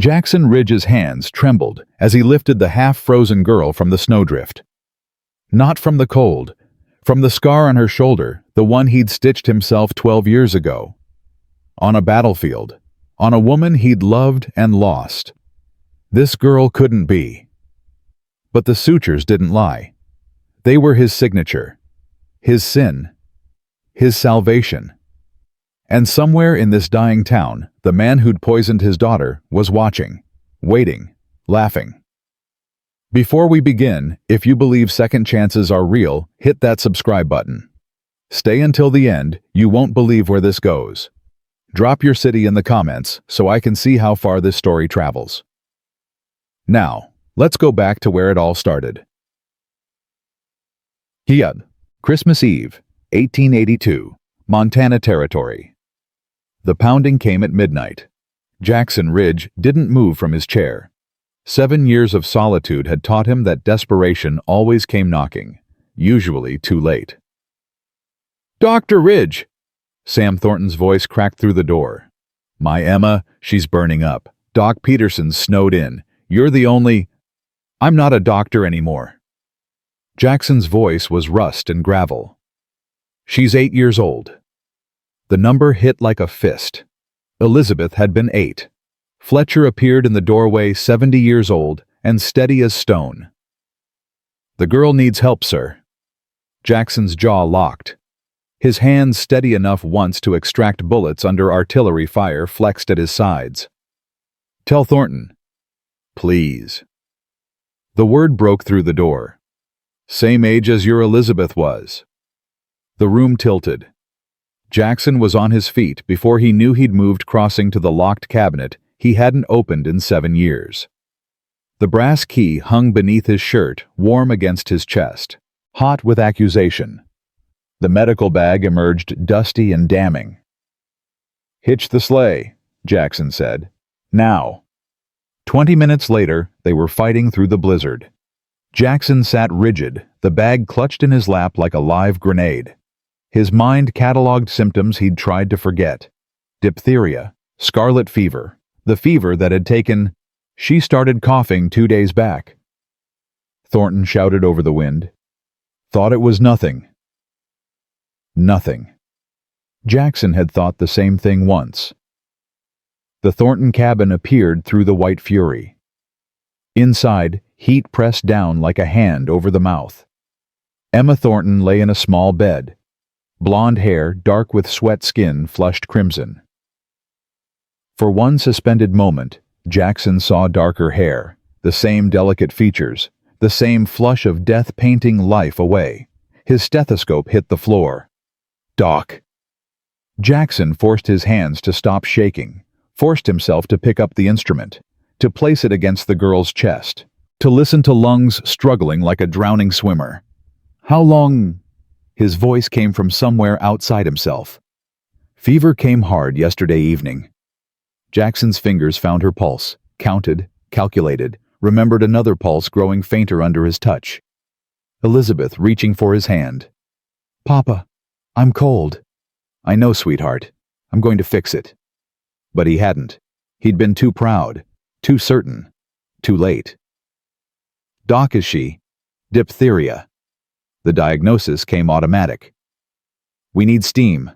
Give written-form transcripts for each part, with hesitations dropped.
Jackson Ridge's hands trembled as he lifted the half-frozen girl from the snowdrift. Not from the cold, from the scar on her shoulder, the one he'd stitched himself 12 years ago. On a battlefield, on a woman he'd loved and lost. This girl couldn't be. But the sutures didn't lie. They were his signature, his sin, his salvation. And somewhere in this dying town, the man who'd poisoned his daughter was watching, waiting, laughing. Before we begin, if you believe second chances are real, hit that subscribe button. Stay until the end, you won't believe where this goes. Drop your city in the comments so I can see how far this story travels. Now, let's go back to where it all started. Hiyad, Christmas Eve, 1882, Montana Territory. The pounding came at midnight. Jackson Ridge didn't move from his chair. 7 years of solitude had taught him that desperation always came knocking, usually too late. "Dr. Ridge!" Sam Thornton's voice cracked through the door. "My Emma, she's burning up. Doc Peterson's snowed in. You're the only—" "I'm not a doctor anymore." Jackson's voice was rust and gravel. "She's 8 years old." The number hit like a fist. Elizabeth had been 8. Fletcher appeared in the doorway, 70 years old and steady as stone. "The girl needs help, sir." Jackson's jaw locked. His hands, steady enough once to extract bullets under artillery fire, flexed at his sides. "Tell Thornton." "Please." The word broke through the door. "Same age as your Elizabeth was." The room tilted. Jackson was on his feet before he knew he'd moved, crossing to the locked cabinet he hadn't opened in 7 years. The brass key hung beneath his shirt, warm against his chest, hot with accusation. The medical bag emerged dusty and damning. "Hitch the sleigh," Jackson said. "Now." 20 minutes later, they were fighting through the blizzard. Jackson sat rigid, the bag clutched in his lap like a live grenade. His mind cataloged symptoms he'd tried to forget. Diphtheria, scarlet fever, the fever that had taken— She started coughing 2 days back. Thornton shouted over the wind. "Thought it was nothing." Nothing. Jackson had thought the same thing once. The Thornton cabin appeared through the white fury. Inside, heat pressed down like a hand over the mouth. Emma Thornton lay in a small bed. Blonde hair, dark with sweat skin, flushed crimson. For one suspended moment, Jackson saw darker hair, the same delicate features, the same flush of death painting life away. His stethoscope hit the floor. "Doc." Jackson forced his hands to stop shaking, forced himself to pick up the instrument, to place it against the girl's chest, to listen to lungs struggling like a drowning swimmer. "How long—" His voice came from somewhere outside himself. "Fever came hard yesterday evening." Jackson's fingers found her pulse, counted, calculated, remembered another pulse growing fainter under his touch. Elizabeth reaching for his hand. "Papa, I'm cold." "I know, sweetheart. I'm going to fix it." But he hadn't. He'd been too proud, too certain, too late. "Doc, is she—" "Diphtheria." The diagnosis came automatic. "We need steam.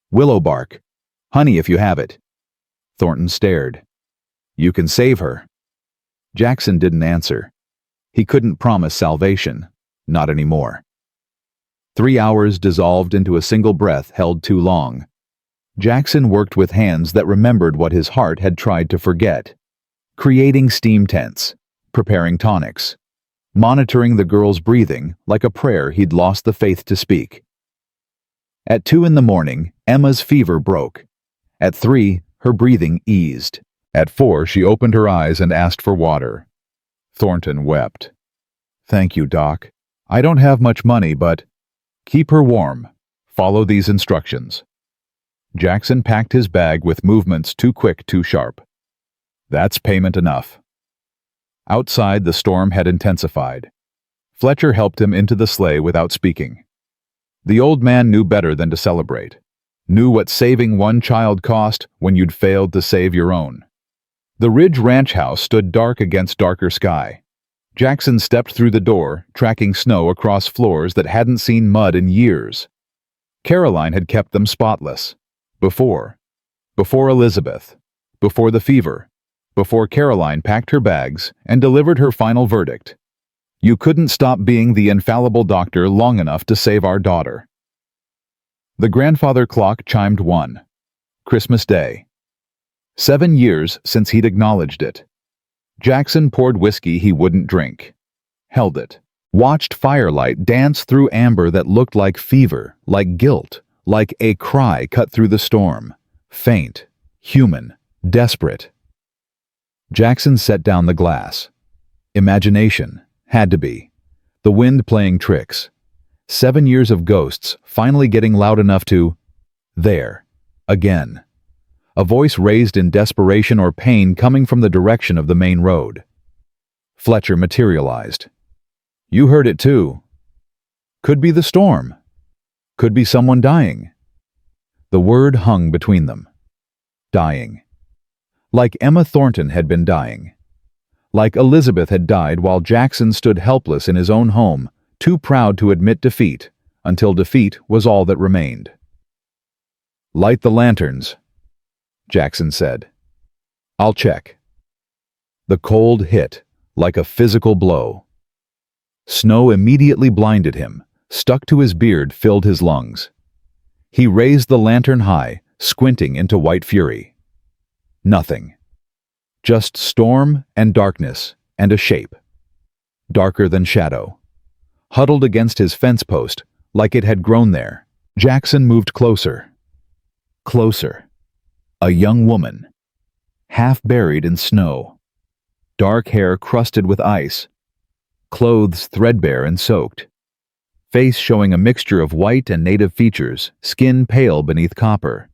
Willow bark. Honey if you have it." Thornton stared. "You can save her." Jackson didn't answer. He couldn't promise salvation. Not anymore. 3 hours dissolved into a single breath held too long. Jackson worked with hands that remembered what his heart had tried to forget. Creating steam tents, preparing tonics, monitoring the girl's breathing like a prayer he'd lost the faith to speak. At 2 in the morning, Emma's fever broke. At 3, her breathing eased. At 4, she opened her eyes and asked for water. Thornton wept. "Thank you, Doc. I don't have much money, but—" "Keep her warm. Follow these instructions." Jackson packed his bag with movements too quick, too sharp. "That's payment enough." Outside, the storm had intensified. Fletcher helped him into the sleigh without speaking. The old man knew better than to celebrate. Knew what saving one child cost when you'd failed to save your own. The Ridge Ranch house stood dark against darker sky. Jackson stepped through the door, tracking snow across floors that hadn't seen mud in years. Caroline had kept them spotless. Before Elizabeth, before the fever, before Caroline packed her bags and delivered her final verdict. You couldn't stop being the infallible doctor long enough to save our daughter. The grandfather clock chimed 1. Christmas Day. 7 years since he'd acknowledged it. Jackson poured whiskey he wouldn't drink. Held it. Watched firelight dance through amber that looked like fever, like guilt, like a cry cut through the storm. Faint, human, desperate. Jackson set down the glass. Imagination. Had to be. The wind playing tricks. 7 years of ghosts finally getting loud enough to... There. Again. A voice raised in desperation or pain coming from the direction of the main road. Fletcher materialized. You heard it too. Could be the storm. Could be someone dying. The word hung between them. Dying. Like Emma Thornton had been dying. Like Elizabeth had died while Jackson stood helpless in his own home, too proud to admit defeat, until defeat was all that remained. Light the lanterns, Jackson said. I'll check. The cold hit, like a physical blow. Snow immediately blinded him, stuck to his beard, filled his lungs. He raised the lantern high, squinting into white fury. Nothing. Just storm and darkness and a shape. Darker than shadow. Huddled against his fence post, like it had grown there. Jackson moved closer. Closer. A young woman. Half buried in snow. Dark hair crusted with ice. Clothes threadbare and soaked. Face showing a mixture of white and native features, skin pale beneath copper.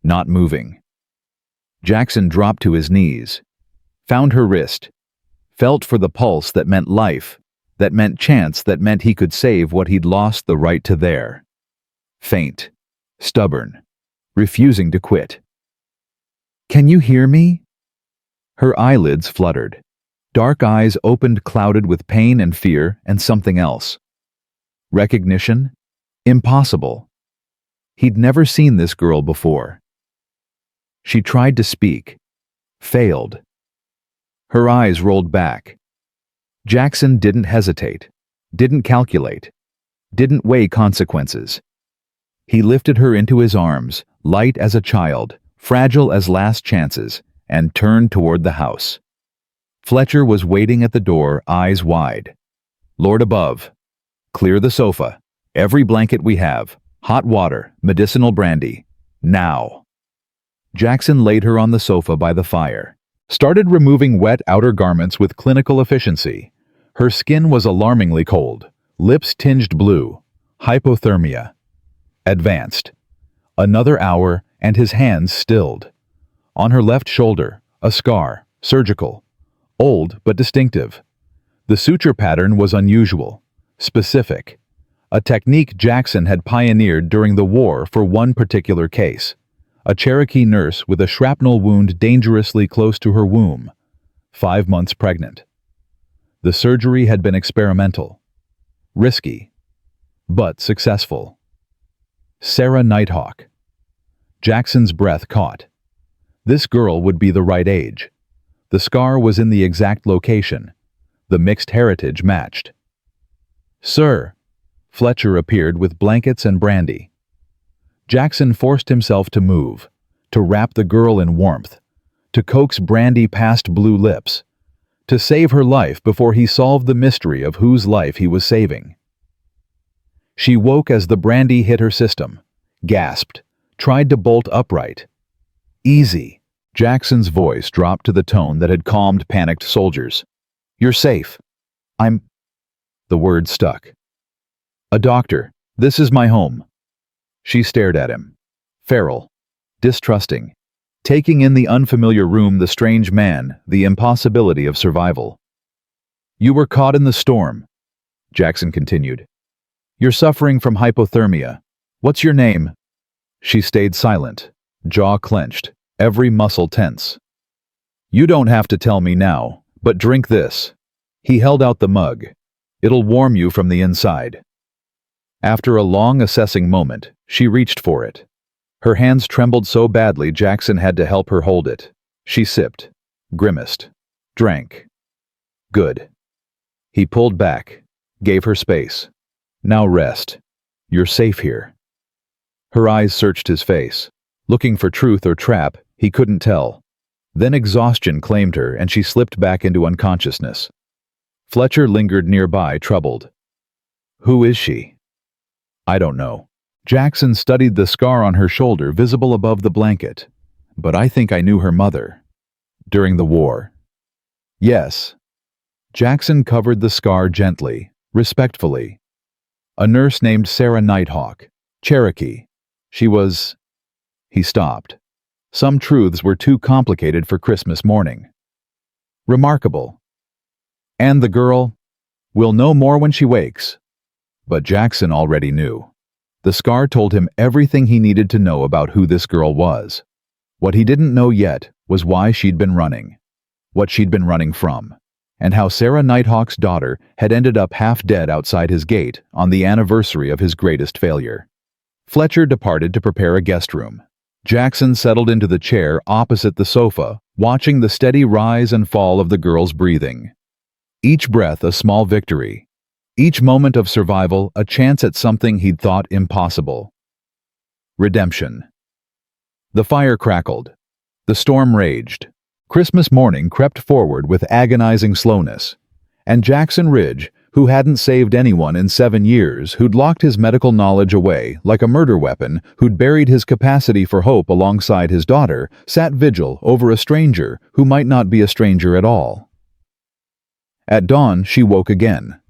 Not moving. Jackson dropped to his knees, found her wrist, felt for the pulse that meant life, that meant chance, that meant he could save what he'd lost the right to there. Faint, stubborn, refusing to quit. Can you hear me? Her eyelids fluttered. Dark eyes opened, clouded with pain and fear and something else. Recognition? Impossible. He'd never seen this girl before. She tried to speak. Failed. Her eyes rolled back. Jackson didn't hesitate, didn't calculate, didn't weigh consequences. He lifted her into his arms, light as a child, fragile as last chances, and turned toward the house. Fletcher was waiting at the door, eyes wide. Lord above. Clear the sofa. Every blanket we have. Hot water, medicinal brandy. Now. Jackson laid her on the sofa by the fire. Started removing wet outer garments with clinical efficiency. Her skin was alarmingly cold. Lips tinged blue. Hypothermia. Advanced. Another hour, and his hands stilled. On her left shoulder, a scar, surgical. Old but distinctive. The suture pattern was unusual, specific. A technique Jackson had pioneered during the war for one particular case. A Cherokee nurse with a shrapnel wound dangerously close to her womb, 5 months pregnant. The surgery had been experimental, risky, but successful. Sarah Nighthawk. Jackson's breath caught. This girl would be the right age. The scar was in the exact location. The mixed heritage matched. Sir, Fletcher appeared with blankets and brandy. Jackson forced himself to move, to wrap the girl in warmth, to coax brandy past blue lips, to save her life before he solved the mystery of whose life he was saving. She woke as the brandy hit her system, gasped, tried to bolt upright. Easy. Jackson's voice dropped to the tone that had calmed panicked soldiers. You're safe. The word stuck. A doctor. This is my home. She stared at him. Feral. Distrusting. Taking in the unfamiliar room, the strange man, the impossibility of survival. You were caught in the storm, Jackson continued. You're suffering from hypothermia. What's your name? She stayed silent, jaw clenched, every muscle tense. You don't have to tell me now, but drink this. He held out the mug. It'll warm you from the inside. After a long assessing moment, she reached for it. Her hands trembled so badly Jackson had to help her hold it. She sipped, grimaced, drank. Good. He pulled back, gave her space. Now rest. You're safe here. Her eyes searched his face. Looking for truth or trap, he couldn't tell. Then exhaustion claimed her and she slipped back into unconsciousness. Fletcher lingered nearby, troubled. Who is she? I don't know. Jackson studied the scar on her shoulder visible above the blanket. But I think I knew her mother. During the war. Yes. Jackson covered the scar gently, respectfully. A nurse named Sarah Nighthawk, Cherokee. She was... He stopped. Some truths were too complicated for Christmas morning. Remarkable. And the girl? We'll know more when she wakes. But Jackson already knew. The scar told him everything he needed to know about who this girl was. What he didn't know yet was why she'd been running, what she'd been running from, and how Sarah Nighthawk's daughter had ended up half dead outside his gate on the anniversary of his greatest failure. Fletcher departed to prepare a guest room. Jackson settled into the chair opposite the sofa, watching the steady rise and fall of the girl's breathing. Each breath a small victory. Each moment of survival a chance at something he'd thought impossible. Redemption. The fire crackled. The storm raged. Christmas morning crept forward with agonizing slowness. And Jackson Ridge, who hadn't saved anyone in 7 years, who'd locked his medical knowledge away like a murder weapon, who'd buried his capacity for hope alongside his daughter, sat vigil over a stranger who might not be a stranger at all. At dawn, she woke again.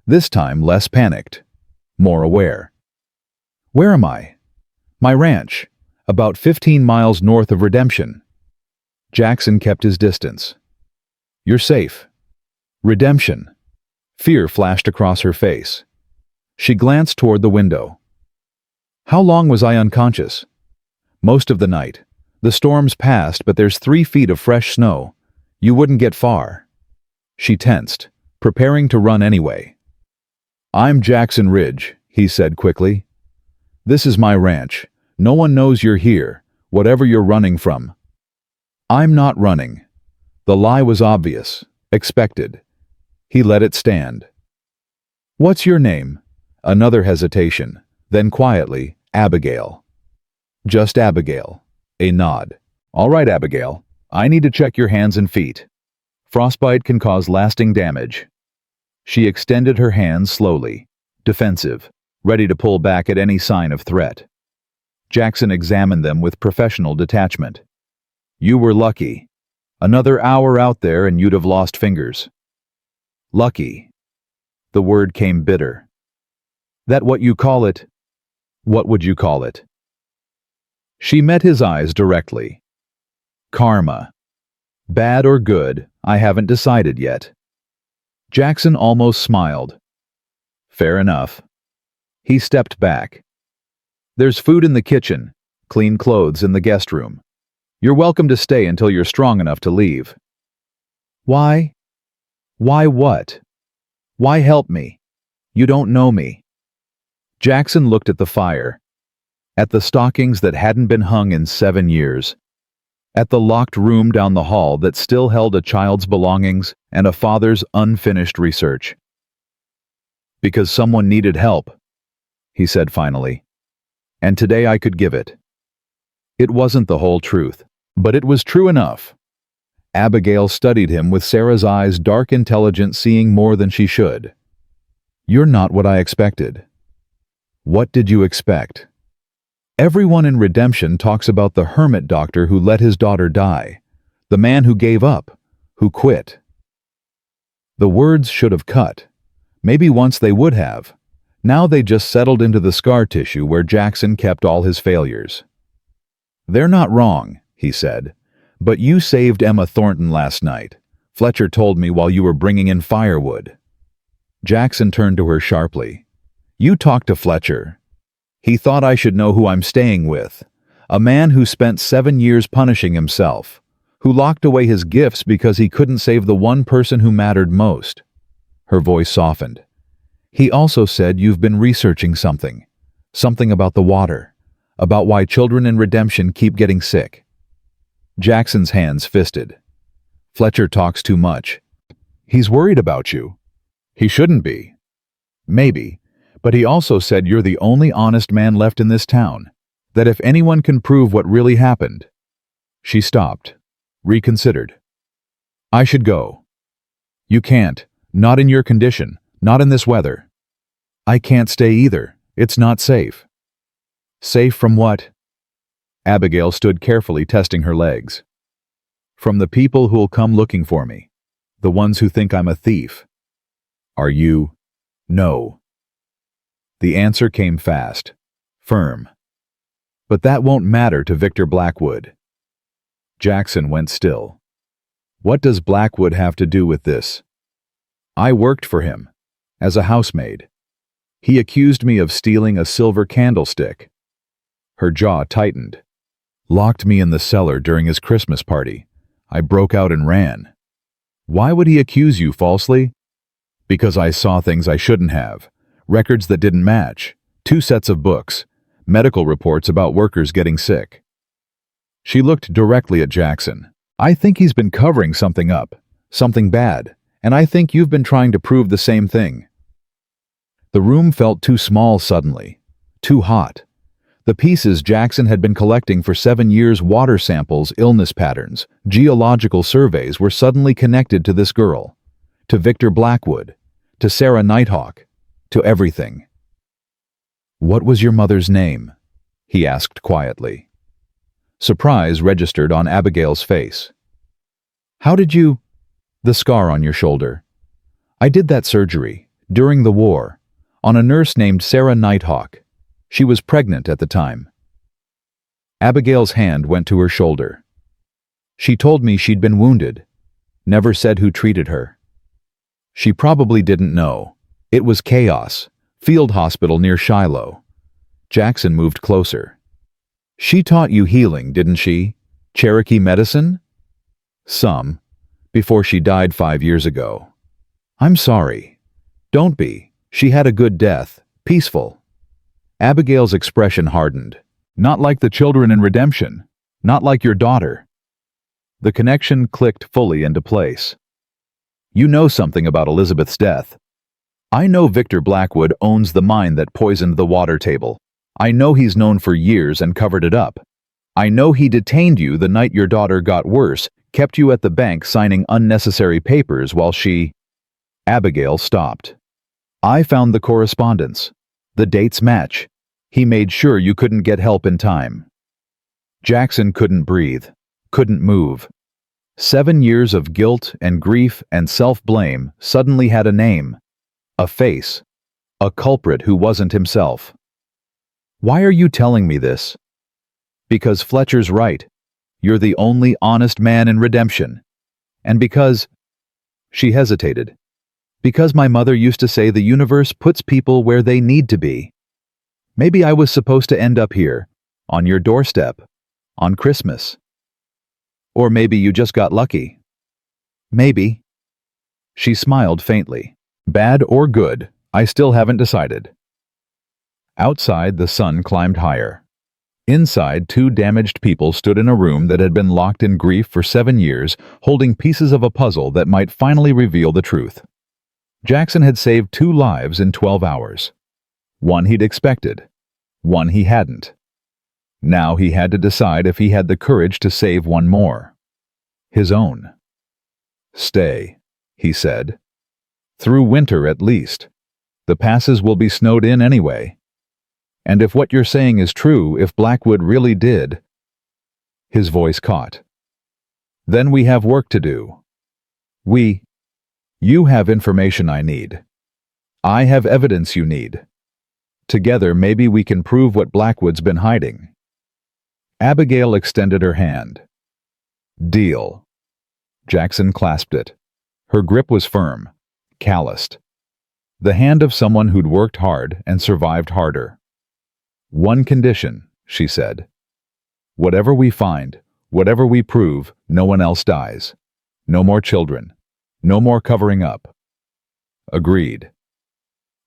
This time less panicked, more aware. Where am I? My ranch, about 15 miles north of Redemption. Jackson kept his distance. You're safe. Redemption. Fear flashed across her face. She glanced toward the window. How long was I unconscious? Most of the night. The storm's passed, but there's 3 feet of fresh snow. You wouldn't get far. She tensed, preparing to run anyway. I'm Jackson Ridge, he said quickly. This is my ranch. No one knows you're here, whatever you're running from. I'm not running. The lie was obvious, expected. He let it stand. What's your name? Another hesitation, then quietly, Abigail. Just Abigail. A nod. All right, Abigail. I need to check your hands and feet. Frostbite can cause lasting damage. She extended her hands slowly, defensive, ready to pull back at any sign of threat. Jackson examined them with professional detachment. You were lucky. Another hour out there and you'd have lost fingers. Lucky. The word came bitter. That what you call it? What would you call it? She met his eyes directly. Karma. Bad or good, I haven't decided yet. Jackson almost smiled. Fair enough. He stepped back. There's food in the kitchen, clean clothes in the guest room. You're welcome to stay until you're strong enough to leave. Why? Why what? Why help me? You don't know me. Jackson looked at the fire, at the stockings that hadn't been hung in 7 years, at the locked room down the hall that still held a child's belongings and a father's unfinished research. Because someone needed help, he said finally, and today I could give it. It wasn't the whole truth, but it was true enough. Abigail studied him with Sarah's eyes, dark, intelligent, seeing more than she should. You're not what I expected. What did you expect? Everyone in Redemption talks about the hermit doctor who let his daughter die, the man who gave up, who quit. The words should have cut. Maybe once they would have. Now they just settled into the scar tissue where Jackson kept all his failures. They're not wrong, he said. But you saved Emma Thornton last night. Fletcher told me while you were bringing in firewood. Jackson turned to her sharply. You talked to Fletcher. He thought I should know who I'm staying with. A man who spent 7 years punishing himself. who locked away his gifts because he couldn't save the one person who mattered most. Her voice softened. He also said you've been researching something. Something about the water. About why children in redemption keep getting sick. Jackson's hands fisted. Fletcher talks too much. He's worried about you. He shouldn't be. Maybe. But he also said you're the only honest man left in this town. That if anyone can prove what really happened. She stopped. Reconsidered. I should go. You can't. Not in your condition. Not in this weather. I can't stay either. It's not safe. Safe from what? Abigail stood carefully testing her legs. From the people who'll come looking for me. The ones who think I'm a thief. Are you? No. The answer came fast. Firm. But that won't matter to Victor Blackwood. Jackson went still. What does Blackwood have to do with this? I worked for him. As a housemaid. He accused me of stealing a silver candlestick. Her jaw tightened. Locked me in the cellar during his Christmas party. I broke out and ran. Why would he accuse you falsely? Because I saw things I shouldn't have. Records that didn't match. 2 sets of books. Medical reports about workers getting sick. She looked directly at Jackson. I think he's been covering something up. Something bad. And I think you've been trying to prove the same thing. The room felt too small suddenly. Too hot. The pieces Jackson had been collecting for 7 years, water samples, illness patterns, geological surveys, were suddenly connected to this girl. To Victor Blackwood. To Sarah Nighthawk. To everything. What was your mother's name? He asked quietly. Surprise registered on Abigail's face. How did you... The scar on your shoulder. I did that surgery, during the war, on a nurse named Sarah Nighthawk. She was pregnant at the time. Abigail's hand went to her shoulder. She told me she'd been wounded. Never said who treated her. She probably didn't know. It was chaos. Field hospital near Shiloh. Jackson moved closer. She taught you healing, didn't she? Cherokee medicine? Some. Before she died 5 years ago. I'm sorry. Don't be. She had a good death. Peaceful. Abigail's expression hardened. Not like the children in redemption. Not like your daughter. The connection clicked fully into place. You know something about Elizabeth's death. I know Victor Blackwood owns the mine that poisoned the water table. I know he's known for years and covered it up. I know he detained you the night your daughter got worse, kept you at the bank signing unnecessary papers while she... Abigail stopped. I found the correspondence. The dates match. He made sure you couldn't get help in time. Jackson couldn't breathe, couldn't move. 7 years of guilt and grief and self-blame suddenly had a name, a face, a culprit who wasn't himself. Why are you telling me this? Because Fletcher's right. You're the only honest man in redemption. And because... She hesitated. Because my mother used to say the universe puts people where they need to be. Maybe I was supposed to end up here, on your doorstep, on Christmas. Or maybe you just got lucky. Maybe. She smiled faintly. Bad or good, I still haven't decided. Outside, the sun climbed higher. Inside, 2 damaged people stood in a room that had been locked in grief for 7 years, holding pieces of a puzzle that might finally reveal the truth. Jackson had saved 2 lives in 12 hours. One he'd expected. One he hadn't. Now he had to decide if he had the courage to save one more. His own. Stay, he said. Through winter at least. The passes will be snowed in anyway. And if what you're saying is true, if Blackwood really did... His voice caught. Then we have work to do. You have information I need. I have evidence you need. Together, maybe we can prove what Blackwood's been hiding. Abigail extended her hand. Deal. Jackson clasped it. Her grip was firm, calloused. The hand of someone who'd worked hard and survived harder. One condition, she said. Whatever we find, Whatever we prove, no one else dies. No more children. No more covering up. Agreed.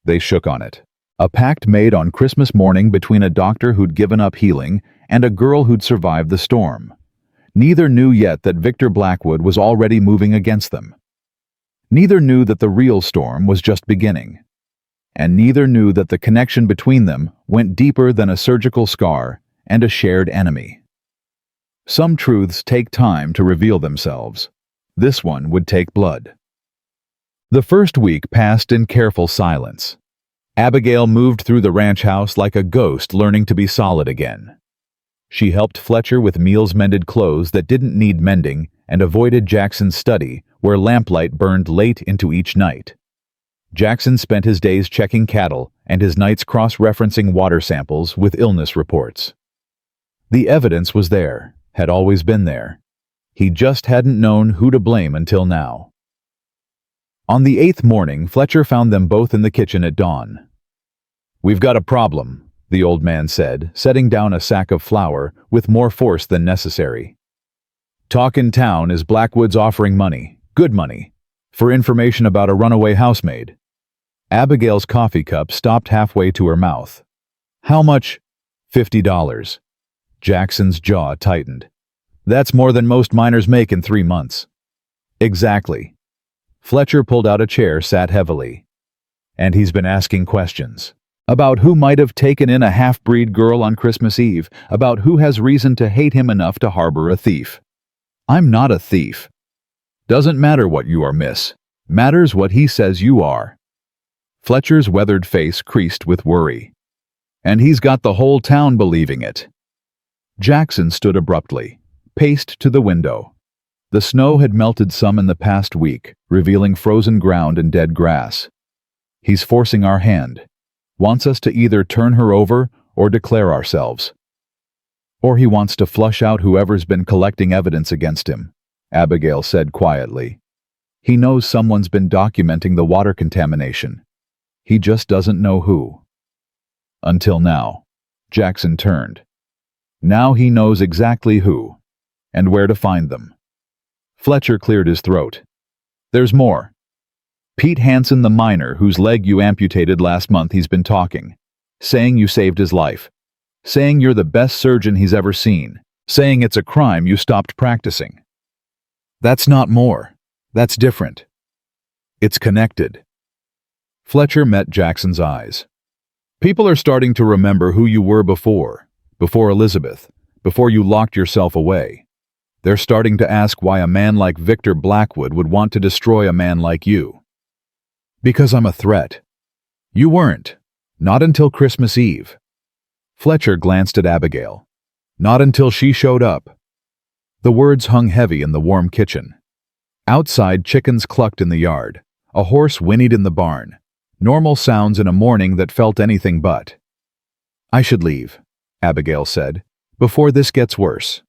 They shook on it. A pact made on Christmas morning between a doctor who'd given up healing and a girl who'd survived the storm. Neither knew yet that Victor Blackwood was already moving against them. Neither knew that the real storm was just beginning. And neither knew that the connection between them went deeper than a surgical scar and a shared enemy. Some truths take time to reveal themselves. This one would take blood. The first week passed in careful silence. Abigail moved through the ranch house like a ghost learning to be solid again. She helped Fletcher with Meals mended clothes that didn't need mending and avoided Jackson's study, where lamplight burned late into each night. Jackson spent his days checking cattle and his nights cross-referencing water samples with illness reports. The evidence was there, had always been there. He just hadn't known who to blame until now. On the 8th morning, Fletcher found them both in the kitchen at dawn. "We've got a problem," the old man said, setting down a sack of flour with more force than necessary. "Talk in town is Blackwood's offering money, good money, for information about a runaway housemaid." Abigail's coffee cup stopped halfway to her mouth. "How much?" $50. Jackson's jaw tightened. "That's more than most miners make in 3 months." "Exactly." Fletcher pulled out a chair, sat heavily. "And he's been asking questions. About who might have taken in a half-breed girl on Christmas Eve, about who has reason to hate him enough to harbor a thief." "I'm not a thief." "Doesn't matter what you are, miss. Matters what he says you are." Fletcher's weathered face creased with worry. "And he's got the whole town believing it." Jackson stood abruptly, paced to the window. The snow had melted some in the past week, revealing frozen ground and dead grass. "He's forcing our hand. Wants us to either turn her over or declare ourselves. Or he wants to flush out whoever's been collecting evidence against him," Abigail said quietly. "He knows someone's been documenting the water contamination. He just doesn't know who." Until now. Jackson turned. Now he knows exactly who, and where to find them. Fletcher cleared his throat. "There's more. Pete Hansen, the miner whose leg you amputated last month, he's been talking. Saying you saved his life. Saying you're the best surgeon he's ever seen. Saying it's a crime you stopped practicing." "That's not more. That's different. It's connected." Fletcher met Jackson's eyes. "People are starting to remember who you were before Elizabeth, before you locked yourself away. They're starting to ask why a man like Victor Blackwood would want to destroy a man like you." "Because I'm a threat." "You weren't. Not until Christmas Eve." Fletcher glanced at Abigail. "Not until she showed up." The words hung heavy in the warm kitchen. Outside, chickens clucked in the yard. A horse whinnied in the barn. Normal sounds in a morning that felt anything but. "I should leave," Abigail said, "before this gets worse."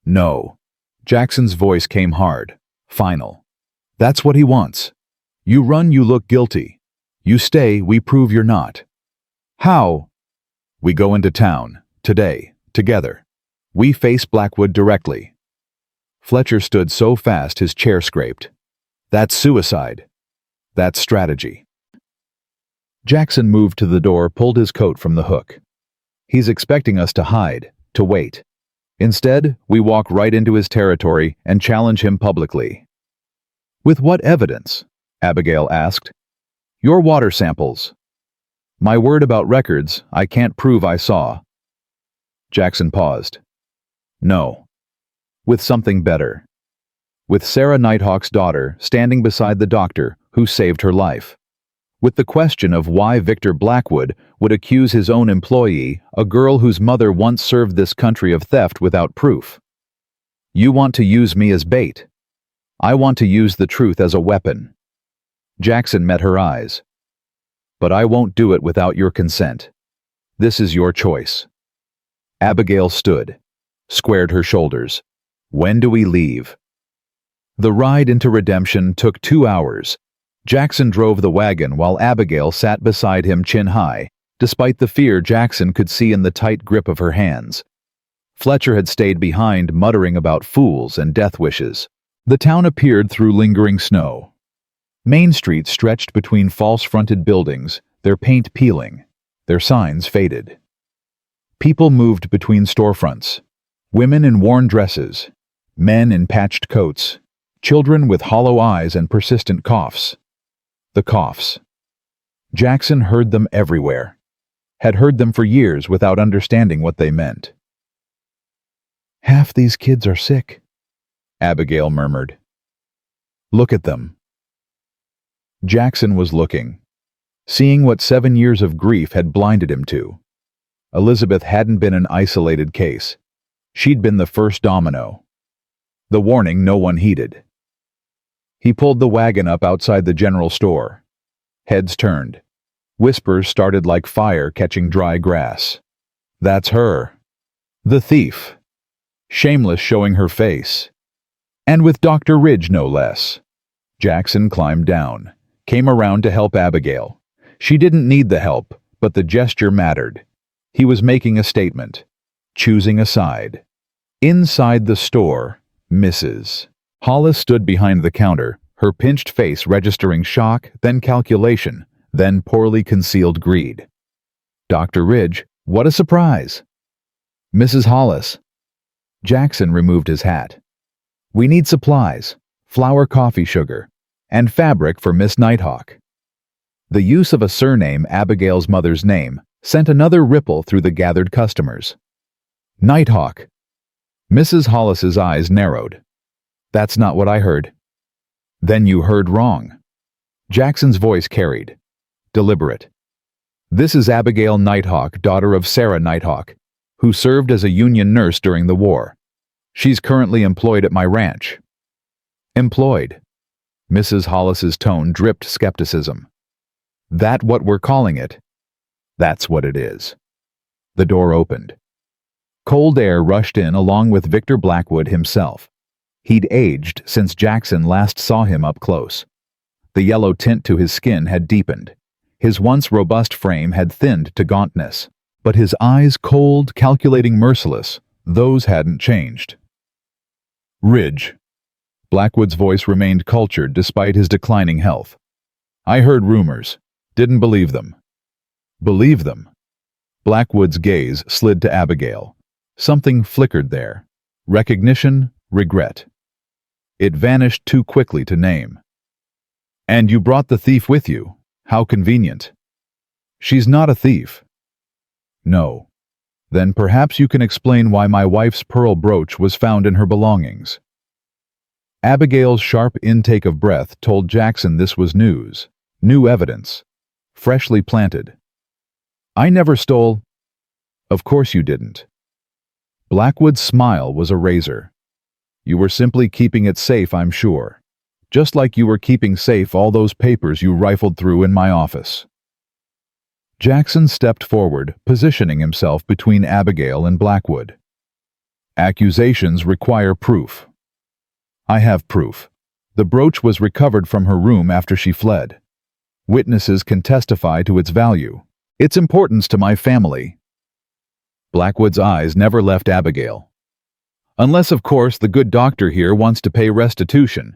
"No." Jackson's voice came hard, final. "That's what he wants. You run, you look guilty. You stay, we prove you're not." "How?" "We go into town, today, together. We face Blackwood directly." Fletcher stood so fast his chair scraped. "That's suicide. That's strategy." Jackson moved to the door, pulled his coat from the hook. "He's expecting us to hide, to wait. Instead, we walk right into his territory and challenge him publicly." "With what evidence?" Abigail asked. "Your water samples." "My word about records, I can't prove I saw." Jackson paused. "No. With something better. With Sarah Nighthawk's daughter standing beside the doctor who saved her life. With the question of why Victor Blackwood would accuse his own employee, a girl whose mother once served this country, of theft without proof. You want to use me as bait. I want to use the truth as a weapon." Jackson met her eyes. "But I won't do it without your consent. This is your choice." Abigail stood, squared her shoulders. "When do we leave?" The ride into redemption took 2 hours. Jackson drove the wagon while Abigail sat beside him chin high, despite the fear Jackson could see in the tight grip of her hands. Fletcher had stayed behind, muttering about fools and death wishes. The town appeared through lingering snow. Main Street stretched between false-fronted buildings, their paint peeling, their signs faded. People moved between storefronts. Women in worn dresses, men in patched coats, children with hollow eyes and persistent coughs. The coughs. Jackson heard them everywhere, had heard them for years without understanding what they meant. "Half these kids are sick," Abigail murmured. "Look at them." Jackson was looking, seeing what 7 years of grief had blinded him to. Elizabeth hadn't been an isolated case. She'd been the first domino. The warning no one heeded. He pulled the wagon up outside the general store. Heads turned. Whispers started like fire catching dry grass. "That's her. The thief. Shameless showing her face. And with Dr. Ridge, no less." Jackson climbed down, came around to help Abigail. She didn't need the help, but the gesture mattered. He was making a statement, choosing a side. Inside the store, Mrs. Hollis stood behind the counter, her pinched face registering shock, then calculation, then poorly concealed greed. "Dr. Ridge, what a surprise!" "Mrs. Hollis." Jackson removed his hat. "We need supplies, flour, coffee sugar, and fabric for Miss Nighthawk." The use of a surname, Abigail's mother's name, sent another ripple through the gathered customers. "Nighthawk." Mrs. Hollis's eyes narrowed. "That's not what I heard." "Then you heard wrong." Jackson's voice carried, deliberate. "This is Abigail Nighthawk, daughter of Sarah Nighthawk, who served as a Union nurse during the war. She's currently employed at my ranch." "Employed?" Mrs. Hollis's tone dripped skepticism. "That what we're calling it?" "That's what it is." The door opened. Cold air rushed in along with Victor Blackwood himself. He'd aged since Jackson last saw him up close. The yellow tint to his skin had deepened. His once robust frame had thinned to gauntness. But his eyes, cold, calculating, merciless, those hadn't changed. "Ridge." Blackwood's voice remained cultured despite his declining health. "I heard rumors. Didn't believe them." "Believe them?" Blackwood's gaze slid to Abigail. Something flickered there. Recognition, regret. It vanished too quickly to name. "And you brought the thief with you. How convenient." "She's not a thief." "No. Then perhaps you can explain why my wife's pearl brooch was found in her belongings." Abigail's sharp intake of breath told Jackson this was news, new evidence, freshly planted. "I never stole—" "Of course you didn't." Blackwood's smile was a razor. "You were simply keeping it safe, I'm sure. Just like you were keeping safe all those papers you rifled through in my office." Jackson stepped forward, positioning himself between Abigail and Blackwood. "Accusations require proof." "I have proof. The brooch was recovered from her room after she fled. Witnesses can testify to its value, its importance to my family." Blackwood's eyes never left Abigail. "Unless, of course, the good doctor here wants to pay restitution.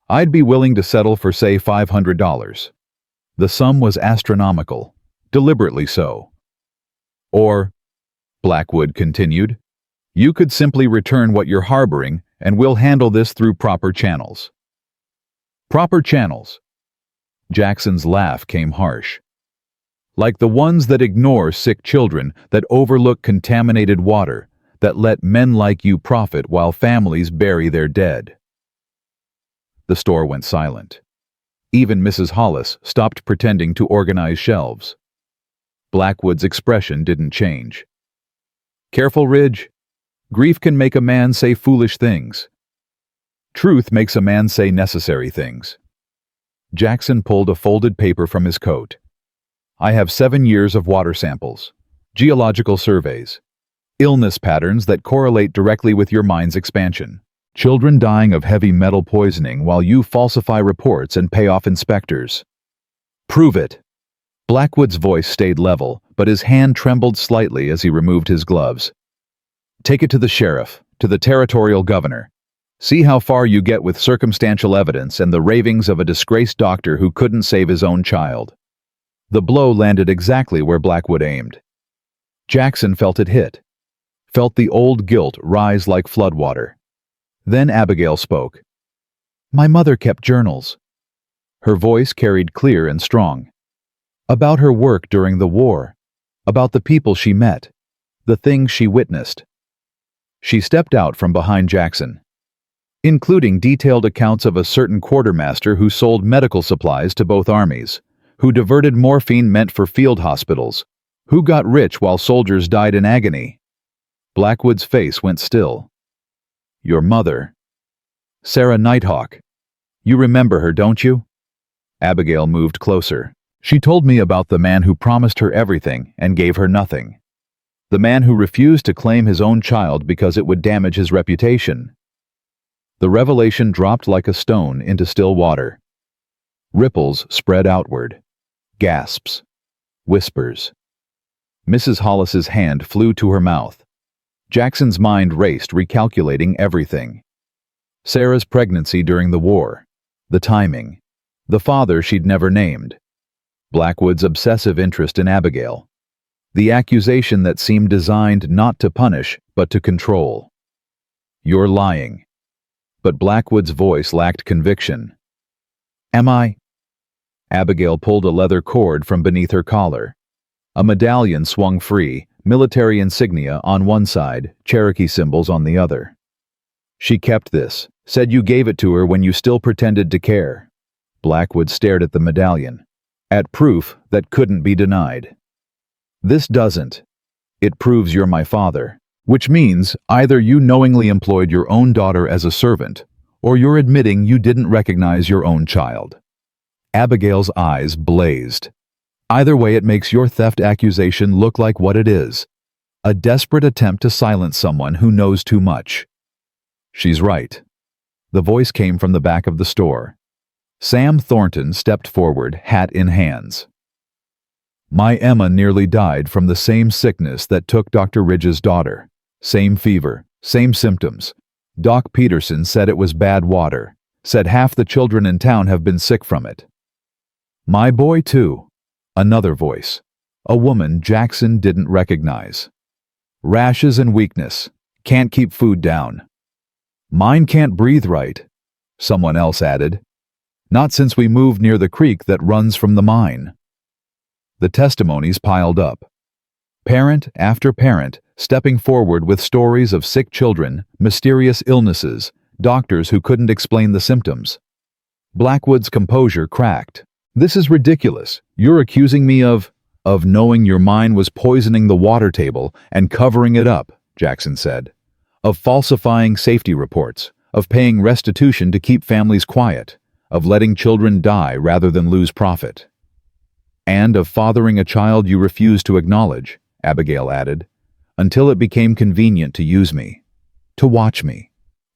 I'd be willing to settle for, say, $500. The sum was astronomical, deliberately so. Or," Blackwood continued, "you could simply return what you're harboring, and we'll handle this through proper channels." "Proper channels?" Jackson's laugh came harsh. "Like the ones that ignore sick children, that overlook contaminated water, that let men like you profit while families bury their dead." The store went silent. Even Mrs. Hollis stopped pretending to organize shelves. Blackwood's expression didn't change. "Careful, Ridge. Grief can make a man say foolish things. Truth makes a man say necessary things." Jackson pulled a folded paper from his coat. "I have 7 years of water samples, geological surveys, illness patterns that correlate directly with your mind's expansion. Children dying of heavy metal poisoning while you falsify reports and pay off inspectors. Prove it." Blackwood's voice stayed level, but his hand trembled slightly as he removed his gloves. Take it to the sheriff, to the territorial governor. See how far you get with circumstantial evidence and the ravings of a disgraced doctor who couldn't save his own child." The blow landed exactly where Blackwood aimed. Jackson felt it hit, felt the old guilt rise like floodwater. Then Abigail spoke. "My mother kept journals." Her voice carried clear and strong. About her work during the war, about the people she met, the things she witnessed. She stepped out from behind Jackson, including detailed accounts of a certain quartermaster who sold medical supplies to both armies, who diverted morphine meant for field hospitals, who got rich while soldiers died in agony. Blackwood's face went still. "Your mother, Sarah Nighthawk. You remember her, don't you?" Abigail moved closer. "She told me about the man who promised her everything and gave her nothing. The man who refused to claim his own child because it would damage his reputation." The revelation dropped like a stone into still water. Ripples spread outward. Gasps. Whispers. Mrs. Hollis's hand flew to her mouth. Jackson's mind raced, recalculating everything. Sarah's pregnancy during the war. The timing. The father she'd never named. Blackwood's obsessive interest in Abigail. The accusation that seemed designed not to punish, but to control. "You're lying." But Blackwood's voice lacked conviction. "Am I?" Abigail pulled a leather cord from beneath her collar. A medallion swung free, military insignia on one side, Cherokee symbols on the other. "She kept this, said you gave it to her when you still pretended to care." Blackwood stared at the medallion, at proof that couldn't be denied. "This doesn't. It proves you're my father, which means either you knowingly employed your own daughter as a servant, or you're admitting you didn't recognize your own child." Abigail's eyes blazed. "Either way, it makes your theft accusation look like what it is, a desperate attempt to silence someone who knows too much." "She's right." The voice came from the back of the store. Sam Thornton stepped forward, hat in hands. "My Emma nearly died from the same sickness that took Dr. Ridge's daughter. Same fever, same symptoms. Doc Peterson said it was bad water, said half the children in town have been sick from it." "My boy, too." Another voice. A woman Jackson didn't recognize. "Rashes and weakness. Can't keep food down." "Mine can't breathe right," someone else added. "Not since we moved near the creek that runs from the mine." The testimonies piled up. Parent after parent stepping forward with stories of sick children, mysterious illnesses, doctors who couldn't explain the symptoms. Blackwood's composure cracked. "This is ridiculous. You're accusing me of knowing your mine was poisoning the water table and covering it up," Jackson said. "Of falsifying safety reports, of paying restitution to keep families quiet, of letting children die rather than lose profit. And of fathering a child you refused to acknowledge," Abigail added, "until it became convenient to use me, to watch me,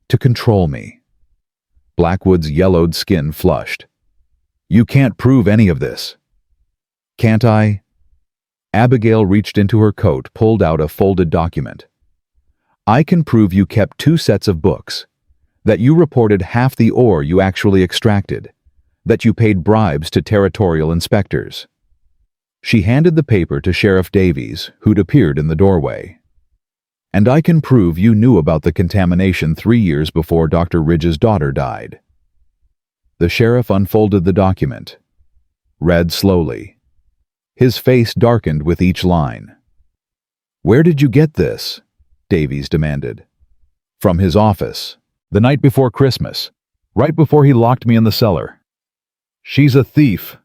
to control me." Blackwood's yellowed skin flushed. "You can't prove any of this." "Can't I?" Abigail reached into her coat, pulled out a folded document. "I can prove you kept 2 sets of books, that you reported half the ore you actually extracted, that you paid bribes to territorial inspectors." She handed the paper to Sheriff Davies, who'd appeared in the doorway. "And I can prove you knew about the contamination 3 years before Dr. Ridge's daughter died." The sheriff unfolded the document, read slowly. His face darkened with each line. "Where did you get this?" Davies demanded. "From his office, the night before Christmas, right before he locked me in the cellar." "She's a thief."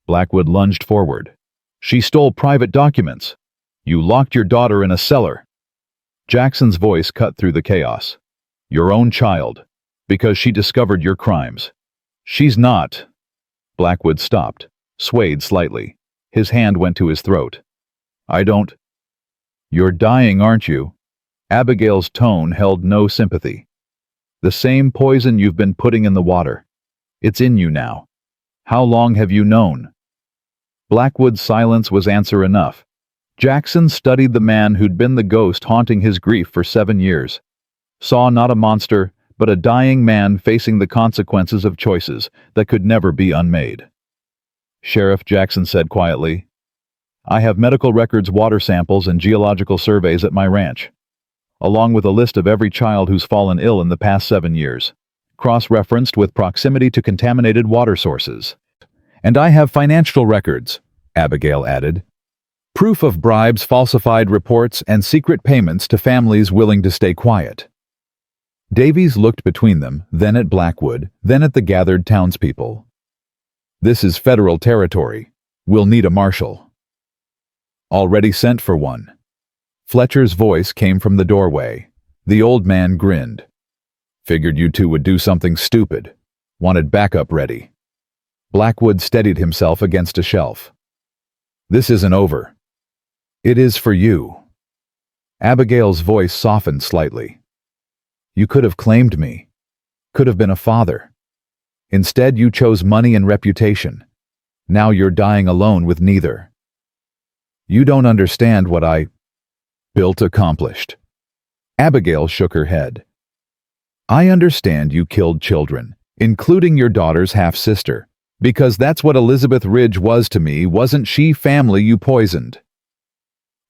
Blackwood lunged forward. "She stole private documents. You locked your daughter in a cellar." Jackson's voice cut through the chaos. "Your own child, because she discovered your crimes. She's not." Blackwood stopped, swayed slightly. His hand went to his throat. "I don't—" "You're dying, aren't you?" Abigail's tone held no sympathy. "The same poison you've been putting in the water. It's in you now. How long have you known?" Blackwood's silence was answer enough. Jackson studied the man who'd been the ghost haunting his grief for 7 years. Saw not a monster, but a dying man facing the consequences of choices that could never be unmade. "Sheriff," Jackson said quietly, "I have medical records, water samples, and geological surveys at my ranch, along with a list of every child who's fallen ill in the past 7 years, cross-referenced with proximity to contaminated water sources. And I have financial records," Abigail added. "Proof of bribes, falsified reports, and secret payments to families willing to stay quiet." Davies looked between them, then at Blackwood, then at the gathered townspeople. "This is federal territory. We'll need a marshal." "Already sent for one." Fletcher's voice came from the doorway. The old man grinned. "Figured you two would do something stupid. Wanted backup ready." Blackwood steadied himself against a shelf. "This isn't over." "It is for you." Abigail's voice softened slightly. "You could have claimed me. Could have been a father. Instead, you chose money and reputation. Now you're dying alone with neither. You don't understand what I built accomplished." Abigail shook her head. "I understand you killed children, including your daughter's half-sister, because that's what Elizabeth Ridge was to me. Wasn't she family you poisoned?"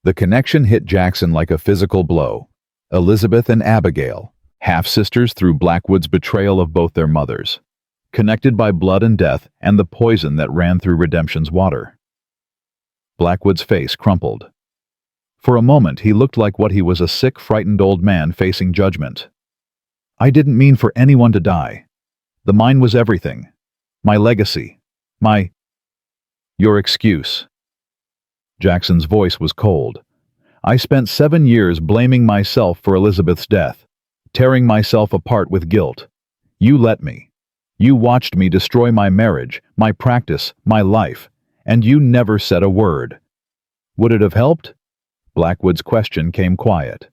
The connection hit Jackson like a physical blow. Elizabeth and Abigail, half-sisters through Blackwood's betrayal of both their mothers, connected by blood and death and the poison that ran through Redemption's water. Blackwood's face crumpled. For a moment he looked like what he was, a sick, frightened old man facing judgment. "I didn't mean for anyone to die. The mine was everything. My legacy. Your excuse." Jackson's voice was cold. "I spent 7 years blaming myself for Elizabeth's death, tearing myself apart with guilt. You let me. You watched me destroy my marriage, my practice, my life, and you never said a word. Would it have helped?" Blackwood's question came quiet.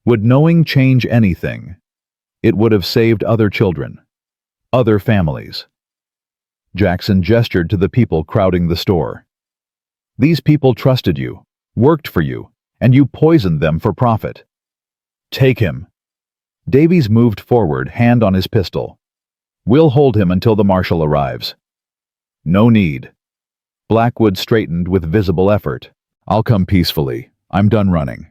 "Would knowing change anything? It would have saved other children, other families." Jackson gestured to the people crowding the store. "These people trusted you, worked for you, and you poisoned them for profit. Take him." Davies moved forward, hand on his pistol. "We'll hold him until the marshal arrives." "No need." Blackwood straightened with visible effort. "I'll come peacefully. I'm done running."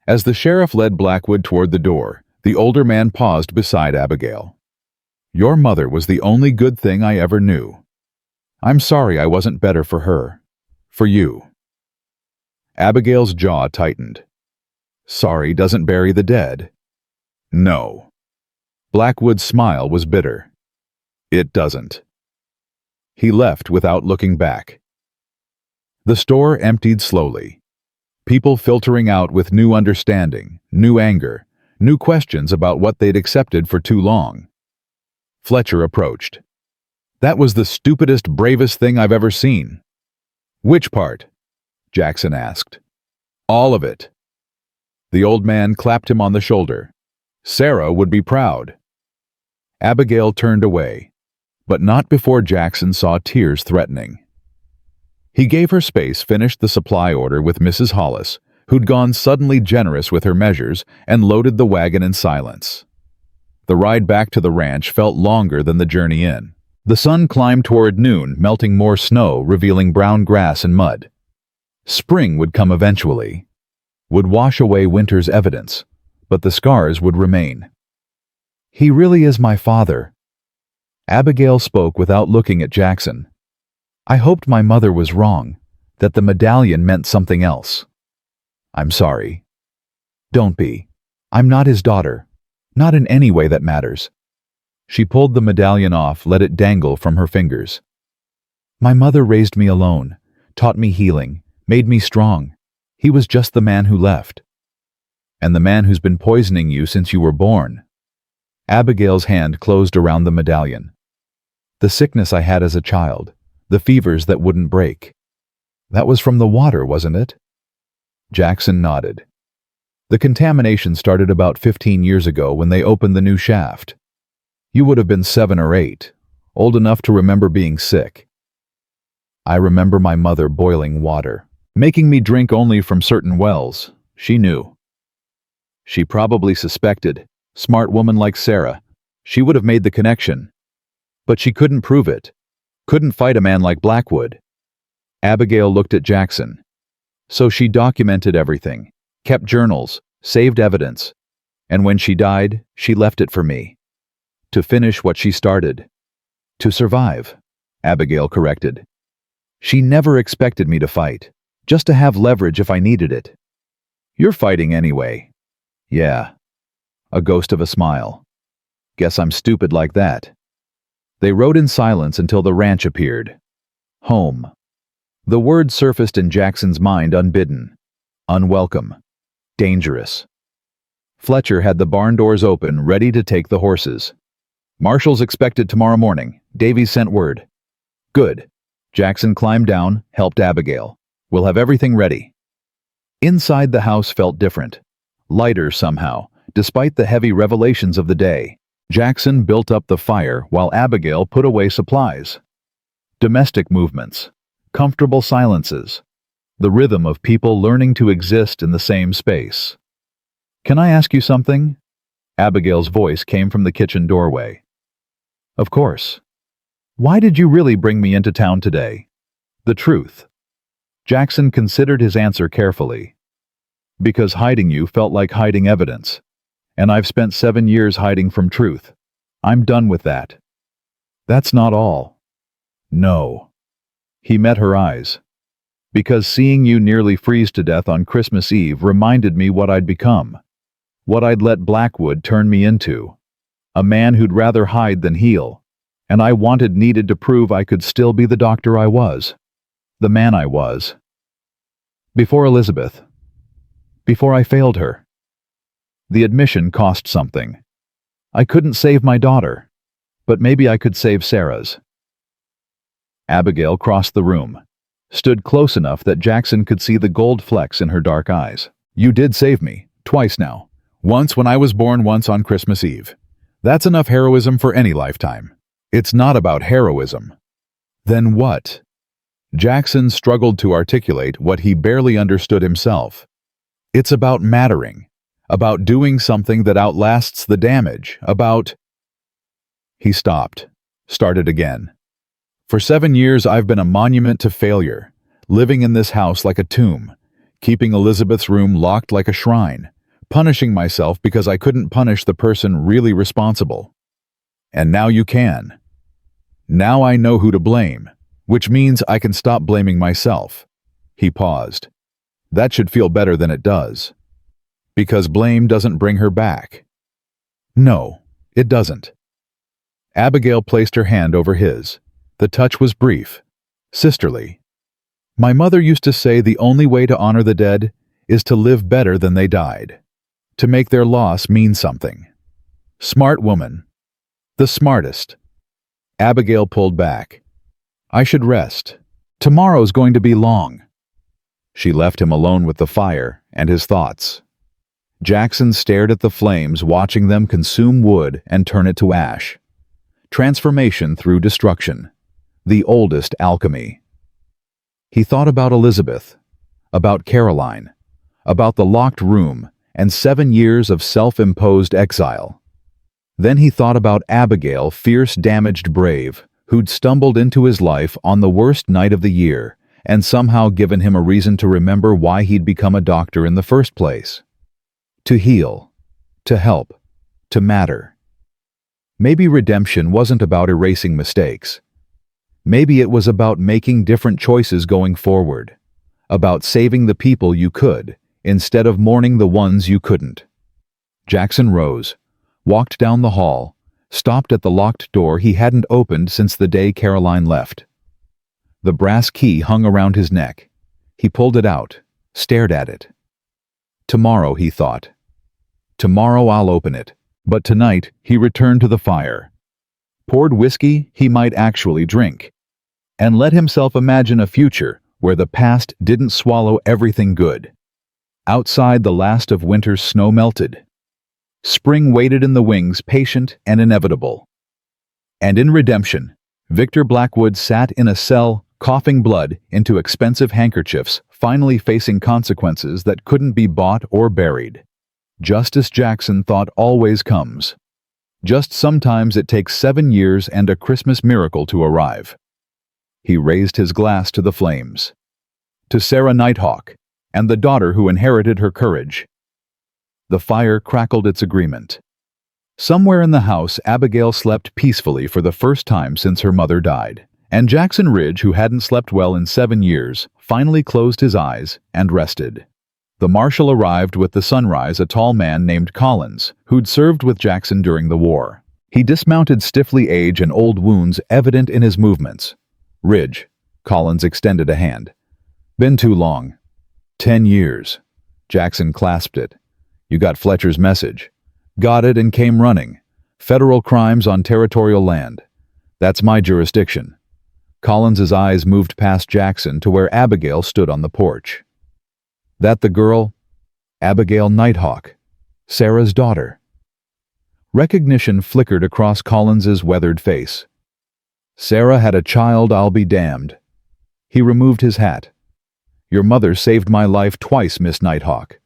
As the sheriff led Blackwood toward the door, the older man paused beside Abigail. "Your mother was the only good thing I ever knew. I'm sorry I wasn't better for her. For you." Abigail's jaw tightened. "Sorry doesn't bury the dead." "No." Blackwood's smile was bitter. "It doesn't." He left without looking back. The store emptied slowly. People filtering out with new understanding, new anger, new questions about what they'd accepted for too long. Fletcher approached. "That was the stupidest, bravest thing I've ever seen." "Which part?" Jackson asked. "All of it." The old man clapped him on the shoulder. "Sarah would be proud." Abigail turned away, but not before Jackson saw tears threatening. He gave her space, finished the supply order with Mrs. Hollis, who'd gone suddenly generous with her measures, and loaded the wagon in silence. The ride back to the ranch felt longer than the journey in. The sun climbed toward noon, melting more snow, revealing brown grass and mud. Spring would come eventually, would wash away winter's evidence, but the scars would remain. "He really is my father." Abigail spoke without looking at Jackson. "I hoped my mother was wrong, that the medallion meant something else. I'm sorry." "Don't be. I'm not his daughter. Not in any way that matters." She pulled the medallion off, let it dangle from her fingers. "My mother raised me alone, taught me healing, made me strong. He was just the man who left." "And the man who's been poisoning you since you were born." Abigail's hand closed around the medallion. "The sickness I had as a child, the fevers that wouldn't break. That was from the water, wasn't it?" Jackson nodded. "The contamination started about 15 years ago when they opened the new shaft. You would have been 7 or 8, old enough to remember being sick. I remember my mother boiling water, making me drink only from certain wells. She knew. She probably suspected. Smart woman like Sarah. She would have made the connection. But she couldn't prove it. Couldn't fight a man like Blackwood. Abigail looked at Jackson. So she documented everything, kept journals, saved evidence. And when she died, she left it for me. To finish what she started. To survive, Abigail corrected. She never expected me to fight, just to have leverage if I needed it. You're fighting anyway. Yeah. A ghost of a smile. Guess I'm stupid like that. They rode in silence until the ranch appeared. Home. The word surfaced in Jackson's mind unbidden. Unwelcome. Dangerous. Fletcher had the barn doors open, ready to take the horses. Marshall's expected tomorrow morning. Davies sent word. Good. Jackson climbed down, helped Abigail. We'll have everything ready. Inside the house felt different. Lighter somehow, despite the heavy revelations of the day. Jackson built up the fire while Abigail put away supplies. Domestic movements. Comfortable silences. The rhythm of people learning to exist in the same space. Can I ask you something? Abigail's voice came from the kitchen doorway. Of course. Why did you really bring me into town today? The truth. Jackson considered his answer carefully. Because hiding you felt like hiding evidence. And I've spent 7 years hiding from truth. I'm done with that. That's not all. No. He met her eyes. Because seeing you nearly freeze to death on Christmas Eve reminded me what I'd become. What I'd let Blackwood turn me into. A man who'd rather hide than heal. And I needed to prove I could still be the doctor I was. The man I was. Before Elizabeth. Before I failed her. The admission cost something. I couldn't save my daughter. But maybe I could save Sarah's. Abigail crossed the room. Stood close enough that Jackson could see the gold flecks in her dark eyes. You did save me. Twice now. Once when I was born, once on Christmas Eve. That's enough heroism for any lifetime. It's not about heroism. Then what? Jackson struggled to articulate what he barely understood himself. It's about mattering. About doing something that outlasts the damage. About... He stopped. Started again. For 7 years I've been a monument to failure. Living in this house like a tomb. Keeping Elizabeth's room locked like a shrine. Punishing myself because I couldn't punish the person really responsible. And now you can. Now I know who to blame, which means I can stop blaming myself. He paused. That should feel better than it does. Because blame doesn't bring her back. No, it doesn't. Abigail placed her hand over his. The touch was brief, sisterly. My mother used to say the only way to honor the dead is to live better than they died. To make their loss mean something. Smart woman. The smartest. Abigail pulled back. I should rest. Tomorrow's going to be long. She left him alone with the fire and his thoughts. Jackson stared at the flames, watching them consume wood and turn it to ash. Transformation through destruction. The oldest alchemy. He thought about Elizabeth, about Caroline, about the locked room, and 7 years of self-imposed exile. Then he thought about Abigail, fierce, damaged brave, who'd stumbled into his life on the worst night of the year, and somehow given him a reason to remember why he'd become a doctor in the first place. To heal, to help, to matter. Maybe redemption wasn't about erasing mistakes. Maybe it was about making different choices going forward, about saving the people you could, instead of mourning the ones you couldn't. Jackson rose, walked down the hall, stopped at the locked door he hadn't opened since the day Caroline left. The brass key hung around his neck. He pulled it out, stared at it. Tomorrow, he thought. Tomorrow I'll open it. But tonight, he returned to the fire. Poured whiskey he might actually drink. And let himself imagine a future where the past didn't swallow everything good. Outside, the last of winter's snow melted. Spring waited in the wings, patient and inevitable. And in redemption, Victor Blackwood sat in a cell coughing blood into expensive handkerchiefs, finally facing consequences that couldn't be bought or buried. Justice Jackson thought always comes. Just sometimes it takes 7 years and a Christmas miracle to arrive. He raised his glass to the flames. To Sarah Nighthawk, and the daughter who inherited her courage. The fire crackled its agreement. Somewhere in the house, Abigail slept peacefully for the first time since her mother died. And Jackson Ridge, who hadn't slept well in 7 years, finally closed his eyes and rested. The marshal arrived with the sunrise, a tall man named Collins, who'd served with Jackson during the war. He dismounted stiffly, age and old wounds evident in his movements. "Ridge," Collins extended a hand. "Been too long." 10 years. Jackson clasped it. "You got Fletcher's message." "Got it and came running. Federal crimes on territorial land. That's my jurisdiction." Collins's eyes moved past Jackson to where Abigail stood on the porch. "That the girl?" "Abigail Nighthawk. Sarah's daughter." Recognition flickered across Collins's weathered face. "Sarah had a child, I'll be damned." He removed his hat. "Your mother saved my life twice, Miss Nighthawk.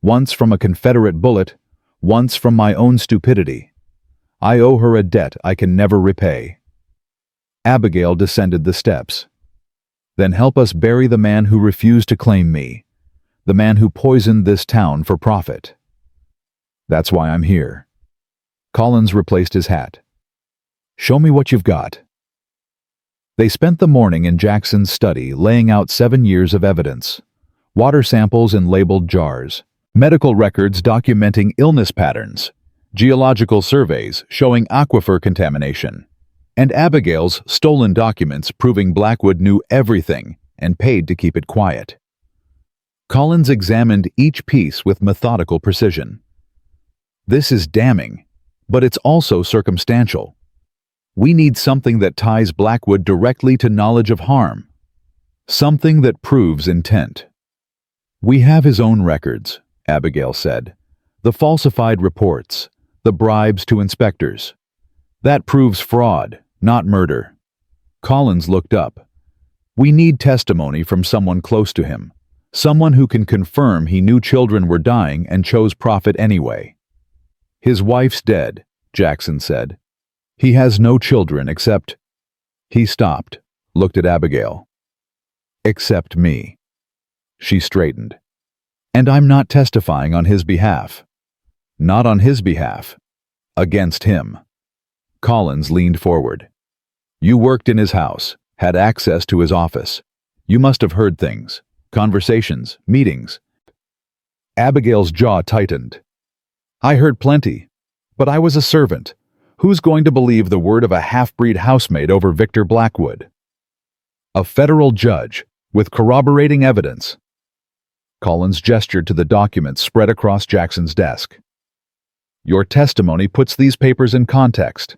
Once from a Confederate bullet, once from my own stupidity. I owe her a debt I can never repay." Abigail descended the steps. "Then help us bury the man who refused to claim me. The man who poisoned this town for profit." "That's why I'm here." Collins replaced his hat. "Show me what you've got." They spent the morning in Jackson's study laying out 7 years of evidence. Water samples in labeled jars, medical records documenting illness patterns, geological surveys showing aquifer contamination, and Abigail's stolen documents proving Blackwood knew everything and paid to keep it quiet. Collins examined each piece with methodical precision. "This is damning, but it's also circumstantial. We need something that ties Blackwood directly to knowledge of harm. Something that proves intent." "We have his own records," Abigail said. "The falsified reports, the bribes to inspectors. That proves fraud, not murder." Collins looked up. "We need testimony from someone close to him. Someone who can confirm he knew children were dying and chose profit anyway." "His wife's dead," Jackson said. "He has no children except—" He stopped, looked at Abigail. "Except me." She straightened. "And I'm not testifying on his behalf." "Not on his behalf. Against him." Collins leaned forward. "You worked in his house, had access to his office. You must have heard things. Conversations, meetings." Abigail's jaw tightened. "I heard plenty, but I was a servant. Who's going to believe the word of a half-breed housemaid over Victor Blackwood?" "A federal judge, with corroborating evidence." Collins gestured to the documents spread across Jackson's desk. "Your testimony puts these papers in context.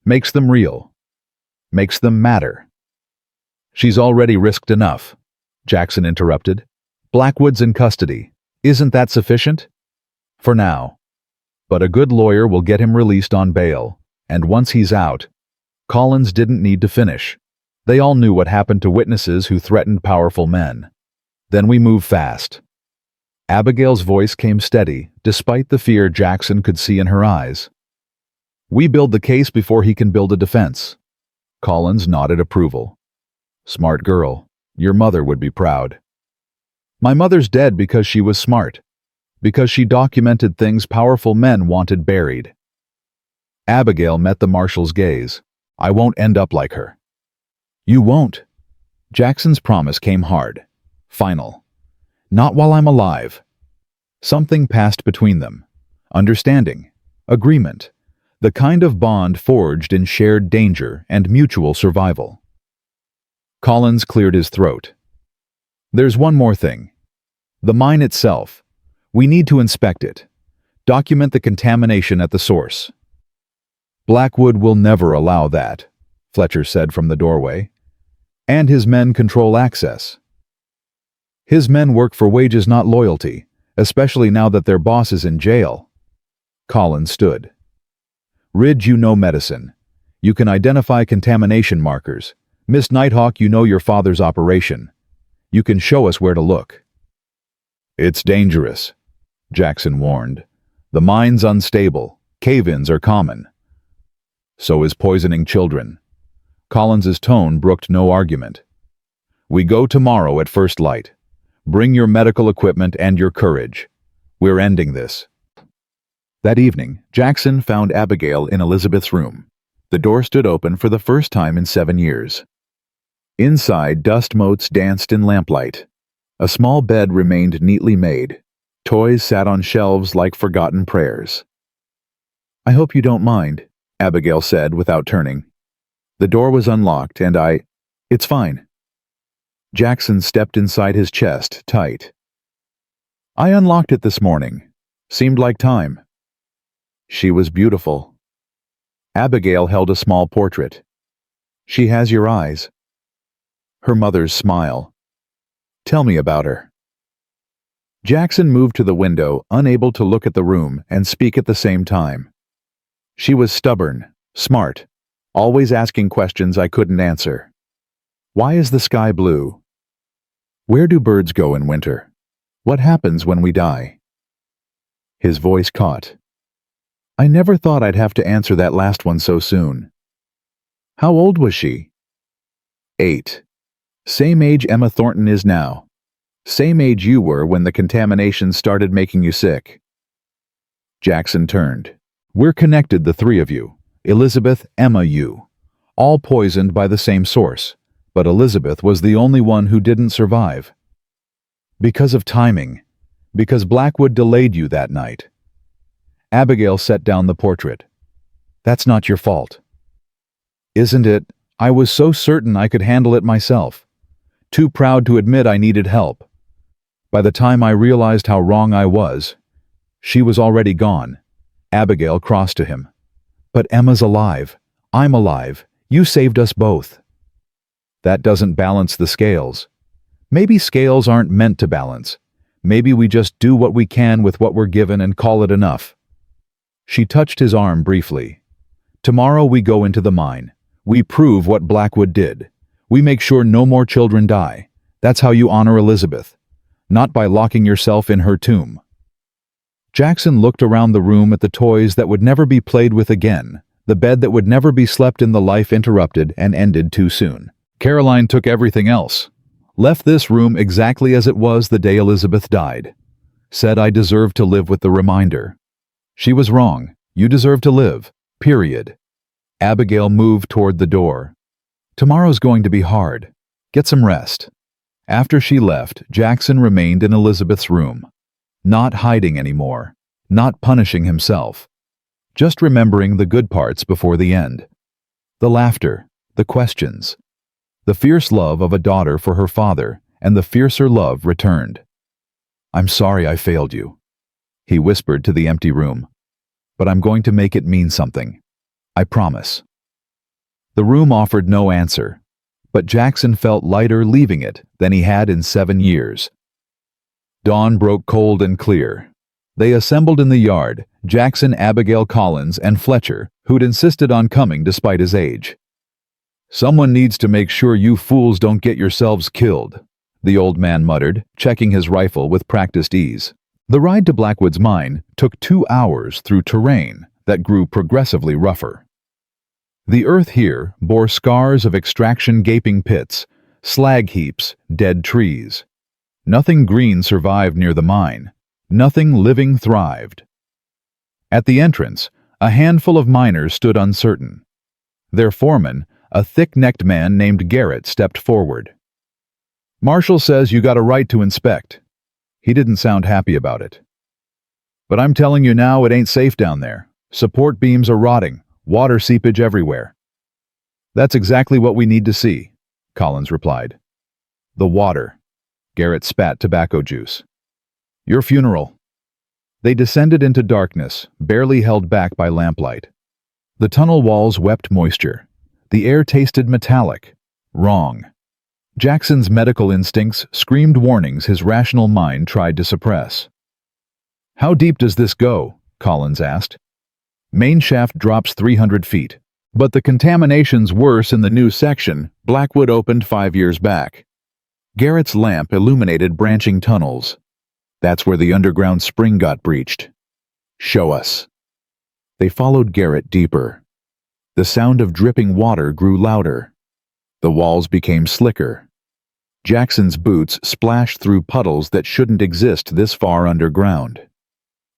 Makes them real. Makes them matter." "She's already risked enough," Jackson interrupted. "Blackwood's in custody. Isn't that sufficient?" "For now. But a good lawyer will get him released on bail, and once he's out—" Collins didn't need to finish. They all knew what happened to witnesses who threatened powerful men. "Then we move fast." Abigail's voice came steady, despite the fear Jackson could see in her eyes. "We build the case before he can build a defense." Collins nodded approval. "Smart girl. Your mother would be proud." "My mother's dead because she was smart. Because she documented things powerful men wanted buried." Abigail met the marshal's gaze. "I won't end up like her." "You won't." Jackson's promise came hard. Final. "Not while I'm alive." Something passed between them. Understanding. Agreement. The kind of bond forged in shared danger and mutual survival. Collins cleared his throat. "There's one more thing. The mine itself. We need to inspect it. Document the contamination at the source." "Blackwood will never allow that," Fletcher said from the doorway. "And his men control access." "His men work for wages, not loyalty, especially now that their boss is in jail." Collins stood. "Ridge, you know medicine. You can identify contamination markers. Miss Nighthawk, you know your father's operation. You can show us where to look." "It's dangerous," Jackson warned. "The mine's unstable. Cave-ins are common." "So is poisoning children." Collins's tone brooked no argument. "We go tomorrow at first light. Bring your medical equipment and your courage. We're ending this." That evening, Jackson found Abigail in Elizabeth's room. The door stood open for the first time in 7 years. Inside, dust motes danced in lamplight. A small bed remained neatly made. Toys sat on shelves like forgotten prayers. "I hope you don't mind," Abigail said without turning. "The door was unlocked and It's fine." Jackson stepped inside his chest, tight. "I unlocked it this morning. Seemed like time." She was beautiful. Abigail held a small portrait. "She has your eyes." Her mother's smile. "Tell me about her." Jackson moved to the window, unable to look at the room and speak at the same time. "She was stubborn, smart, always asking questions I couldn't answer. Why is the sky blue? Where do birds go in winter? What happens when we die?" His voice caught. "I never thought I'd have to answer that last one so soon." "How old was she?" 8. Same age Emma Thornton is now. Same age you were when the contamination started making you sick." Jackson turned. "We're connected, the three of you. Elizabeth, Emma, you. All poisoned by the same source. But Elizabeth was the only one who didn't survive. Because of timing. Because Blackwood delayed you that night." Abigail set down the portrait. "That's not your fault." "Isn't it? I was so certain I could handle it myself. Too proud to admit I needed help. By the time I realized how wrong I was, she was already gone." Abigail crossed to him. "But Emma's alive. I'm alive. You saved us both." "That doesn't balance the scales. Maybe scales aren't meant to balance. Maybe we just do what we can with what we're given and call it enough." She touched his arm briefly. "Tomorrow we go into the mine. We prove what Blackwood did. We make sure no more children die. That's how you honor Elizabeth. Not by locking yourself in her tomb." Jackson looked around the room at the toys that would never be played with again, the bed that would never be slept in, the life interrupted and ended too soon. Caroline took everything else. Left this room exactly as it was the day Elizabeth died. Said I deserved to live with the reminder. She was wrong. You deserve to live. Period. Abigail moved toward the door. "Tomorrow's going to be hard. Get some rest." After she left, Jackson remained in Elizabeth's room. Not hiding anymore. Not punishing himself. Just remembering the good parts before the end. The laughter. The questions. The fierce love of a daughter for her father, and the fiercer love returned. "I'm sorry I failed you," he whispered to the empty room. "But I'm going to make it mean something. I promise." The room offered no answer, but Jackson felt lighter leaving it than he had in 7 years. Dawn broke cold and clear. They assembled in the yard, Jackson, Abigail, Collins, and Fletcher, who'd insisted on coming despite his age. "Someone needs to make sure you fools don't get yourselves killed," the old man muttered, checking his rifle with practiced ease. The ride to Blackwood's mine took 2 hours through terrain that grew progressively rougher. The earth here bore scars of extraction, gaping pits, slag heaps, dead trees. Nothing green survived near the mine. Nothing living thrived. At the entrance, a handful of miners stood uncertain. Their foreman, a thick-necked man named Garrett, stepped forward. "Marshall says you got a right to inspect." He didn't sound happy about it. "But I'm telling you now, it ain't safe down there. Support beams are rotting, water seepage everywhere." "That's exactly what we need to see," Collins replied. "The water." Garrett spat tobacco juice. "Your funeral." They descended into darkness, barely held back by lamplight. The tunnel walls wept moisture. The air tasted metallic. Wrong. Jackson's medical instincts screamed warnings his rational mind tried to suppress. "How deep does this go?" Collins asked. "Main shaft drops 300 feet. But the contamination's worse in the new section Blackwood opened 5 years back. Garrett's lamp illuminated branching tunnels. That's where the underground spring got breached. Show us. They followed Garrett deeper. The sound of dripping water grew louder. The walls became slicker. Jackson's boots splashed through puddles that shouldn't exist this far underground.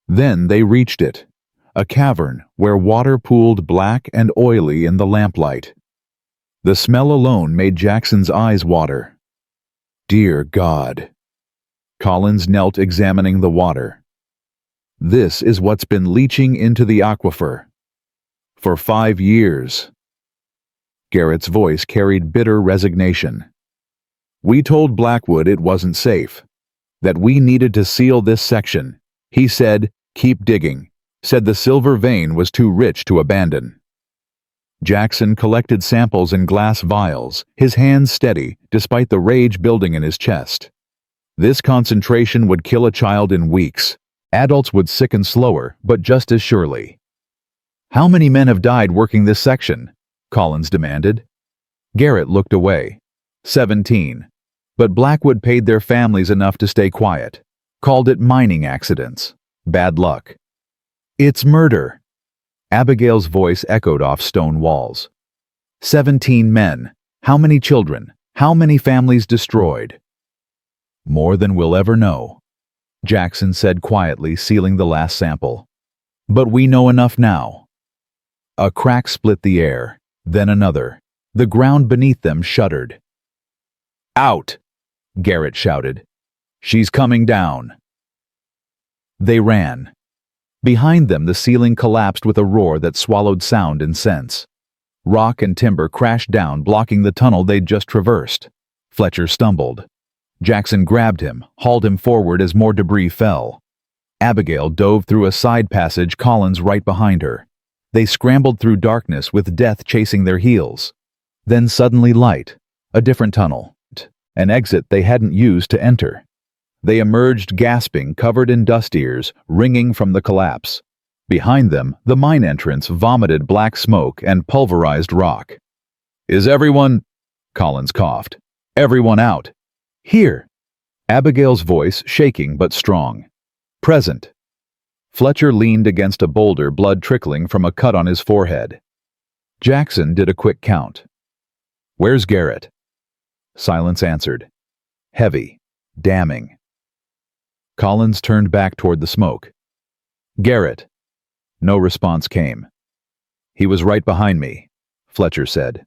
Then they reached it, a cavern where water pooled black and oily in the lamplight. The smell alone made Jackson's eyes water. Dear God. Collins knelt examining the water. This is what's been leaching into the aquifer. For 5 years. Garrett's voice carried bitter resignation. We told Blackwood it wasn't safe, that we needed to seal this section. He said, keep digging, said the silver vein was too rich to abandon. Jackson collected samples in glass vials, his hands steady despite the rage building in his chest. This concentration would kill a child in weeks. Adults would sicken slower, but just as surely. How many men have died working this section? Collins demanded. Garrett looked away. 17. But Blackwood paid their families enough to stay quiet. Called it mining accidents. Bad luck. It's murder. Abigail's voice echoed off stone walls. 17 men. How many children? How many families destroyed? More than we'll ever know, Jackson said quietly, sealing the last sample. But we know enough now. A crack split the air, then another. The ground beneath them shuddered. Out! Garrett shouted. She's coming down. They ran. Behind them, the ceiling collapsed with a roar that swallowed sound and sense. Rock and timber crashed down, blocking the tunnel they'd just traversed. Fletcher stumbled. Jackson grabbed him, hauled him forward as more debris fell. Abigail dove through a side passage, Collins right behind her. They scrambled through darkness with death chasing their heels. Then suddenly light. A different tunnel. An exit they hadn't used to enter. They emerged gasping, covered in dust ears, ringing from the collapse. Behind them, the mine entrance vomited black smoke and pulverized rock. Is everyone... Collins coughed. Everyone out. Here. Abigail's voice shaking but strong. Present. Fletcher leaned against a boulder, blood trickling from a cut on his forehead. Jackson did a quick count. Where's Garrett? Silence answered. Heavy. Damning. Collins turned back toward the smoke. Garrett. No response came. He was right behind me, Fletcher said.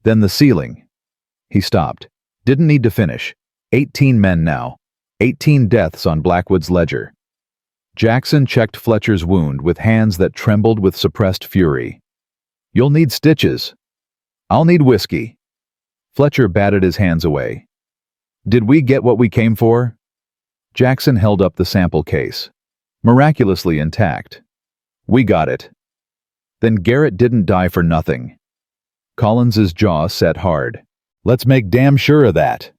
Then the ceiling. He stopped. Didn't need to finish. 18 men now. 18 deaths on Blackwood's ledger. Jackson checked Fletcher's wound with hands that trembled with suppressed fury. You'll need stitches. I'll need whiskey. Fletcher batted his hands away. Did we get what we came for? Jackson held up the sample case. Miraculously intact. We got it. Then Garrett didn't die for nothing. Collins's jaw set hard. Let's make damn sure of that.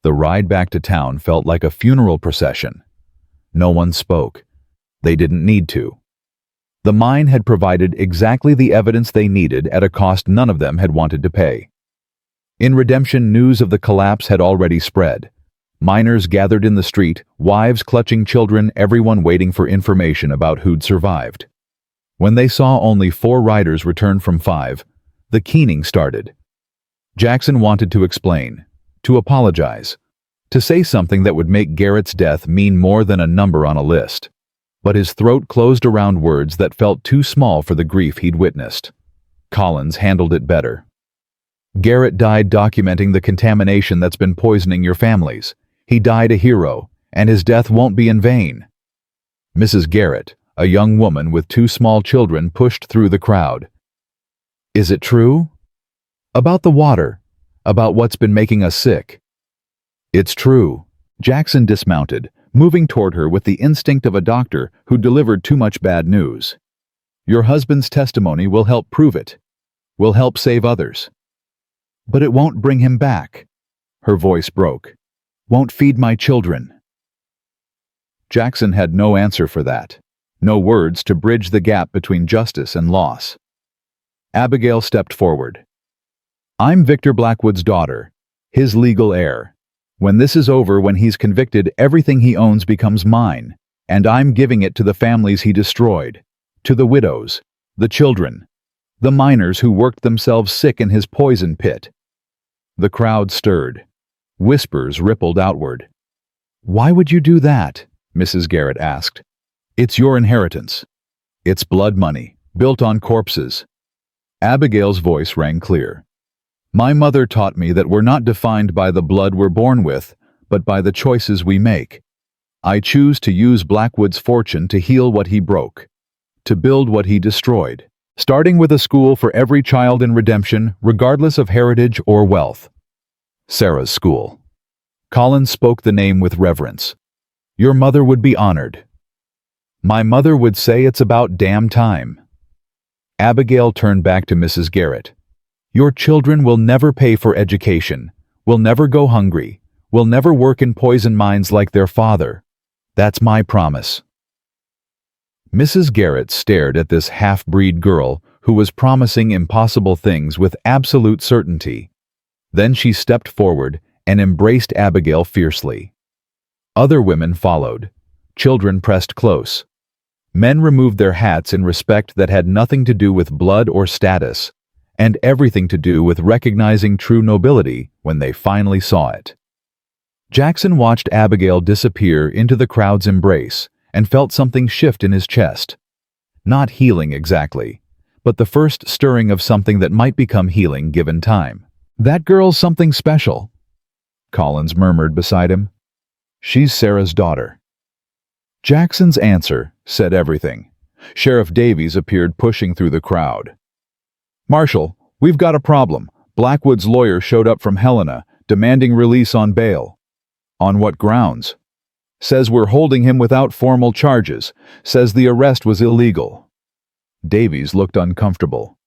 The ride back to town felt like a funeral procession. No one spoke. They didn't need to. The mine had provided exactly the evidence they needed at a cost none of them had wanted to pay. In Redemption, news of the collapse had already spread. Miners gathered in the street, wives clutching children, everyone waiting for information about who'd survived. When they saw only 4 riders return from 5, the keening started. Jackson wanted to explain, to apologize, to say something that would make Garrett's death mean more than a number on a list. But his throat closed around words that felt too small for the grief he'd witnessed. Collins handled it better. Garrett died documenting the contamination that's been poisoning your families. He died a hero, and his death won't be in vain. Mrs. Garrett, a young woman with 2 small children, pushed through the crowd. Is it true? About the water, about what's been making us sick. It's true. Jackson dismounted, moving toward her with the instinct of a doctor who delivered too much bad news. Your husband's testimony will help prove it. Will help save others. But it won't bring him back. Her voice broke. Won't feed my children. Jackson had no answer for that. No words to bridge the gap between justice and loss. Abigail stepped forward. I'm Victor Blackwood's daughter, his legal heir. When this is over, when he's convicted, everything he owns becomes mine, and I'm giving it to the families he destroyed, to the widows, the children, the miners who worked themselves sick in his poison pit. The crowd stirred. Whispers rippled outward. Why would you do that? Mrs. Garrett asked. It's your inheritance. It's blood money, built on corpses. Abigail's voice rang clear. My mother taught me that we're not defined by the blood we're born with, but by the choices we make. I choose to use Blackwood's fortune to heal what he broke, to build what he destroyed, starting with a school for every child in redemption, regardless of heritage or wealth. Sarah's school. Collins spoke the name with reverence. Your mother would be honored. My mother would say it's about damn time. Abigail turned back to Mrs. Garrett. Your children will never pay for education, will never go hungry, will never work in poison mines like their father. That's my promise. Mrs. Garrett stared at this half-breed girl who was promising impossible things with absolute certainty. Then she stepped forward and embraced Abigail fiercely. Other women followed. Children pressed close. Men removed their hats in respect that had nothing to do with blood or status, and everything to do with recognizing true nobility when they finally saw it. Jackson watched Abigail disappear into the crowd's embrace and felt something shift in his chest. Not healing exactly, but the first stirring of something that might become healing given time. That girl's something special, Collins murmured beside him. She's Sarah's daughter. Jackson's answer said everything. Sheriff Davies appeared pushing through the crowd. Marshal, we've got a problem. Blackwood's lawyer showed up from Helena, demanding release on bail. On what grounds? Says we're holding him without formal charges. Says the arrest was illegal. Davies looked uncomfortable.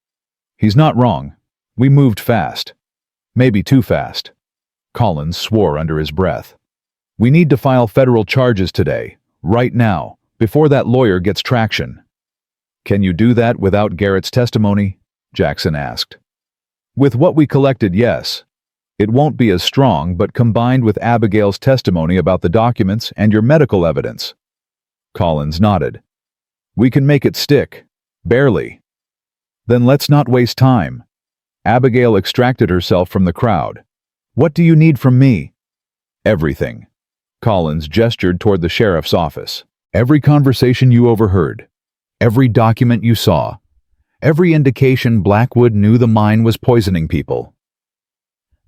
He's not wrong. We moved fast. Maybe too fast. Collins swore under his breath. We need to file federal charges today, right now, before that lawyer gets traction. Can you do that without Garrett's testimony? Jackson asked. With what we collected, yes. It won't be as strong, but combined with Abigail's testimony about the documents and your medical evidence. Collins nodded. We can make it stick. Barely. Then let's not waste time. Abigail extracted herself from the crowd. What do you need from me? Everything. Collins gestured toward the sheriff's office. Every conversation you overheard. Every document you saw. Every indication Blackwood knew the mine was poisoning people.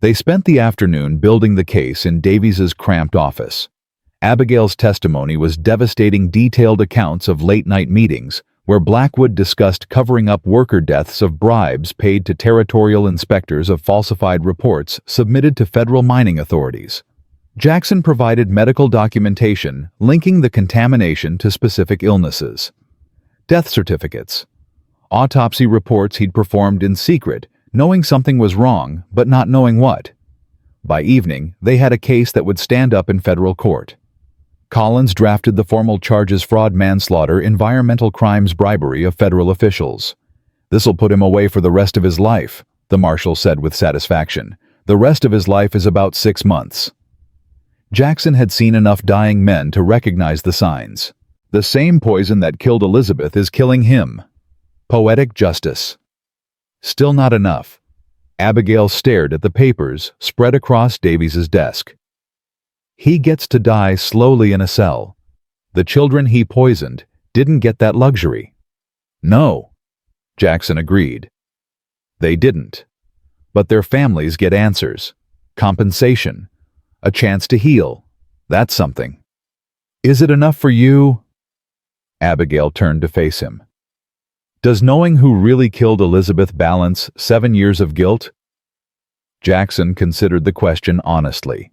They spent the afternoon building the case in Davies's cramped office. Abigail's testimony was devastating, detailed accounts of late-night meetings where Blackwood discussed covering up worker deaths of bribes paid to territorial inspectors of falsified reports submitted to federal mining authorities. Jackson provided medical documentation linking the contamination to specific illnesses. Death certificates. Autopsy reports he'd performed in secret, knowing something was wrong, but not knowing what. By evening, they had a case that would stand up in federal court. Collins drafted the formal charges: fraud, manslaughter, environmental crimes, bribery of federal officials. This'll put him away for the rest of his life, the marshal said with satisfaction. The rest of his life is about 6 months. Jackson had seen enough dying men to recognize the signs. The same poison that killed Elizabeth is killing him. Poetic justice. Still not enough. Abigail stared at the papers spread across Davies's desk. He gets to die slowly in a cell. The children he poisoned didn't get that luxury. No, Jackson agreed. They didn't. But their families get answers, compensation, a chance to heal. That's something. Is it enough for you? Abigail turned to face him. Does knowing who really killed Elizabeth balance 7 years of guilt? Jackson considered the question honestly.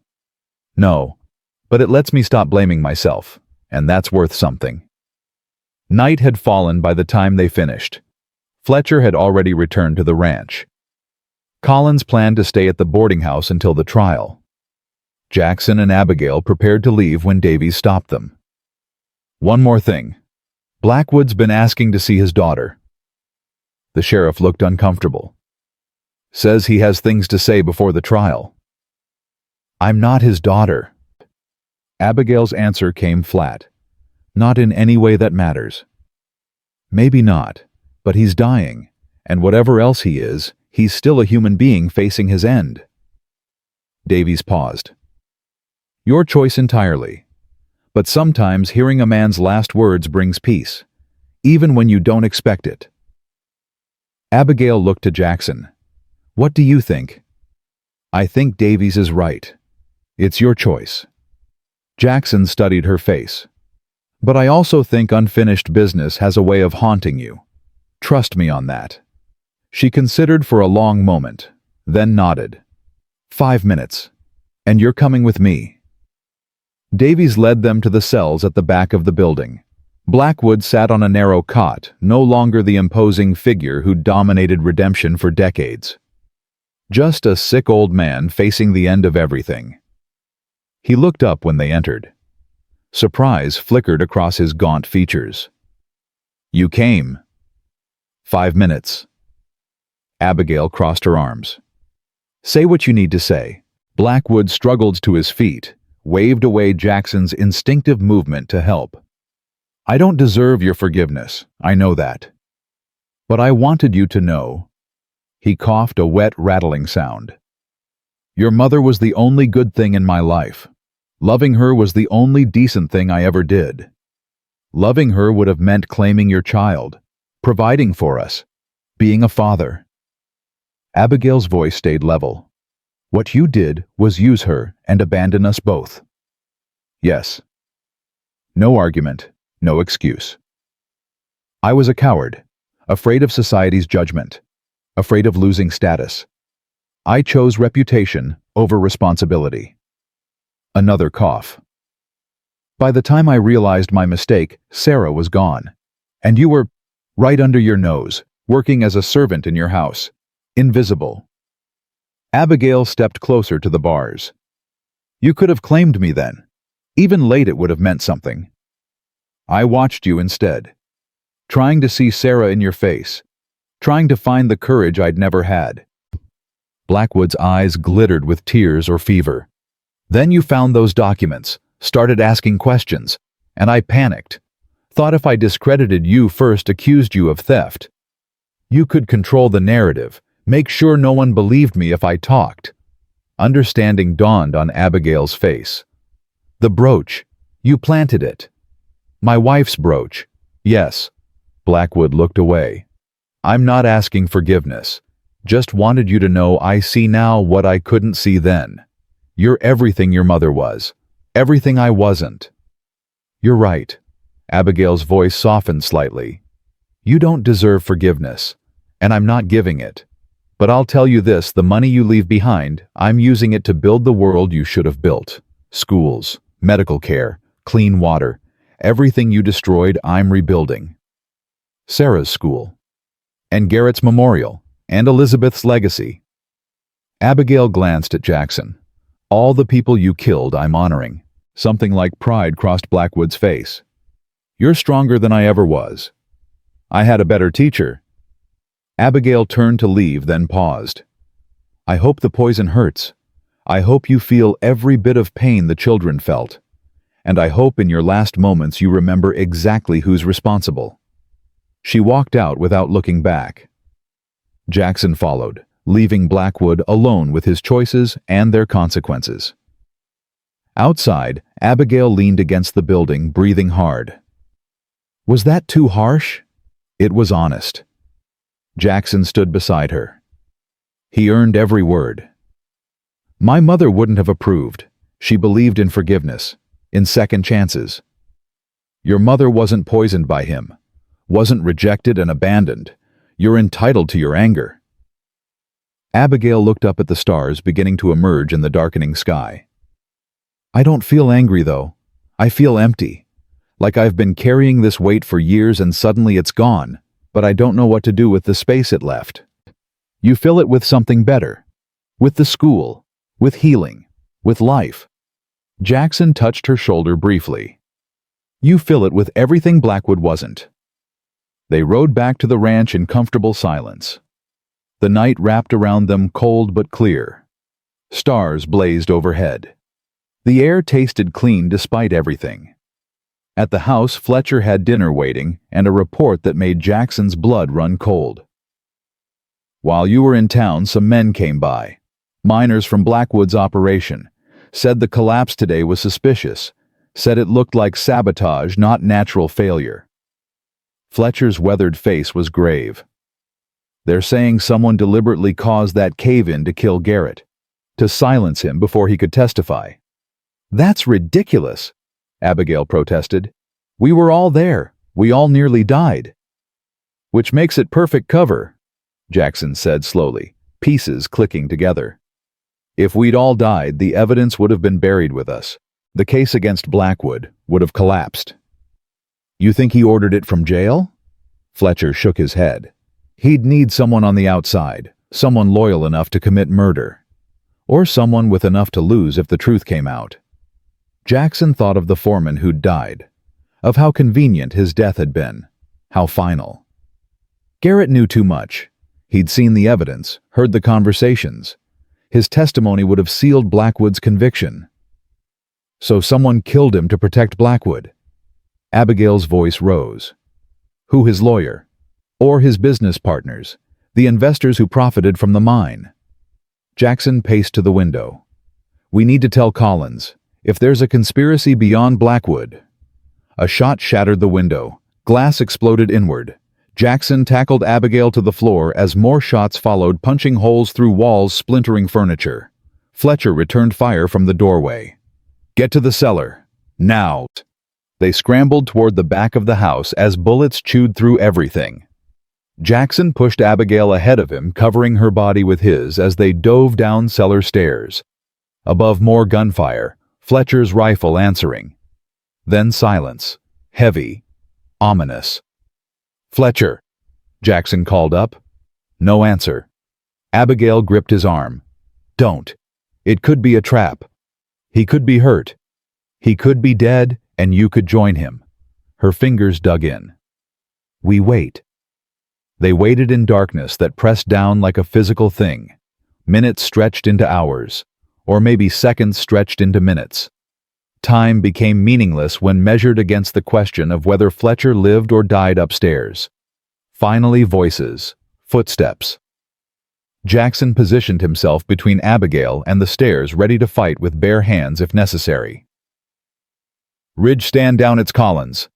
No, but it lets me stop blaming myself, and that's worth something. Night had fallen by the time they finished. Fletcher had already returned to the ranch. Collins planned to stay at the boarding house until the trial. Jackson and Abigail prepared to leave when Davies stopped them. One more thing. Blackwood's been asking to see his daughter. The sheriff looked uncomfortable. Says he has things to say before the trial. I'm not his daughter. Abigail's answer came flat. Not in any way that matters. Maybe not, but he's dying, and whatever else he is, he's still a human being facing his end. Davies paused. Your choice entirely. But sometimes hearing a man's last words brings peace, even when you don't expect it. Abigail looked to Jackson. What do you think? I think Davies is right. It's your choice. Jackson studied her face. But I also think unfinished business has a way of haunting you. Trust me on that. She considered for a long moment, then nodded. 5 minutes. And you're coming with me. Davies led them to the cells at the back of the building. Blackwood sat on a narrow cot, no longer the imposing figure who dominated redemption for decades. Just a sick old man facing the end of everything. He looked up when they entered. Surprise flickered across his gaunt features. You came. 5 minutes. Abigail crossed her arms. Say what you need to say. Blackwood struggled to his feet, waved away Jackson's instinctive movement to help. I don't deserve your forgiveness, I know that. But I wanted you to know. He coughed a wet, rattling sound. Your mother was the only good thing in my life. Loving her was the only decent thing I ever did. Loving her would have meant claiming your child, providing for us, being a father. Abigail's voice stayed level. What you did was use her and abandon us both. Yes. No argument, no excuse. I was a coward, afraid of society's judgment, afraid of losing status. I chose reputation over responsibility. Another cough. By the time I realized my mistake, Sarah was gone. And you were right under your nose, working as a servant in your house. Invisible. Abigail stepped closer to the bars. You could have claimed me then. Even late it would have meant something. I watched you instead. Trying to see Sarah in your face. Trying to find the courage I'd never had. Blackwood's eyes glittered with tears or fever. Then you found those documents, started asking questions, and I panicked. Thought if I discredited you first, accused you of theft. You could control the narrative, make sure no one believed me if I talked. Understanding dawned on Abigail's face. The brooch, you planted it. My wife's brooch. Yes. Blackwood looked away. I'm not asking forgiveness. Just wanted you to know I see now what I couldn't see then. You're everything your mother was. Everything I wasn't. You're right. Abigail's voice softened slightly. You don't deserve forgiveness, and I'm not giving it. But I'll tell you this, the money you leave behind, I'm using it to build the world you should have built. Schools, medical care, clean water. Everything you destroyed, I'm rebuilding. Sarah's school. And Garrett's memorial. And Elizabeth's legacy. Abigail glanced at Jackson. All the people you killed, I'm honoring. Something like pride crossed Blackwood's face. You're stronger than I ever was. I had a better teacher. Abigail turned to leave, then paused. I hope the poison hurts. I hope you feel every bit of pain the children felt. And I hope in your last moments you remember exactly who's responsible. She walked out without looking back. Jackson followed, leaving Blackwood alone with his choices and their consequences. Outside, Abigail leaned against the building, breathing hard. Was that too harsh? It was honest. Jackson stood beside her. He earned every word. My mother wouldn't have approved. She believed in forgiveness, in second chances. Your mother wasn't poisoned by him, wasn't rejected and abandoned. You're entitled to your anger. Abigail looked up at the stars beginning to emerge in the darkening sky. I don't feel angry, though. I feel empty. Like I've been carrying this weight for years and suddenly it's gone, but I don't know what to do with the space it left. You fill it with something better. With the school. With healing. With life. Jackson touched her shoulder briefly. You fill it with everything Blackwood wasn't. They rode back to the ranch in comfortable silence. The night wrapped around them cold but clear. Stars blazed overhead. The air tasted clean despite everything. At the house, Fletcher had dinner waiting and a report that made Jackson's blood run cold. "While you were in town, some men came by. Miners from Blackwood's operation. Said the collapse today was suspicious. Said it looked like sabotage, not natural failure." Fletcher's weathered face was grave. "They're saying someone deliberately caused that cave-in to kill Garrett, to silence him before he could testify." "That's ridiculous," Abigail protested. "We were all there. We all nearly died." "Which makes it perfect cover," Jackson said slowly, pieces clicking together. "If we'd all died, the evidence would have been buried with us. The case against Blackwood would have collapsed." "You think he ordered it from jail?" Fletcher shook his head. "He'd need someone on the outside, someone loyal enough to commit murder. Or someone with enough to lose if the truth came out." Jackson thought of the foreman who'd died, of how convenient his death had been, how final. Garrett knew too much. He'd seen the evidence, heard the conversations. His testimony would have sealed Blackwood's conviction. So someone killed him to protect Blackwood. Abigail's voice rose. Who his lawyer? Or his business partners, the investors who profited from the mine? Jackson paced to the window. "We need to tell Collins. If there's a conspiracy beyond Blackwood." A shot shattered the window. Glass exploded inward. Jackson tackled Abigail to the floor as more shots followed, punching holes through walls, splintering furniture. Fletcher returned fire from the doorway. "Get to the cellar. Now." They scrambled toward the back of the house as bullets chewed through everything. Jackson pushed Abigail ahead of him, covering her body with his as they dove down cellar stairs. Above more gunfire, Fletcher's rifle answering. Then silence, heavy, ominous. "Fletcher," Jackson called up. No answer. Abigail gripped his arm. "Don't. It could be a trap. He could be hurt. He could be dead, and you could join him." Her fingers dug in. "We wait." They waited in darkness that pressed down like a physical thing. Minutes stretched into hours, or maybe seconds stretched into minutes. Time became meaningless when measured against the question of whether Fletcher lived or died upstairs. Finally, voices, footsteps. Jackson positioned himself between Abigail and the stairs, ready to fight with bare hands if necessary. "Ridge, stand down, it's Collins."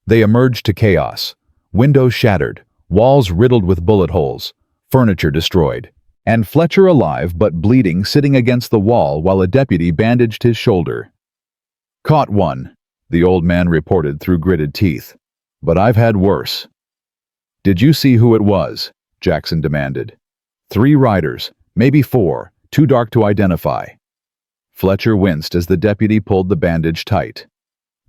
They emerged to chaos. Windows shattered, walls riddled with bullet holes, furniture destroyed, and Fletcher alive but bleeding, sitting against the wall while a deputy bandaged his shoulder. "Caught one," the old man reported through gritted teeth. "But I've had worse." "Did you see who it was?" Jackson demanded. "3 riders, maybe 4, too dark to identify." Fletcher winced as the deputy pulled the bandage tight.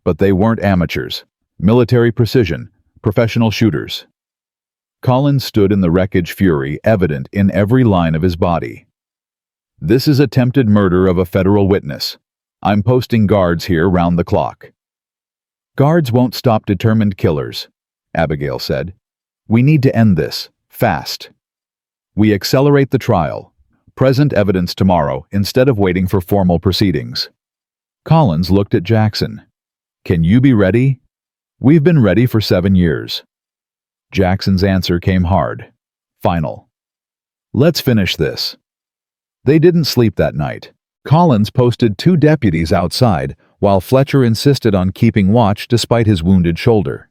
"But they weren't amateurs. Military precision, professional shooters." Collins stood in the wreckage, fury evident in every line of his body. "This is attempted murder of a federal witness. I'm posting guards here round the clock." "Guards won't stop determined killers," Abigail said. "We need to end this, fast. We accelerate the trial. Present evidence tomorrow instead of waiting for formal proceedings." Collins looked at Jackson. "Can you be ready?" "We've been ready for 7 years." Jackson's answer came hard, final. "Let's finish this." They didn't sleep that night. Collins posted 2 deputies outside, while Fletcher insisted on keeping watch despite his wounded shoulder.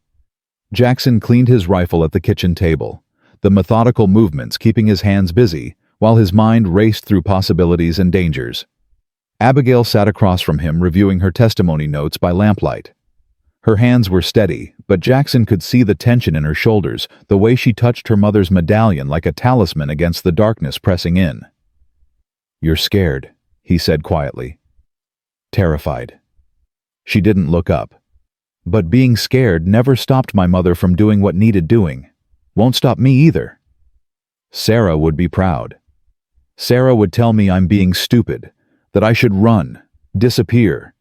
Jackson cleaned his rifle at the kitchen table, the methodical movements keeping his hands busy, while his mind raced through possibilities and dangers. Abigail sat across from him, reviewing her testimony notes by lamplight. Her hands were steady, but Jackson could see the tension in her shoulders, the way she touched her mother's medallion like a talisman against the darkness pressing in. "You're scared," he said quietly. "Terrified." She didn't look up. "But being scared never stopped my mother from doing what needed doing. Won't stop me either." "Sarah would be proud. Sarah would tell me I'm being stupid, that I should run, disappear."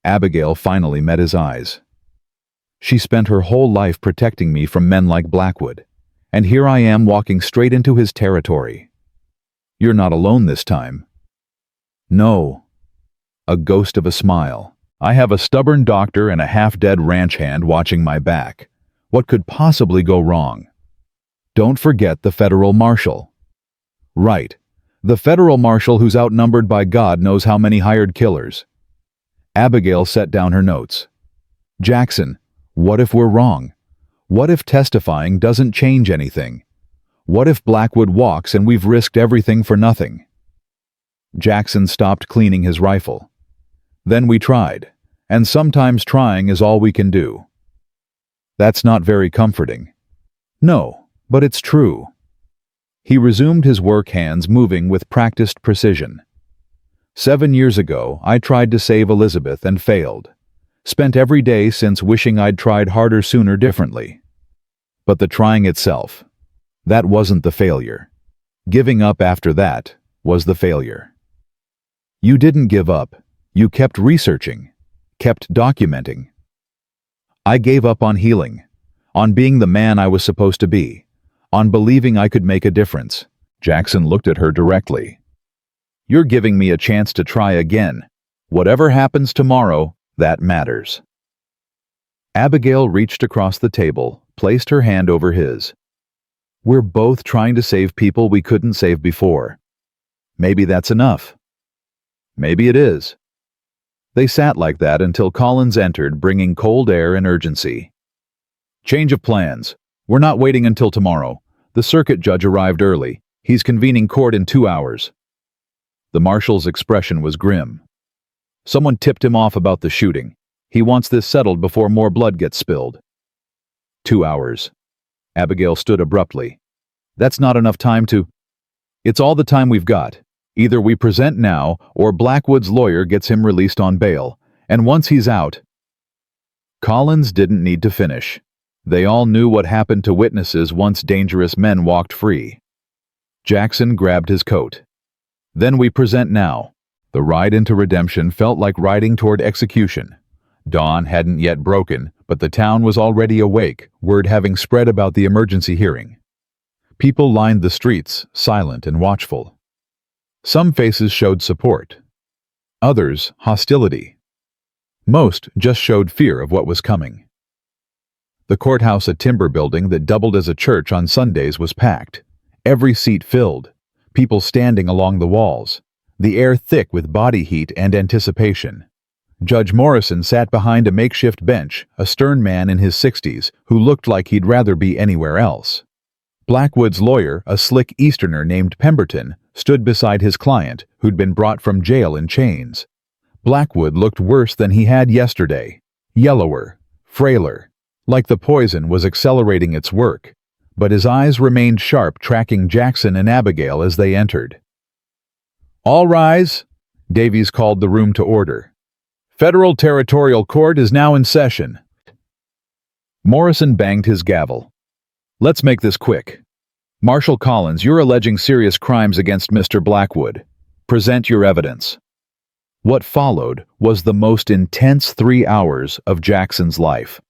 Abigail finally met his eyes. She spent her whole life protecting me from men like Blackwood, and here I am walking straight into his territory. You're not alone this time. No. A ghost of a smile. I have a stubborn doctor and a half-dead ranch hand watching my back. What could possibly go wrong? Don't forget the federal marshal. Right. The federal marshal who's outnumbered by God knows how many hired killers. Abigail set down her notes. Jackson, what if we're wrong? What if testifying doesn't change anything? What if Blackwood walks and we've risked everything for nothing? Jackson stopped cleaning his rifle. Then we tried, and sometimes trying is all we can do. That's not very comforting. No, but it's true. He resumed his work, hands moving with practiced precision. 7 years ago, I tried to save Elizabeth and failed. Spent every day since wishing I'd tried harder sooner differently. But the trying itself, that wasn't the failure. Giving up after that was the failure. You didn't give up. You kept researching, kept documenting. I gave up on healing, on being the man I was supposed to be, on believing I could make a difference. Jackson looked at her directly. You're giving me a chance to try again. Whatever happens tomorrow, that matters. Abigail reached across the table, placed her hand over his. We're both trying to save people we couldn't save before. Maybe that's enough. Maybe it is. They sat like that until Collins entered, bringing cold air and urgency. Change of plans. We're not waiting until tomorrow. The circuit judge arrived early. He's convening court in 2 hours. The marshal's expression was grim. Someone tipped him off about the shooting. He wants this settled before more blood gets spilled. 2 hours. Abigail stood abruptly. That's not enough time to... It's all the time we've got. Either we present now, or Blackwood's lawyer gets him released on bail. And once he's out... Collins didn't need to finish. They all knew what happened to witnesses once dangerous men walked free. Jackson grabbed his coat. Then we present now. The ride into redemption felt like riding toward execution. Dawn hadn't yet broken, but the town was already awake, word having spread about the emergency hearing. People lined the streets, silent and watchful. Some faces showed support. Others, hostility. Most just showed fear of what was coming. The courthouse, a timber building that doubled as a church on Sundays, was packed. Every seat filled, people standing along the walls, the air thick with body heat and anticipation. Judge Morrison sat behind a makeshift bench, a stern man in his 60s who looked like he'd rather be anywhere else. Blackwood's lawyer, a slick Easterner named Pemberton, stood beside his client, who'd been brought from jail in chains. Blackwood looked worse than he had yesterday, yellower, frailer, like the poison was accelerating its work, but his eyes remained sharp, tracking Jackson and Abigail as they entered. All rise, Davies called the room to order. Federal Territorial Court is now in session. Morrison banged his gavel. Let's make this quick. Marshal Collins, you're alleging serious crimes against Mr. Blackwood. Present your evidence. What followed was the most intense 3 hours of Jackson's life.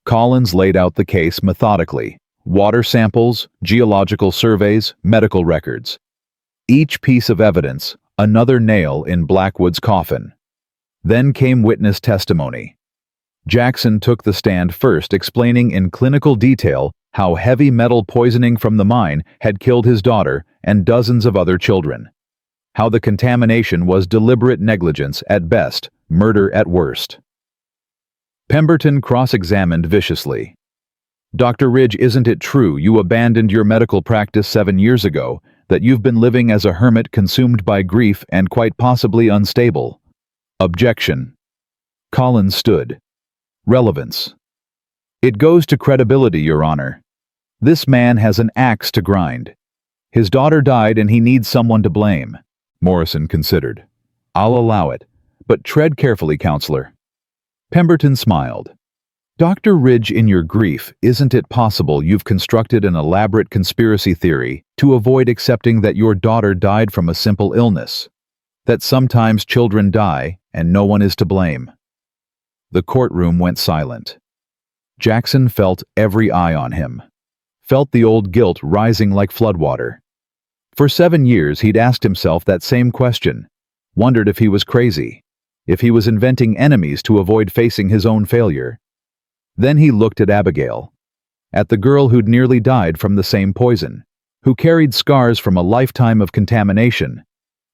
Collins laid out the case methodically. Water samples, geological surveys, medical records. Each piece of evidence, another nail in Blackwood's coffin. Then came witness testimony. Jackson took the stand first, explaining in clinical detail how heavy metal poisoning from the mine had killed his daughter and dozens of other children. How the contamination was deliberate negligence at best, murder at worst. Pemberton cross-examined viciously. Dr. Ridge, isn't it true you abandoned your medical practice 7 years ago, that you've been living as a hermit consumed by grief and quite possibly unstable? Objection. Collins stood. Relevance. It goes to credibility, Your Honor. This man has an axe to grind. His daughter died and he needs someone to blame. Morrison considered. I'll allow it, but tread carefully, Counselor. Pemberton smiled. Dr. Ridge, in your grief, isn't it possible you've constructed an elaborate conspiracy theory to avoid accepting that your daughter died from a simple illness? That sometimes children die and no one is to blame? The courtroom went silent. Jackson felt every eye on him, felt the old guilt rising like floodwater. For 7 years he'd asked himself that same question, wondered if he was crazy, if he was inventing enemies to avoid facing his own failure. Then he looked at Abigail, at the girl who'd nearly died from the same poison, who carried scars from a lifetime of contamination,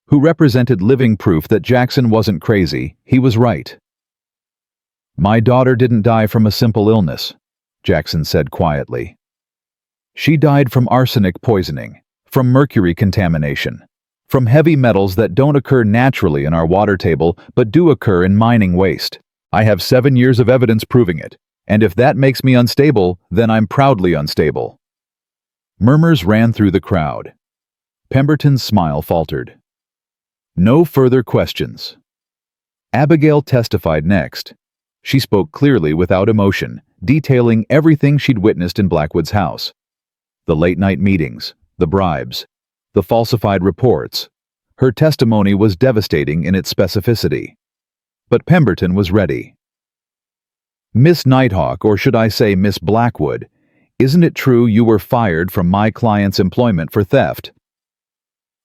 who represented living proof that Jackson wasn't crazy, he was right. "My daughter didn't die from a simple illness," Jackson said quietly. "She died from arsenic poisoning, from mercury contamination, from heavy metals that don't occur naturally in our water table but do occur in mining waste. I have 7 years of evidence proving it, and if that makes me unstable, then I'm proudly unstable." Murmurs ran through the crowd. Pemberton's smile faltered. No further questions. Abigail testified next. She spoke clearly without emotion, detailing everything she'd witnessed in Blackwood's house. The late-night meetings, the bribes, the falsified reports. Her testimony was devastating in its specificity. But Pemberton was ready. "Miss Nighthawk, or should I say Miss Blackwood, isn't it true you were fired from my client's employment for theft?"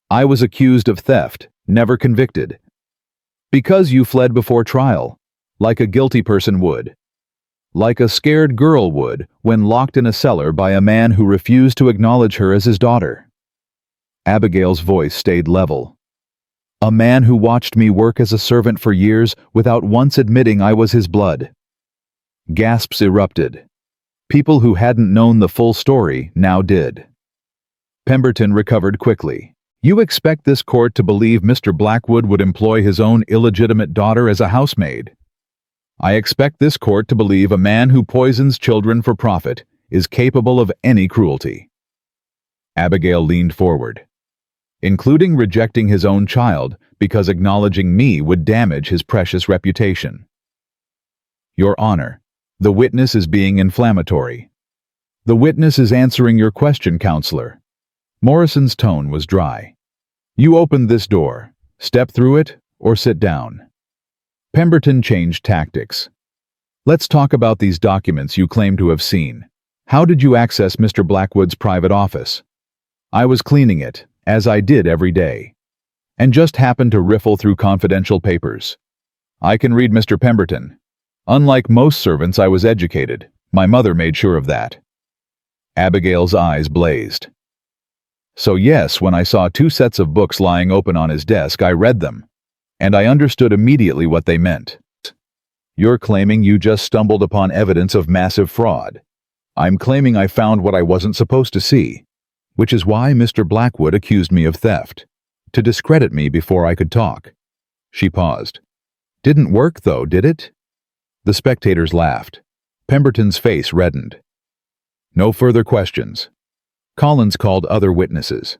"I was accused of theft, never convicted." "Because you fled before trial, like a guilty person would. Like a scared girl would when locked in a cellar by a man who refused to acknowledge her as his daughter." Abigail's voice stayed level. "A man who watched me work as a servant for years without once admitting I was his blood." Gasps erupted. People who hadn't known the full story now did. Pemberton recovered quickly. "You expect this court to believe Mr. Blackwood would employ his own illegitimate daughter as a housemaid? I expect this court to believe a man who poisons children for profit is capable of any cruelty." Abigail leaned forward. "Including rejecting his own child because acknowledging me would damage his precious reputation." "Your Honor, the witness is being inflammatory." "The witness is answering your question, Counselor." Morrison's tone was dry. "You opened this door. Step through it or sit down." Pemberton changed tactics. "Let's talk about these documents you claim to have seen. How did you access Mr. Blackwood's private office?" "I was cleaning it, as I did every day, and just happened to riffle through confidential papers. I can read, Mr. Pemberton. Unlike most servants, I was educated. My mother made sure of that." Abigail's eyes blazed. "So yes, when I saw 2 sets of books lying open on his desk, I read them, and I understood immediately what they meant." "You're claiming you just stumbled upon evidence of massive fraud. I'm claiming I found what I wasn't supposed to see, which is why Mr. Blackwood accused me of theft, to discredit me before I could talk." She paused. "Didn't work, though, did it?" The spectators laughed. Pemberton's face reddened. No further questions. Collins called other witnesses.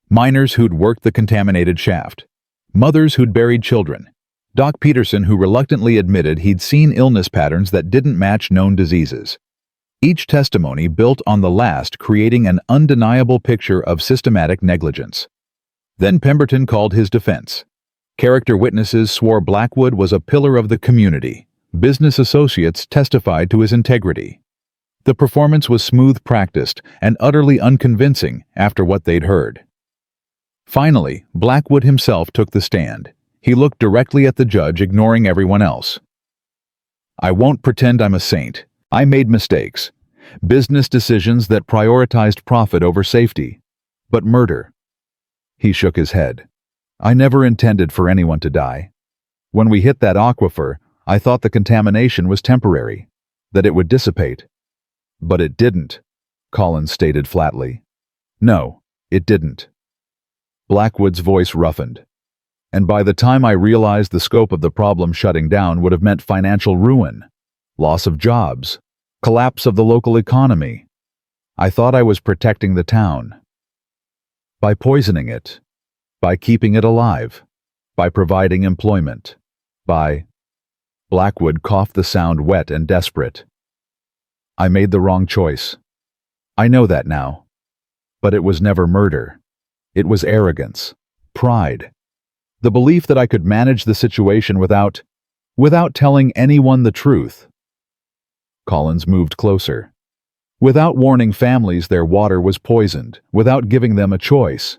Miners who'd worked the contaminated shaft. Mothers who'd buried children. Doc Peterson, who reluctantly admitted he'd seen illness patterns that didn't match known diseases. Each testimony built on the last, creating an undeniable picture of systematic negligence. Then Pemberton called his defense. Character witnesses swore Blackwood was a pillar of the community. Business associates testified to his integrity. The performance was smooth practiced and utterly unconvincing after what they'd heard. Finally, Blackwood himself took the stand. He looked directly at the judge, ignoring everyone else. "I won't pretend I'm a saint. I made mistakes. Business decisions that prioritized profit over safety. But murder." He shook his head. "I never intended for anyone to die. When we hit that aquifer, I thought the contamination was temporary, that it would dissipate. But it didn't," Collins stated flatly. "No, it didn't." Blackwood's voice roughened. "And by the time I realized the scope of the problem, shutting down would have meant financial ruin, loss of jobs, collapse of the local economy. I thought I was protecting the town. By poisoning it, by keeping it alive, by providing employment, by—" Blackwood coughed, the sound wet and desperate. "I made the wrong choice. I know that now. But it was never murder. It was arrogance, pride, the belief that I could manage the situation without telling anyone the truth." Collins moved closer. Without warning families their water was poisoned, without giving them a choice.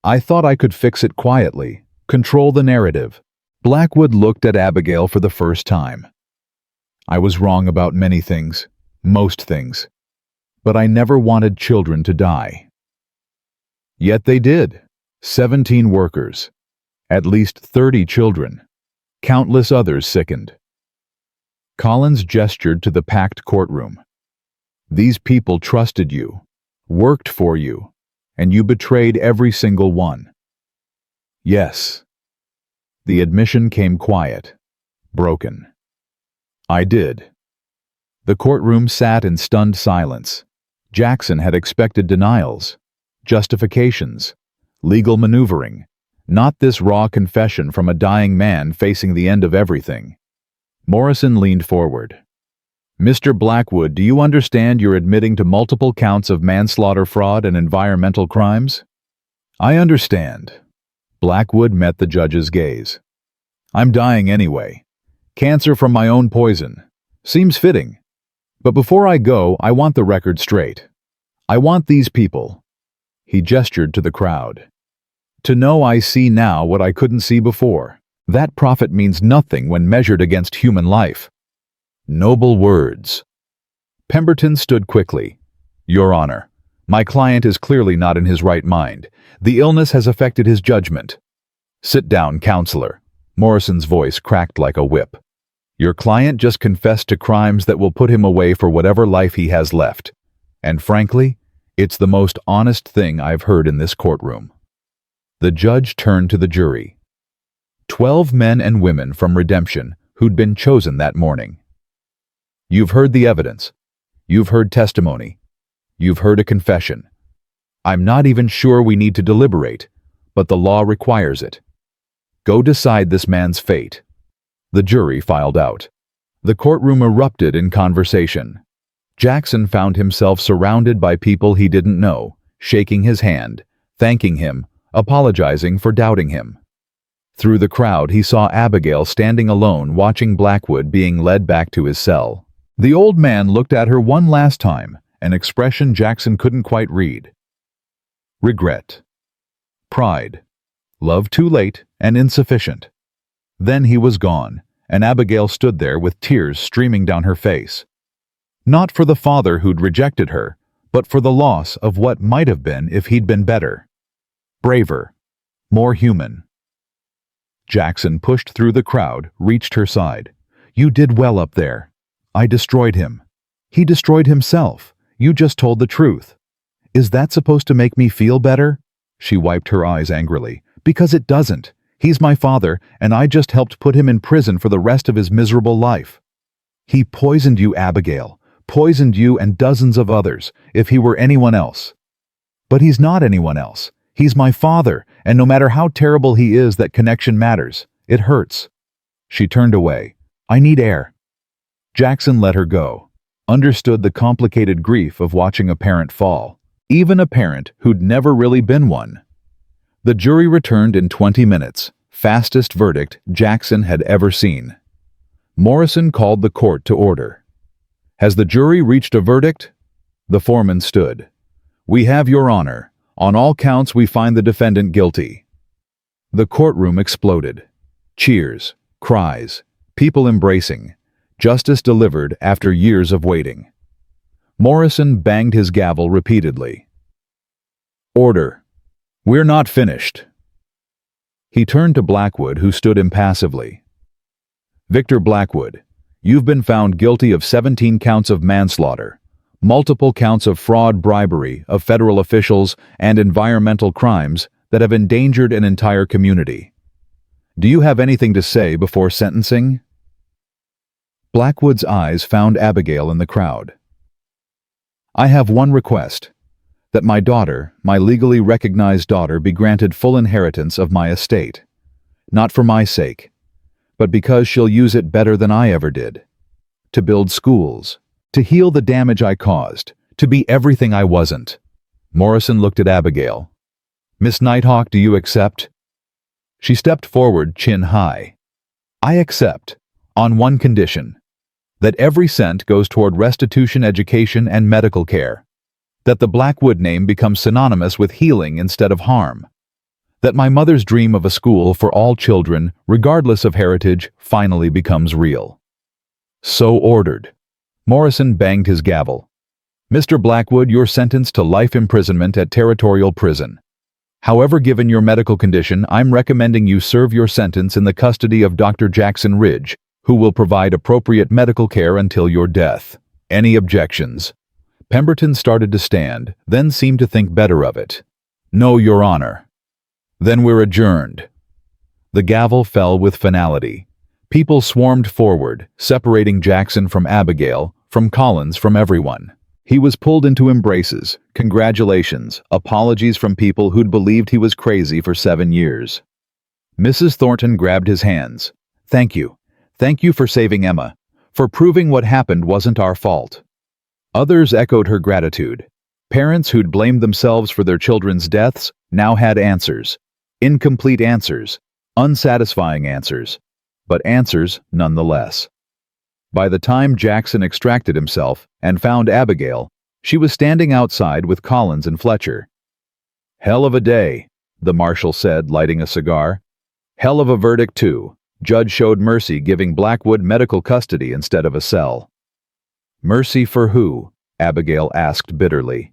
I thought I could fix it quietly, control the narrative. Blackwood looked at Abigail for the first time. I was wrong about many things, most things. But I never wanted children to die. Yet they did. 17 workers. At least 30 children. Countless others sickened. Collins gestured to the packed courtroom. These people trusted you, worked for you, and you betrayed every single one. Yes. The admission came quiet, broken. I did. The courtroom sat in stunned silence. Jackson had expected denials, justifications, legal maneuvering, not this raw confession from a dying man facing the end of everything. Morrison leaned forward. Mr. Blackwood, do you understand you're admitting to multiple counts of manslaughter, fraud, and environmental crimes? I understand. Blackwood met the judge's gaze. I'm dying anyway. Cancer from my own poison. Seems fitting. But before I go, I want the record straight. I want these people. He gestured to the crowd. To know I see now what I couldn't see before. That profit means nothing when measured against human life. Noble words. Pemberton stood quickly. Your Honor, my client is clearly not in his right mind. The illness has affected his judgment. Sit down, counselor. Morrison's voice cracked like a whip. Your client just confessed to crimes that will put him away for whatever life he has left. And frankly, it's the most honest thing I've heard in this courtroom. The judge turned to the jury. 12 men and women from Redemption who'd been chosen that morning. You've heard the evidence. You've heard testimony. You've heard a confession. I'm not even sure we need to deliberate, but the law requires it. Go decide this man's fate. The jury filed out. The courtroom erupted in conversation. Jackson found himself surrounded by people he didn't know, shaking his hand, thanking him, apologizing for doubting him. Through the crowd, he saw Abigail standing alone, watching Blackwood being led back to his cell. The old man looked at her one last time, an expression Jackson couldn't quite read. Regret. Pride. Love too late and insufficient. Then he was gone, and Abigail stood there with tears streaming down her face. Not for the father who'd rejected her, but for the loss of what might have been if he'd been better. Braver. More human. Jackson pushed through the crowd, reached her side. You did well up there. I destroyed him. He destroyed himself. You just told the truth. Is that supposed to make me feel better? She wiped her eyes angrily. Because it doesn't. He's my father, and I just helped put him in prison for the rest of his miserable life. He poisoned you, Abigail. Poisoned you and dozens of others, if he were anyone else. But he's not anyone else. He's my father, and no matter how terrible he is, that connection matters. It hurts. She turned away. I need air. Jackson let her go. Understood the complicated grief of watching a parent fall. Even a parent who'd never really been one. The jury returned in 20 minutes, fastest verdict Jackson had ever seen. Morrison called the court to order. Has the jury reached a verdict? The foreman stood. We have, Your Honor. On all counts, we find the defendant guilty. The courtroom exploded. Cheers, cries, people embracing. Justice delivered after years of waiting. Morrison banged his gavel repeatedly. Order. We're not finished. He turned to Blackwood, who stood impassively. Victor Blackwood, you've been found guilty of 17 counts of manslaughter, multiple counts of fraud, bribery of federal officials, and environmental crimes that have endangered an entire community. Do you have anything to say before sentencing? Blackwood's eyes found Abigail in the crowd. I have one request. That my daughter, my legally recognized daughter, be granted full inheritance of my estate. Not for my sake, but because she'll use it better than I ever did. To build schools, to heal the damage I caused, to be everything I wasn't. Morrison looked at Abigail. Miss Nighthawk, do you accept? She stepped forward, chin high. I accept, on one condition. That every cent goes toward restitution, education, and medical care. That the Blackwood name becomes synonymous with healing instead of harm. That my mother's dream of a school for all children, regardless of heritage, finally becomes real. So ordered. Morrison banged his gavel. Mr. Blackwood, you're sentenced to life imprisonment at Territorial Prison. However, given your medical condition, I'm recommending you serve your sentence in the custody of Dr. Jackson Ridge, who will provide appropriate medical care until your death. Any objections? Pemberton started to stand, then seemed to think better of it. No, Your Honor. Then we're adjourned. The gavel fell with finality. People swarmed forward, separating Jackson from Abigail, from Collins, from everyone. He was pulled into embraces, congratulations, apologies from people who'd believed he was crazy for 7 years. Mrs. Thornton grabbed his hands. Thank you. Thank you for saving Emma, for proving what happened wasn't our fault. Others echoed her gratitude. Parents who'd blamed themselves for their children's deaths now had answers. Incomplete answers, unsatisfying answers, but answers nonetheless. By the time Jackson extracted himself and found Abigail, she was standing outside with Collins and Fletcher. Hell of a day, the marshal said, lighting a cigar. Hell of a verdict, too. Judge showed mercy, giving Blackwood medical custody instead of a cell. Mercy for who? Abigail asked bitterly.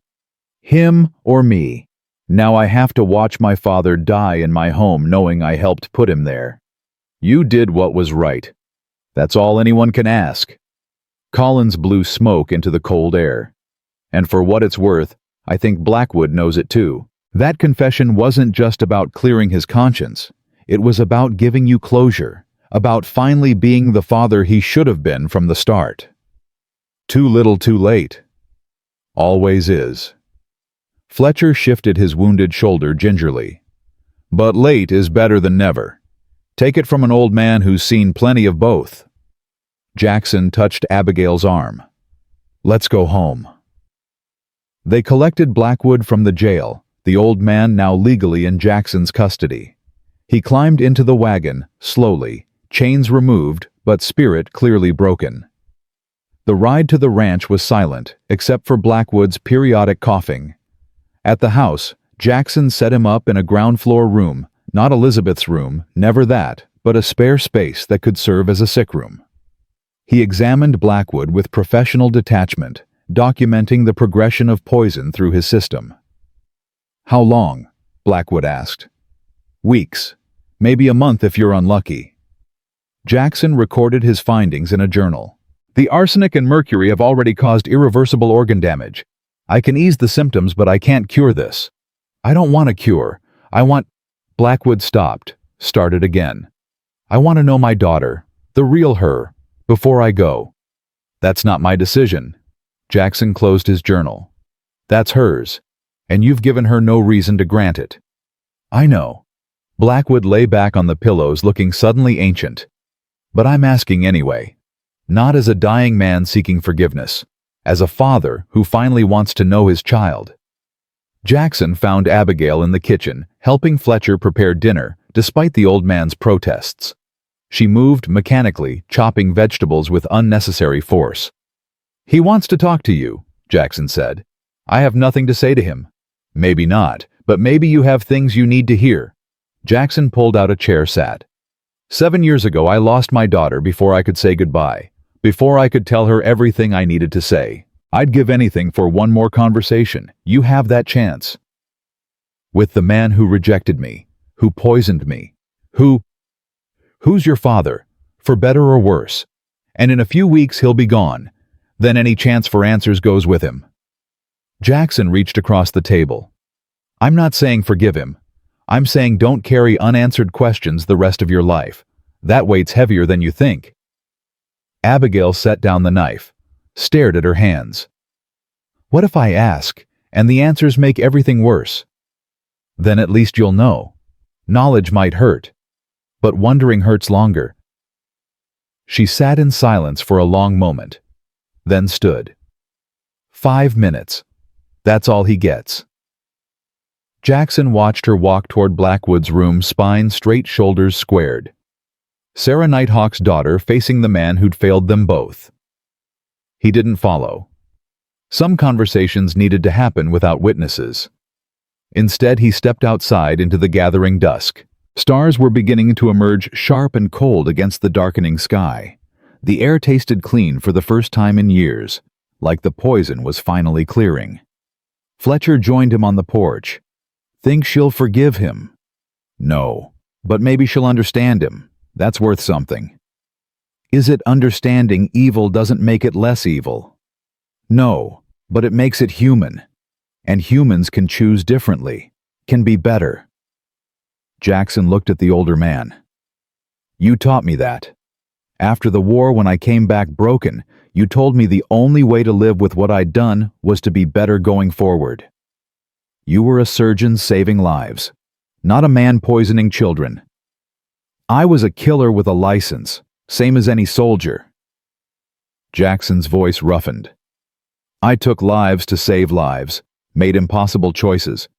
Him or me? Now I have to watch my father die in my home knowing I helped put him there. You did what was right. That's all anyone can ask. Collins blew smoke into the cold air. And for what it's worth, I think Blackwood knows it too. That confession wasn't just about clearing his conscience. It was about giving you closure, about finally being the father he should have been from the start. Too little too late. Always is. Fletcher shifted his wounded shoulder gingerly. But late is better than never. Take it from an old man who's seen plenty of both. Jackson touched Abigail's arm. Let's go home. They collected Blackwood from the jail, the old man now legally in Jackson's custody. He climbed into the wagon, slowly, chains removed, but spirit clearly broken. The ride to the ranch was silent, except for Blackwood's periodic coughing. At the house, Jackson set him up in a ground-floor room, not Elizabeth's room, never that, but a spare space that could serve as a sick room. He examined Blackwood with professional detachment, documenting the progression of poison through his system. How long? Blackwood asked. Weeks. Maybe a month if you're unlucky. Jackson recorded his findings in a journal. The arsenic and mercury have already caused irreversible organ damage. I can ease the symptoms, but I can't cure this. I don't want a cure. I want... Blackwood stopped, started again. I want to know my daughter, the real her, before I go. That's not my decision. Jackson closed his journal. That's hers, and you've given her no reason to grant it. I know. Blackwood lay back on the pillows looking suddenly ancient. But I'm asking anyway. Not as a dying man seeking forgiveness, as a father who finally wants to know his child. Jackson found Abigail in the kitchen, helping Fletcher prepare dinner, despite the old man's protests. She moved mechanically, chopping vegetables with unnecessary force. He wants to talk to you, Jackson said. I have nothing to say to him. Maybe not, but maybe you have things you need to hear. Jackson pulled out a chair, sat. 7 years ago, I lost my daughter before I could say goodbye, before I could tell her everything I needed to say. I'd give anything for one more conversation. You have that chance. With the man who rejected me, who poisoned me, who's your father, for better or worse. And in a few weeks he'll be gone. Then any chance for answers goes with him. Jackson reached across the table. I'm not saying forgive him. I'm saying don't carry unanswered questions the rest of your life. That weight's heavier than you think. Abigail set down the knife, stared at her hands. What if I ask, and the answers make everything worse? Then at least you'll know. Knowledge might hurt, but wondering hurts longer. She sat in silence for a long moment, then stood. 5 minutes. That's all he gets. Jackson watched her walk toward Blackwood's room, spine straight, shoulders squared. Sarah Nighthawk's daughter facing the man who'd failed them both. He didn't follow. Some conversations needed to happen without witnesses. Instead, he stepped outside into the gathering dusk. Stars were beginning to emerge sharp and cold against the darkening sky. The air tasted clean for the first time in years, like the poison was finally clearing. Fletcher joined him on the porch. Think she'll forgive him? No, but maybe she'll understand him. That's worth something. Is it understanding evil doesn't make it less evil? No, but it makes it human. And humans can choose differently, can be better. Jackson looked at the older man. You taught me that. After the war, when I came back broken, you told me the only way to live with what I'd done was to be better going forward. You were a surgeon saving lives, not a man poisoning children. I was a killer with a license, same as any soldier. Jackson's voice roughened. I took lives to save lives, made impossible choices,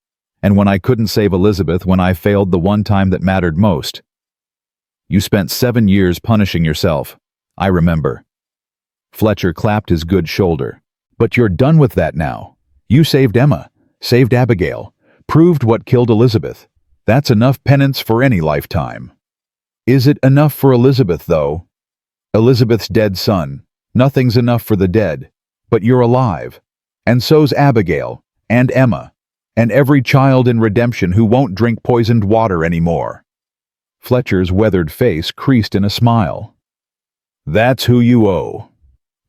and when I couldn't save Elizabeth, when I failed the one time that mattered most. You spent 7 years punishing yourself, I remember. Fletcher clapped his good shoulder. But you're done with that now. You saved Emma, saved Abigail, proved what killed Elizabeth. That's enough penance for any lifetime. Is it enough for Elizabeth, though? Elizabeth's dead son. Nothing's enough for the dead. But you're alive. And so's Abigail, and Emma, and every child in redemption who won't drink poisoned water anymore. Fletcher's weathered face creased in a smile. That's who you owe.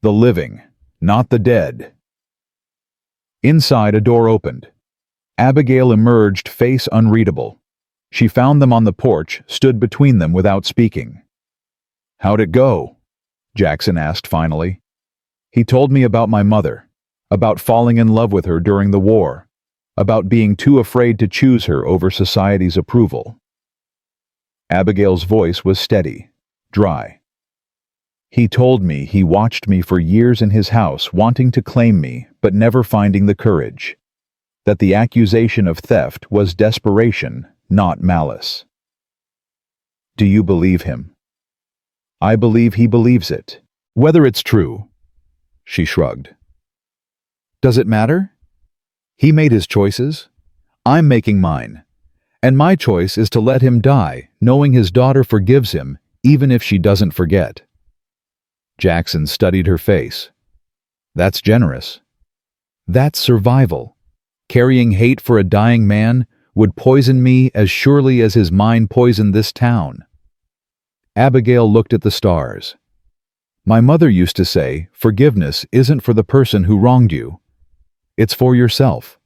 The living, not the dead. Inside, a door opened. Abigail emerged, face unreadable. She found them on the porch, stood between them without speaking. How'd it go? Jackson asked finally. He told me about my mother, about falling in love with her during the war, about being too afraid to choose her over society's approval. Abigail's voice was steady, dry. He told me he watched me for years in his house, wanting to claim me, but never finding the courage. That the accusation of theft was desperation, not malice. Do you believe him? I believe he believes it. Whether it's true. She shrugged. Does it matter? He made his choices. I'm making mine. And my choice is to let him die, knowing his daughter forgives him, even if she doesn't forget. Jackson studied her face. That's generous. That's survival. Carrying hate for a dying man would poison me as surely as his mind poisoned this town. Abigail looked at the stars. My mother used to say, forgiveness isn't for the person who wronged you. It's for yourself.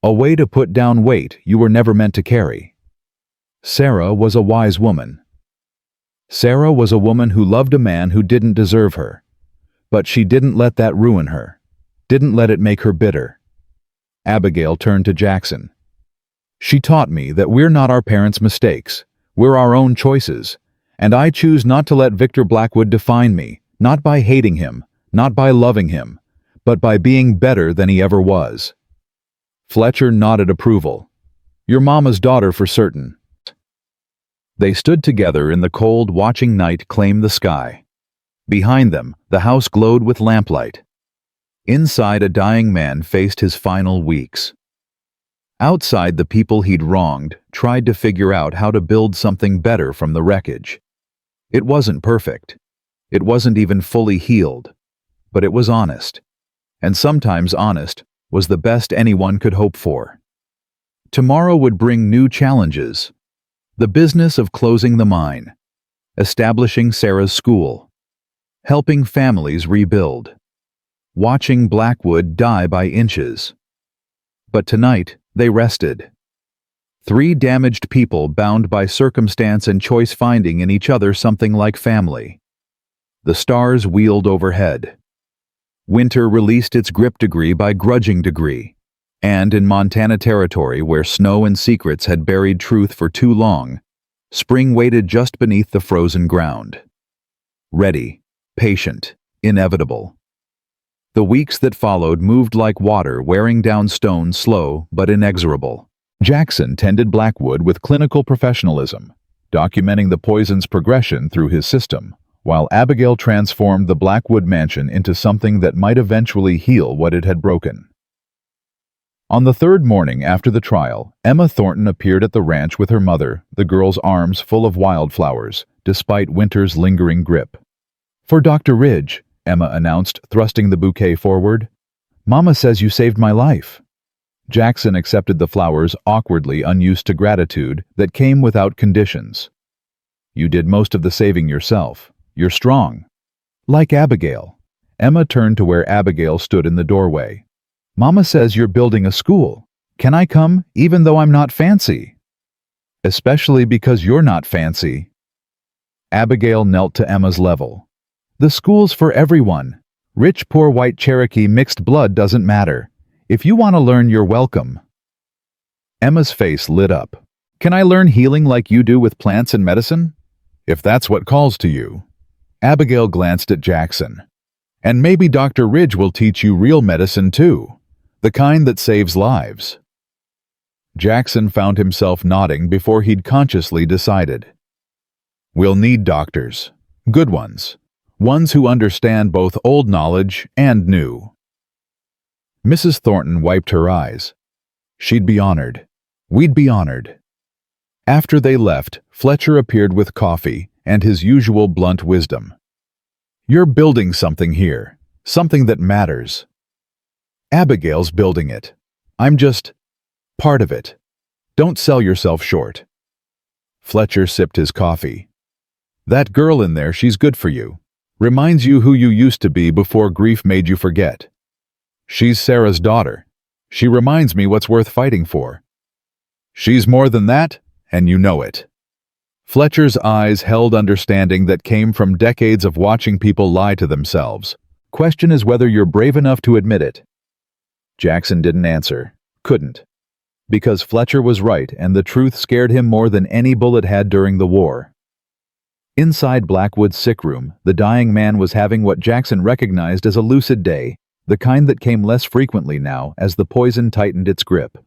A way to put down weight you were never meant to carry. Sarah was a wise woman. Sarah was a woman who loved a man who didn't deserve her. But she didn't let that ruin her. Didn't let it make her bitter. Abigail turned to Jackson. She taught me that we're not our parents' mistakes. We're our own choices. And I choose not to let Victor Blackwood define me, not by hating him, not by loving him, but by being better than he ever was. Fletcher nodded approval. Your mama's daughter for certain. They stood together in the cold, watching night claim the sky. Behind them, the house glowed with lamplight. Inside, a dying man faced his final weeks. Outside, the people he'd wronged tried to figure out how to build something better from the wreckage. It wasn't perfect. It wasn't even fully healed. But it was honest. And sometimes honest was the best anyone could hope for. Tomorrow would bring new challenges. The business of closing the mine, establishing Sarah's school, helping families rebuild, watching Blackwood die by inches. But tonight, they rested. 3 damaged people bound by circumstance and choice, finding in each other something like family. The stars wheeled overhead. Winter released its grip degree by grudging degree, and in Montana territory where snow and secrets had buried truth for too long, spring waited just beneath the frozen ground. Ready, patient, inevitable. The weeks that followed moved like water wearing down stone, slow but inexorable. Jackson tended Blackwood with clinical professionalism, documenting the poison's progression through his system, while Abigail transformed the Blackwood mansion into something that might eventually heal what it had broken. On the third morning after the trial, Emma Thornton appeared at the ranch with her mother, the girl's arms full of wildflowers, despite winter's lingering grip. "For Dr. Ridge," Emma announced, thrusting the bouquet forward. "Mama says you saved my life." Jackson accepted the flowers, awkwardly unused to gratitude that came without conditions. "You did most of the saving yourself. You're strong." "Like Abigail." Emma turned to where Abigail stood in the doorway. "Mama says you're building a school. Can I come, even though I'm not fancy?" "Especially because you're not fancy." Abigail knelt to Emma's level. "The school's for everyone. Rich, poor, white, Cherokee, mixed blood doesn't matter. If you want to learn, you're welcome." Emma's face lit up. "Can I learn healing like you do with plants and medicine?" "If that's what calls to you." Abigail glanced at Jackson. "And maybe Dr. Ridge will teach you real medicine too. The kind that saves lives." Jackson found himself nodding before he'd consciously decided. "We'll need doctors. Good ones. Ones who understand both old knowledge and new." Mrs. Thornton wiped her eyes. "She'd be honored. We'd be honored." After they left, Fletcher appeared with coffee and his usual blunt wisdom. "You're building something here. Something that matters. Abigail's building it. I'm just part of it. Don't sell yourself short." Fletcher sipped his coffee. "That girl in there, she's good for you. Reminds you who you used to be before grief made you forget. She's Sarah's daughter. She reminds me what's worth fighting for. She's more than that, and you know it." Fletcher's eyes held understanding that came from decades of watching people lie to themselves. "Question is whether you're brave enough to admit it." Jackson didn't answer. Couldn't. Because Fletcher was right, and the truth scared him more than any bullet had during the war. Inside Blackwood's sick room, the dying man was having what Jackson recognized as a lucid day, the kind that came less frequently now as the poison tightened its grip.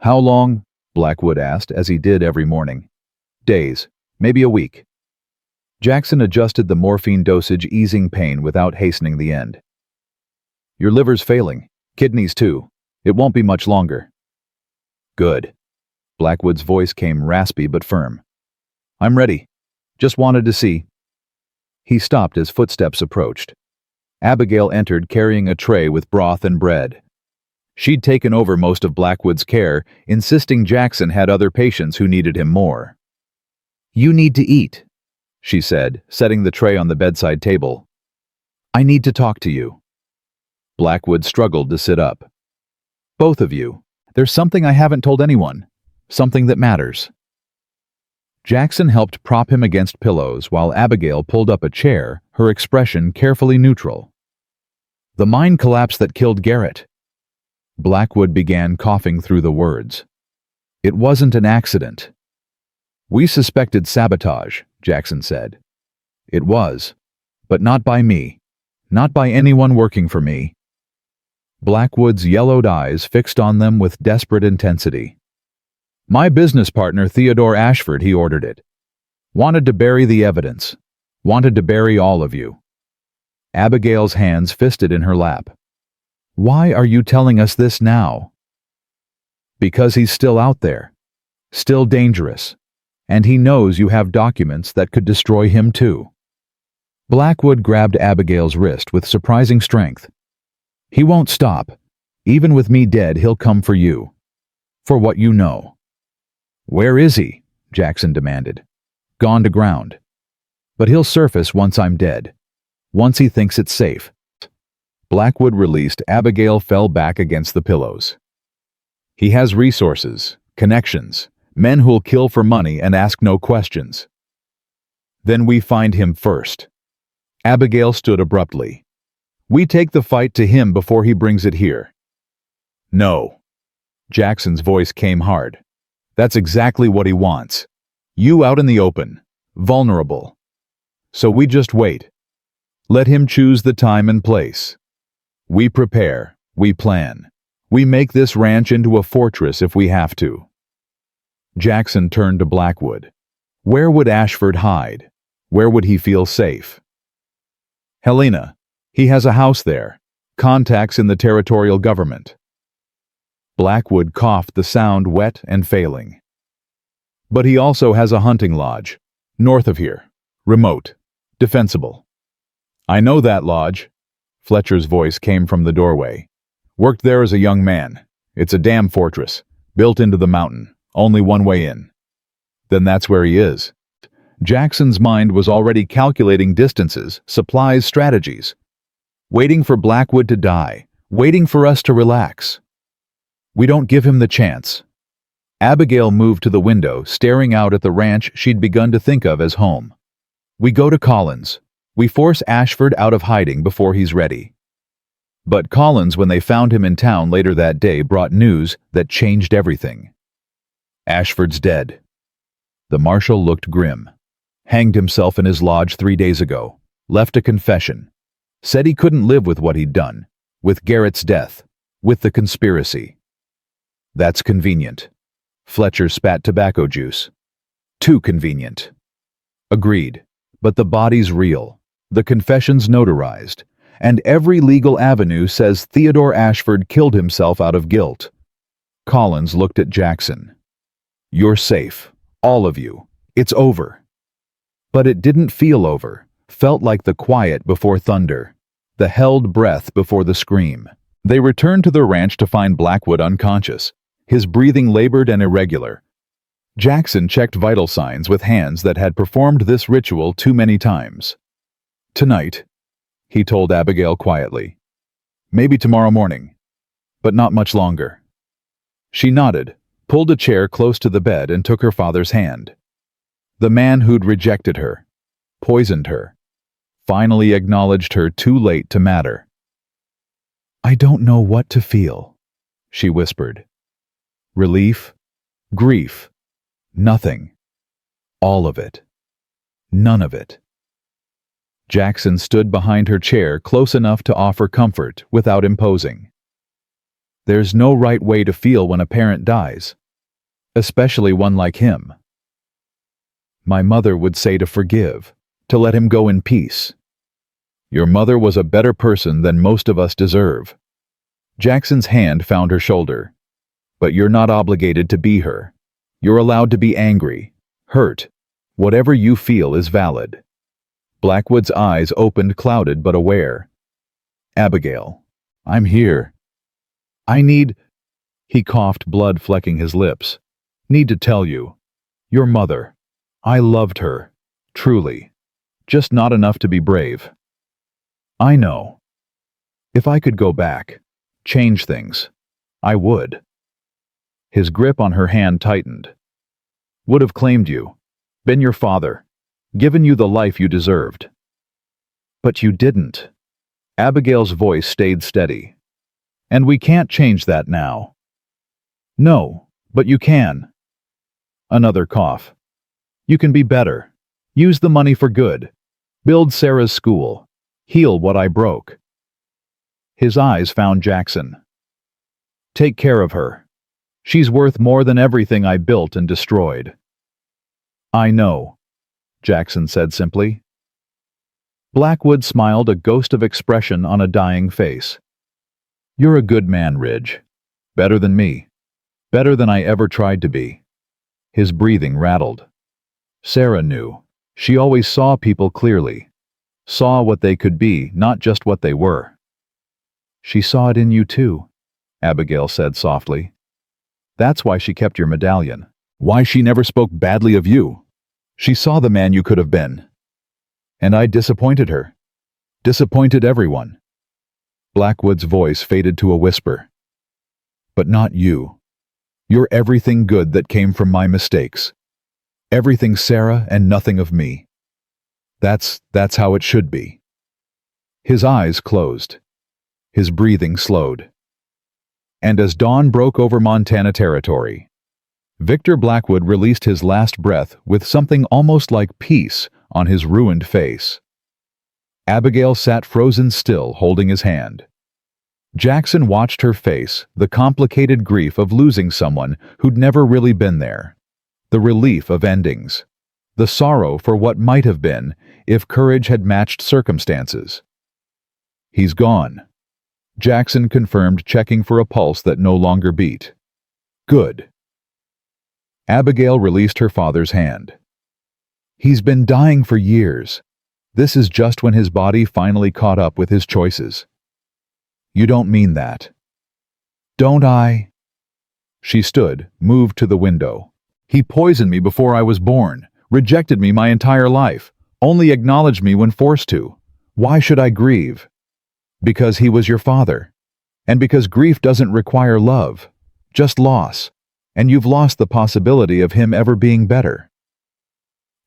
"How long?" Blackwood asked, as he did every morning. "Days. Maybe a week." Jackson adjusted the morphine dosage, easing pain without hastening the end. "Your liver's failing. Kidneys too. It won't be much longer." "Good." Blackwood's voice came raspy but firm. "I'm ready. Just wanted to see." He stopped as footsteps approached. Abigail entered carrying a tray with broth and bread. She'd taken over most of Blackwood's care, insisting Jackson had other patients who needed him more. "You need to eat," she said, setting the tray on the bedside table. "I need to talk to you." Blackwood struggled to sit up. "Both of you. There's something I haven't told anyone. Something that matters." Jackson helped prop him against pillows while Abigail pulled up a chair, her expression carefully neutral. "The mine collapse that killed Garrett." Blackwood began coughing through the words. "It wasn't an accident." "We suspected sabotage," Jackson said. "It was. But not by me. Not by anyone working for me." Blackwood's yellowed eyes fixed on them with desperate intensity. "My business partner, Theodore Ashford, he ordered it. Wanted to bury the evidence. Wanted to bury all of you." Abigail's hands fisted in her lap. "Why are you telling us this now?" "Because he's still out there. Still dangerous. And he knows you have documents that could destroy him too." Blackwood grabbed Abigail's wrist with surprising strength. "He won't stop. Even with me dead, he'll come for you. For what you know." "Where is he?" Jackson demanded. "Gone to ground. But he'll surface once I'm dead. Once he thinks it's safe." Blackwood released. Abigail fell back against the pillows. "He has resources, connections, men who'll kill for money and ask no questions." "Then we find him first." Abigail stood abruptly. "We take the fight to him before he brings it here." "No." Jackson's voice came hard. "That's exactly what he wants. You out in the open, vulnerable. So we just wait. Let him choose the time and place. We prepare, we plan. We make this ranch into a fortress if we have to." Jackson turned to Blackwood. "Where would Ashford hide? Where would he feel safe? Helena. He has a house there. Contacts in the territorial government. Blackwood coughed, the sound wet and failing. But he also has a hunting lodge. North of here. Remote. Defensible. I know that lodge. Fletcher's voice came from the doorway. Worked there as a young man. It's a dam fortress, built into the mountain, only one way in. Then that's where he is. Jackson's mind was already calculating distances, supplies, strategies. Waiting for Blackwood to die, waiting for us to relax. We don't give him the chance. Abigail moved to the window, staring out at the ranch she'd begun to think of as home. We go to Collins. We force Ashford out of hiding before he's ready. But Collins, when they found him in town later that day, brought news that changed everything. Ashford's dead. The marshal looked grim. Hanged himself in his lodge 3 days ago. Left a confession. Said he couldn't live with what he'd done. With Garrett's death. With the conspiracy. That's convenient. Fletcher spat tobacco juice. Too convenient. Agreed. But the body's real. The confession's notarized. And every legal avenue says Theodore Ashford killed himself out of guilt. Collins looked at Jackson. You're safe. All of you. It's over. But it didn't feel over. Felt like the quiet before thunder. The held breath before the scream. They returned to the ranch to find Blackwood unconscious. His breathing labored and irregular. Jackson checked vital signs with hands that had performed this ritual too many times. Tonight, he told Abigail quietly. Maybe tomorrow morning, but not much longer. She nodded, pulled a chair close to the bed and took her father's hand. The man who'd rejected her, poisoned her, finally acknowledged her too late to matter. I don't know what to feel, she whispered. Relief, grief, nothing. All of it. None of it. Jackson stood behind her chair close enough to offer comfort without imposing. There's no right way to feel when a parent dies, especially one like him. My mother would say to forgive, to let him go in peace. Your mother was a better person than most of us deserve. Jackson's hand found her shoulder. But you're not obligated to be her. You're allowed to be angry, hurt. Whatever you feel is valid. Blackwood's eyes opened, clouded but aware. Abigail, I'm here. I need... He coughed, blood flecking his lips. Need to tell you. Your mother. I loved her. Truly. Just not enough to be brave. I know. If I could go back, change things, I would. His grip on her hand tightened. Would have claimed you, been your father, given you the life you deserved. But you didn't. Abigail's voice stayed steady. And we can't change that now. No, but you can. Another cough. You can be better. Use the money for good. Build Sarah's school. Heal what I broke. His eyes found Jackson. Take care of her. She's worth more than everything I built and destroyed. I know, Jackson said simply. Blackwood smiled, a ghost of expression on a dying face. You're a good man, Ridge. Better than me. Better than I ever tried to be. His breathing rattled. Sarah knew. She always saw people clearly. Saw what they could be, not just what they were. She saw it in you too, Abigail said softly. That's why she kept your medallion. Why she never spoke badly of you. She saw the man you could have been. And I disappointed her. Disappointed everyone. Blackwood's voice faded to a whisper. But not you. You're everything good that came from my mistakes. Everything Sarah and nothing of me. That's how it should be. His eyes closed. His breathing slowed. And as dawn broke over Montana territory, Victor Blackwood released his last breath with something almost like peace on his ruined face. Abigail sat frozen still, holding his hand. Jackson watched her face, the complicated grief of losing someone who'd never really been there, the relief of endings. The sorrow for what might have been if courage had matched circumstances. He's gone. Jackson confirmed, checking for a pulse that no longer beat. Good. Abigail released her father's hand. He's been dying for years. This is just when his body finally caught up with his choices. You don't mean that. Don't I? She stood, moved to the window. He poisoned me before I was born, rejected me my entire life, only acknowledged me when forced to. Why should I grieve? Because he was your father. And because grief doesn't require love, just loss, and you've lost the possibility of him ever being better.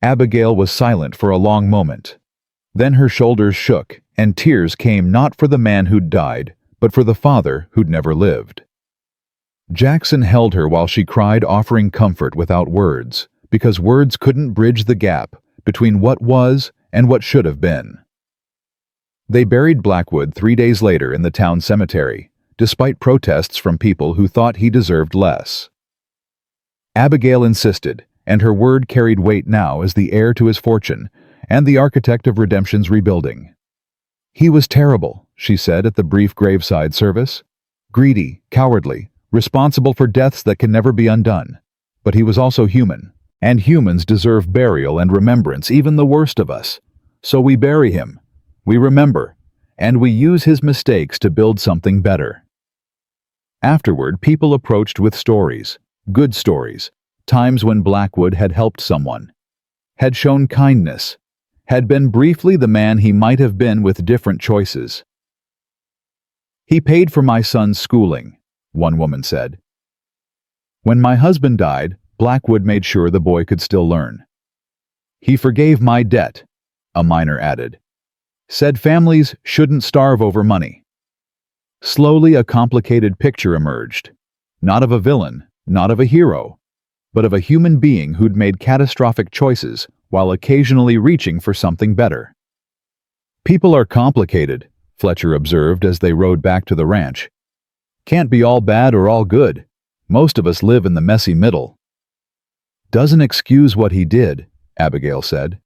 Abigail was silent for a long moment. Then her shoulders shook, and tears came not for the man who'd died, but for the father who'd never lived. Jackson held her while she cried, offering comfort without words, because words couldn't bridge the gap between what was and what should have been. They buried Blackwood 3 days later in the town cemetery, despite protests from people who thought he deserved less. Abigail insisted, and her word carried weight now as the heir to his fortune and the architect of redemption's rebuilding. He was terrible, she said at the brief graveside service. Greedy, cowardly, responsible for deaths that can never be undone. But he was also human, and humans deserve burial and remembrance, even the worst of us. So we bury him, we remember, and we use his mistakes to build something better. Afterward, people approached with stories, good stories, times when Blackwood had helped someone, had shown kindness, had been briefly the man he might have been with different choices. He paid for my son's schooling, one woman said. When my husband died, Blackwood made sure the boy could still learn. He forgave my debt, a miner added. Said families shouldn't starve over money. Slowly, a complicated picture emerged. Not of a villain, not of a hero, but of a human being who'd made catastrophic choices while occasionally reaching for something better. People are complicated, Fletcher observed as they rode back to the ranch. Can't be all bad or all good. Most of us live in the messy middle. Doesn't excuse what he did, Abigail said.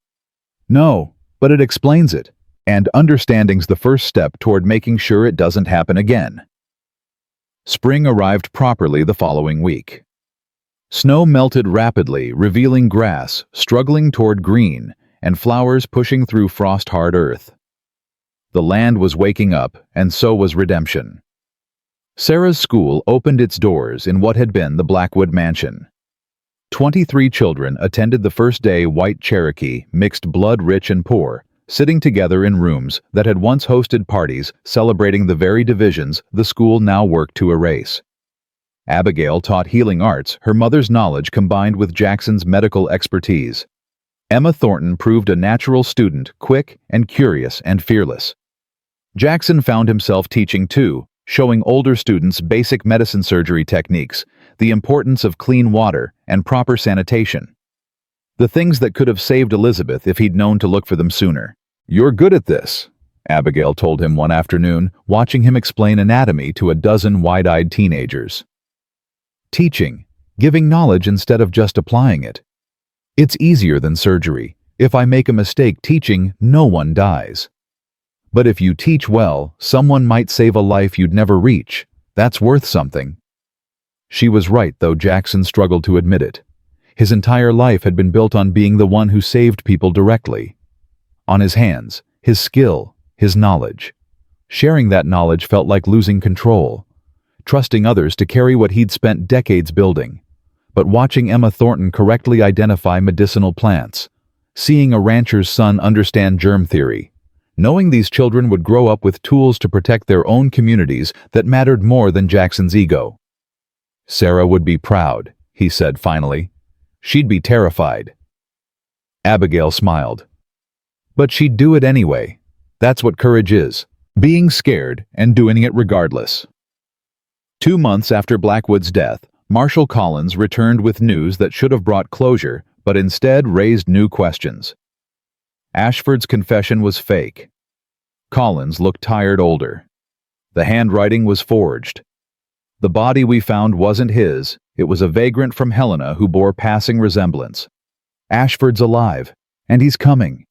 No, but it explains it, and understanding's the first step toward making sure it doesn't happen again. Spring arrived properly the following week. Snow melted rapidly, revealing grass struggling toward green and flowers pushing through frost-hard earth. The land was waking up, and so was redemption. Sarah's school opened its doors in what had been the Blackwood mansion. 23 children attended the first day. White Cherokee, mixed blood, rich and poor, sitting together in rooms that had once hosted parties celebrating the very divisions the school now worked to erase. Abigail taught healing arts, her mother's knowledge combined with Jackson's medical expertise. Emma Thornton proved a natural student, quick and curious and fearless. Jackson found himself teaching too, showing older students basic medicine surgery techniques, the importance of clean water and proper sanitation. The things that could have saved Elizabeth if he'd known to look for them sooner. You're good at this, Abigail told him one afternoon, watching him explain anatomy to a dozen wide-eyed teenagers. Teaching, giving knowledge instead of just applying it. It's easier than surgery. If I make a mistake teaching, no one dies. But if you teach well, someone might save a life you'd never reach. That's worth something. She was right, though Jackson struggled to admit it. His entire life had been built on being the one who saved people directly. On his hands, his skill, his knowledge. Sharing that knowledge felt like losing control. Trusting others to carry what he'd spent decades building. But watching Emma Thornton correctly identify medicinal plants, seeing a rancher's son understand germ theory, knowing these children would grow up with tools to protect their own communities that mattered more than Jackson's ego. Sarah would be proud, he said finally. She'd be terrified. Abigail smiled. But she'd do it anyway. That's what courage is, being scared and doing it regardless. 2 months after Blackwood's death, Marshal Collins returned with news that should have brought closure, but instead raised new questions. Ashford's confession was fake. Collins looked tired older. The handwriting was forged. The body we found wasn't his, it was a vagrant from Helena who bore passing resemblance. Ashford's alive, and he's coming.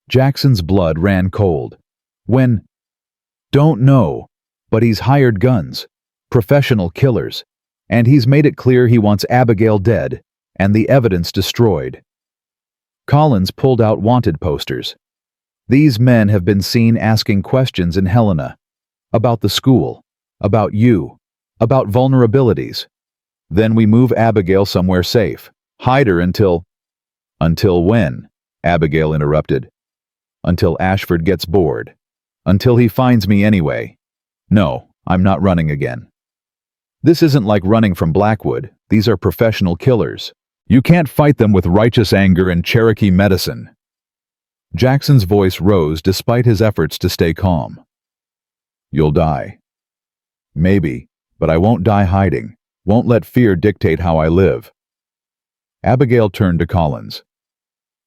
Jackson's blood ran cold. When? Don't know, but he's hired guns, professional killers, and he's made it clear he wants Abigail dead and the evidence destroyed. Collins pulled out wanted posters. These men have been seen asking questions in Helena, about the school, about you, about vulnerabilities. Then we move Abigail somewhere safe, hide her until... Until when? Abigail interrupted. Until Ashford gets bored. Until he finds me anyway. No, I'm not running again. This isn't like running from Blackwood. These are professional killers. You can't fight them with righteous anger and Cherokee medicine. Jackson's voice rose despite his efforts to stay calm. You'll die. Maybe, but I won't die hiding. Won't let fear dictate how I live. Abigail turned to Collins.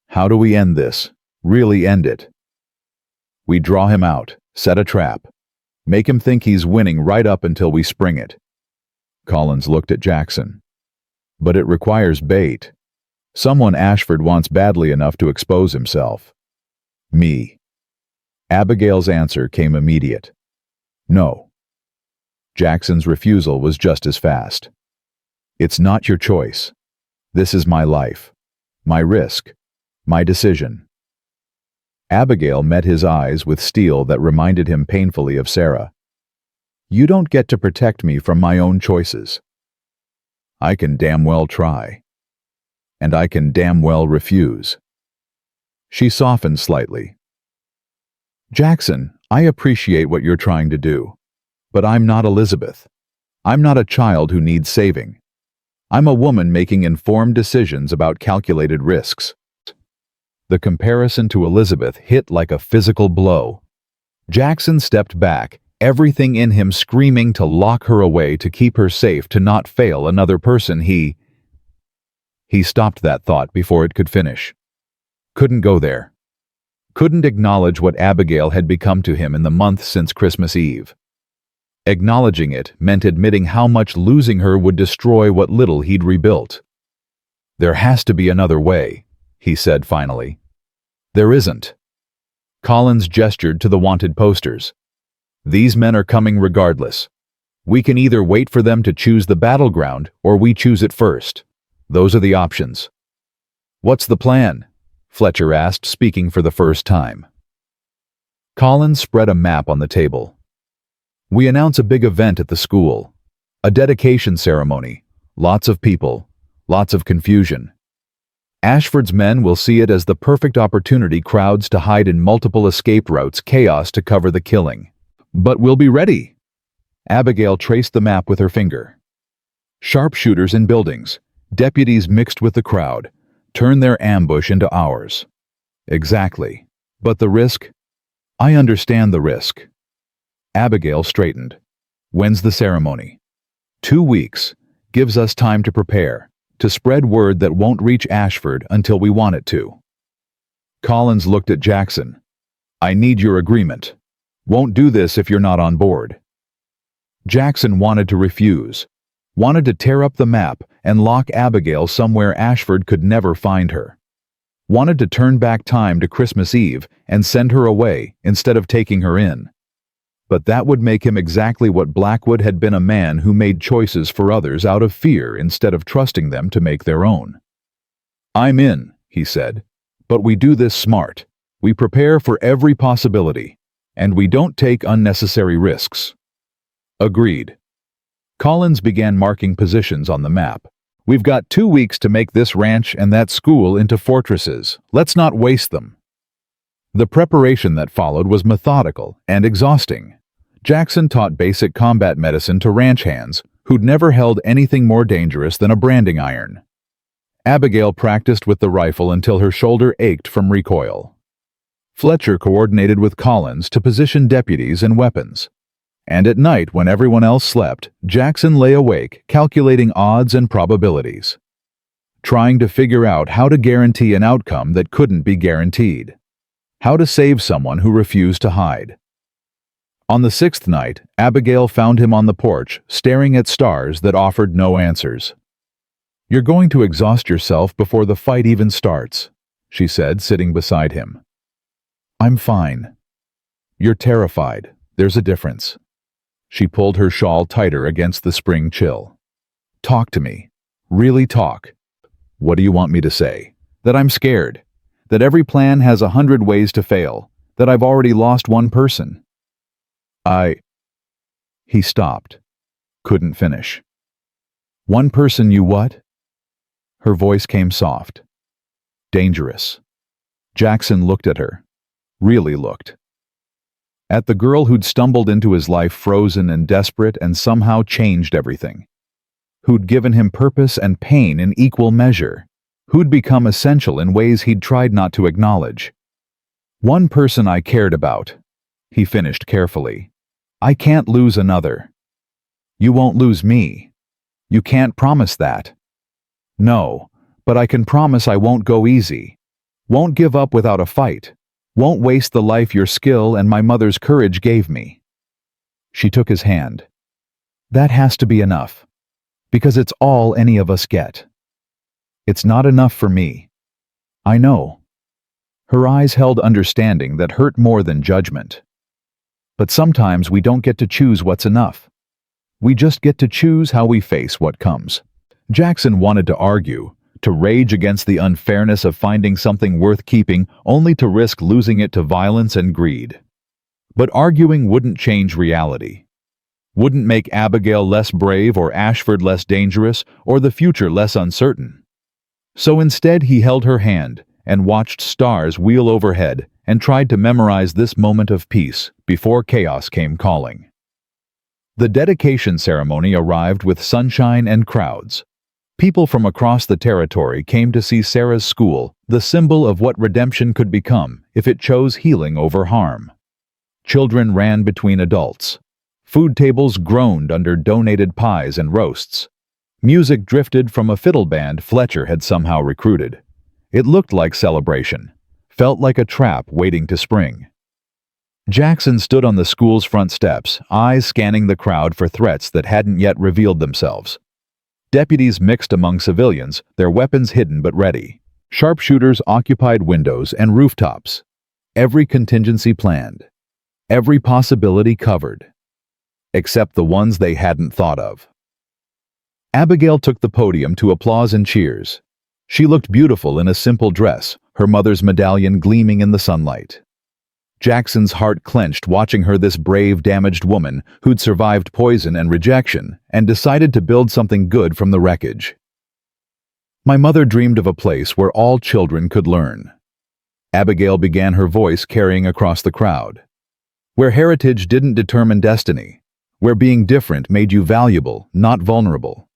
How do we end this? Really end it? We draw him out, set a trap. Make him think he's winning right up until we spring it. Collins looked at Jackson. But it requires bait. Someone Ashford wants badly enough to expose himself. Me. Abigail's answer came immediate. No. Jackson's refusal was just as fast. It's not your choice. This is my life. My risk. My decision. Abigail met his eyes with steel that reminded him painfully of Sarah. You don't get to protect me from my own choices. I can damn well try. And I can damn well refuse. She softened slightly. Jackson, I appreciate what you're trying to do. But I'm not Elizabeth. I'm not a child who needs saving. I'm a woman making informed decisions about calculated risks. The comparison to Elizabeth hit like a physical blow. Jackson stepped back, everything in him screaming to lock her away, to keep her safe, to not fail another person. He stopped that thought before it could finish. Couldn't go there. Couldn't acknowledge what Abigail had become to him in the month since Christmas Eve. Acknowledging it meant admitting how much losing her would destroy what little he'd rebuilt. There has to be another way, he said finally. There isn't. Collins gestured to the wanted posters. These men are coming regardless. We can either wait for them to choose the battleground, or we choose it first. Those are the options. What's the plan? Fletcher asked, speaking for the first time. Collins spread a map on the table. We announce a big event at the school. A dedication ceremony. Lots of people. Lots of confusion. Ashford's men will see it as the perfect opportunity, crowds to hide in multiple escape routes, chaos to cover the killing. But we'll be ready. Abigail traced the map with her finger. Sharpshooters in buildings, deputies mixed with the crowd, turn their ambush into ours. Exactly. But the risk? I understand the risk. Abigail straightened. When's the ceremony? 2 weeks. Gives us time to prepare, to spread word that won't reach Ashford until we want it to. Collins looked at Jackson. I need your agreement. Won't do this if you're not on board. Jackson wanted to refuse. Wanted to tear up the map and lock Abigail somewhere Ashford could never find her. Wanted to turn back time to Christmas Eve and send her away instead of taking her in. But that would make him exactly what Blackwood had been, a man who made choices for others out of fear instead of trusting them to make their own. I'm in, he said, but we do this smart. We prepare for every possibility, and we don't take unnecessary risks. Agreed. Collins began marking positions on the map. We've got 2 weeks to make this ranch and that school into fortresses. Let's not waste them. The preparation that followed was methodical and exhausting. Jackson taught basic combat medicine to ranch hands who'd never held anything more dangerous than a branding iron. Abigail practiced with the rifle until her shoulder ached from recoil. Fletcher coordinated with Collins to position deputies and weapons. And at night, when everyone else slept, Jackson lay awake calculating odds and probabilities, trying to figure out how to guarantee an outcome that couldn't be guaranteed. How to save someone who refused to hide. On the 6th night, Abigail found him on the porch, staring at stars that offered no answers. "You're going to exhaust yourself before the fight even starts," she said, sitting beside him. "I'm fine." "You're terrified. There's a difference." She pulled her shawl tighter against the spring chill. "Talk to me. Really talk." "What do you want me to say? That I'm scared. That every plan has 100 ways to fail. That I've already lost one person." He stopped. Couldn't finish. "One person you what?" Her voice came soft. "Dangerous." Jackson looked at her. Really looked. At the girl who'd stumbled into his life frozen and desperate and somehow changed everything. Who'd given him purpose and pain in equal measure. Who'd become essential in ways he'd tried not to acknowledge. "One person I cared about," he finished carefully. "I can't lose another." "You won't lose me." "You can't promise that." "No, but I can promise I won't go easy. Won't give up without a fight. Won't waste the life your skill and my mother's courage gave me." She took his hand. "That has to be enough. Because it's all any of us get." "It's not enough for me." "I know." Her eyes held understanding that hurt more than judgment. "But sometimes we don't get to choose what's enough. We just get to choose how we face what comes." Jackson wanted to argue, to rage against the unfairness of finding something worth keeping only to risk losing it to violence and greed. But arguing wouldn't change reality. Wouldn't make Abigail less brave or Ashford less dangerous or the future less uncertain. So instead he held her hand and watched stars wheel overhead and tried to memorize this moment of peace before chaos came calling. The dedication ceremony arrived with sunshine and crowds. People from across the territory came to see Sarah's school, the symbol of what redemption could become if it chose healing over harm. Children ran between adults. Food tables groaned under donated pies and roasts. Music drifted from a fiddle band Fletcher had somehow recruited. It looked like celebration, felt like a trap waiting to spring. Jackson stood on the school's front steps, eyes scanning the crowd for threats that hadn't yet revealed themselves. Deputies mixed among civilians, their weapons hidden but ready. Sharpshooters occupied windows and rooftops. Every contingency planned. Every possibility covered. Except the ones they hadn't thought of. Abigail took the podium to applause and cheers. She looked beautiful in a simple dress, her mother's medallion gleaming in the sunlight. Jackson's heart clenched watching her, this brave, damaged woman who'd survived poison and rejection and decided to build something good from the wreckage. "My mother dreamed of a place where all children could learn." Abigail began, her voice carrying across the crowd. "Where heritage didn't determine destiny. Where being different made you valuable, not vulnerable.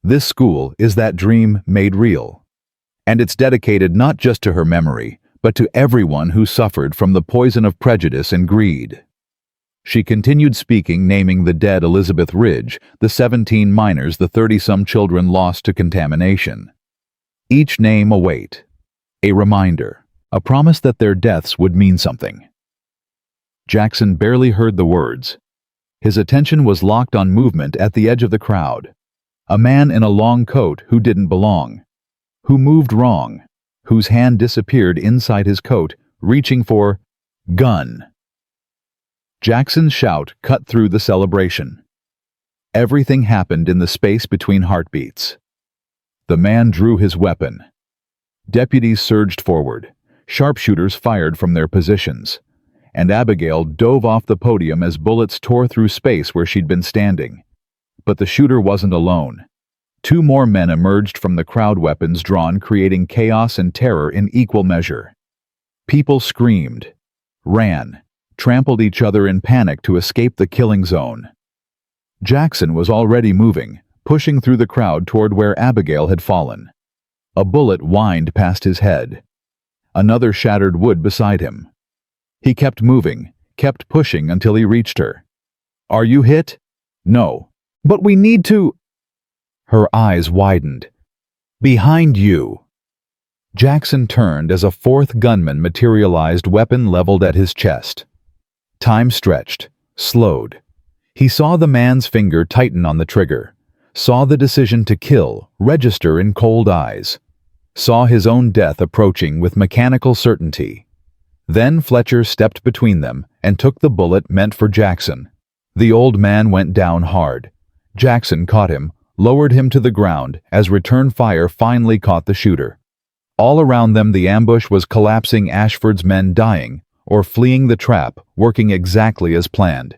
This school is that dream made real. And it's dedicated not just to her memory, but to everyone who suffered from the poison of prejudice and greed." She continued speaking, naming the dead Elizabeth Ridge, the 17 minors, the 30-some children lost to contamination. Each name a weight, a reminder, a promise that their deaths would mean something. Jackson barely heard the words. His attention was locked on movement at the edge of the crowd. A man in a long coat who didn't belong, who moved wrong, whose hand disappeared inside his coat, reaching for gun. Jackson's shout cut through the celebration. Everything happened in the space between heartbeats. The man drew his weapon. Deputies surged forward. Sharpshooters fired from their positions. And Abigail dove off the podium as bullets tore through space where she'd been standing. But the shooter wasn't alone. 2 more men emerged from the crowd, weapons drawn, creating chaos and terror in equal measure. People screamed, ran, trampled each other in panic to escape the killing zone. Jackson was already moving, pushing through the crowd toward where Abigail had fallen. A bullet whined past his head. Another shattered wood beside him. He kept moving, kept pushing until he reached her. "Are you hit?" "No." "But we need to—" Her eyes widened. "Behind you." Jackson turned as a 4th gunman materialized, weapon leveled at his chest. Time stretched, slowed. He saw the man's finger tighten on the trigger. saw the decision to kill register in cold eyes, saw his own death approaching with mechanical certainty. Then Fletcher stepped between them and took the bullet meant for Jackson. The old man went down hard. Jackson caught him, lowered him to the ground as return fire finally caught the shooter. All around them the ambush was collapsing, Ashford's men dying or fleeing the trap, working exactly as planned.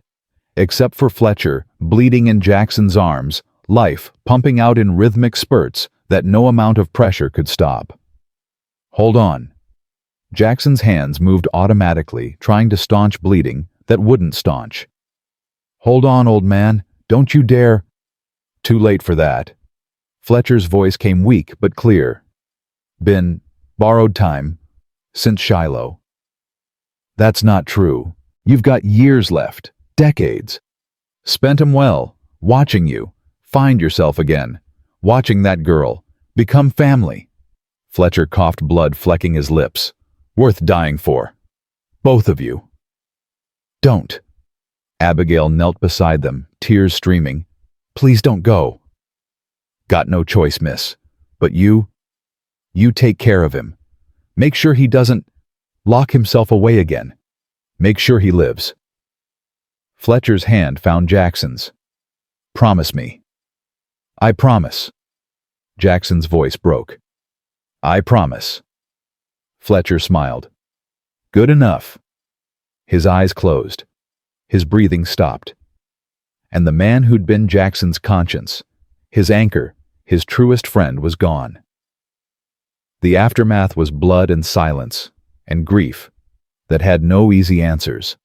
Except for Fletcher, bleeding in Jackson's arms, life pumping out in rhythmic spurts that no amount of pressure could stop. "Hold on." Jackson's hands moved automatically, trying to staunch bleeding that wouldn't staunch. "Hold on, old man. Don't you dare." Too late for that. Fletcher's voice came weak but clear. "Been borrowed time since Shiloh." "That's not true. You've got years left, decades. Spent 'em well, watching you find yourself again, watching that girl become family." Fletcher coughed, blood flecking his lips. "Worth dying for. Both of you." "Don't." Abigail knelt beside them, tears streaming. "Please don't go." "Got no choice, miss. But you take care of him. Make sure he doesn't lock himself away again. Make sure he lives." Fletcher's hand found Jackson's. "Promise me." "I promise." Jackson's voice broke. "I promise." Fletcher smiled. "Good enough." His eyes closed. His breathing stopped. And the man who'd been Jackson's conscience, his anchor, his truest friend, was gone. The aftermath was blood and silence, and grief that had no easy answers.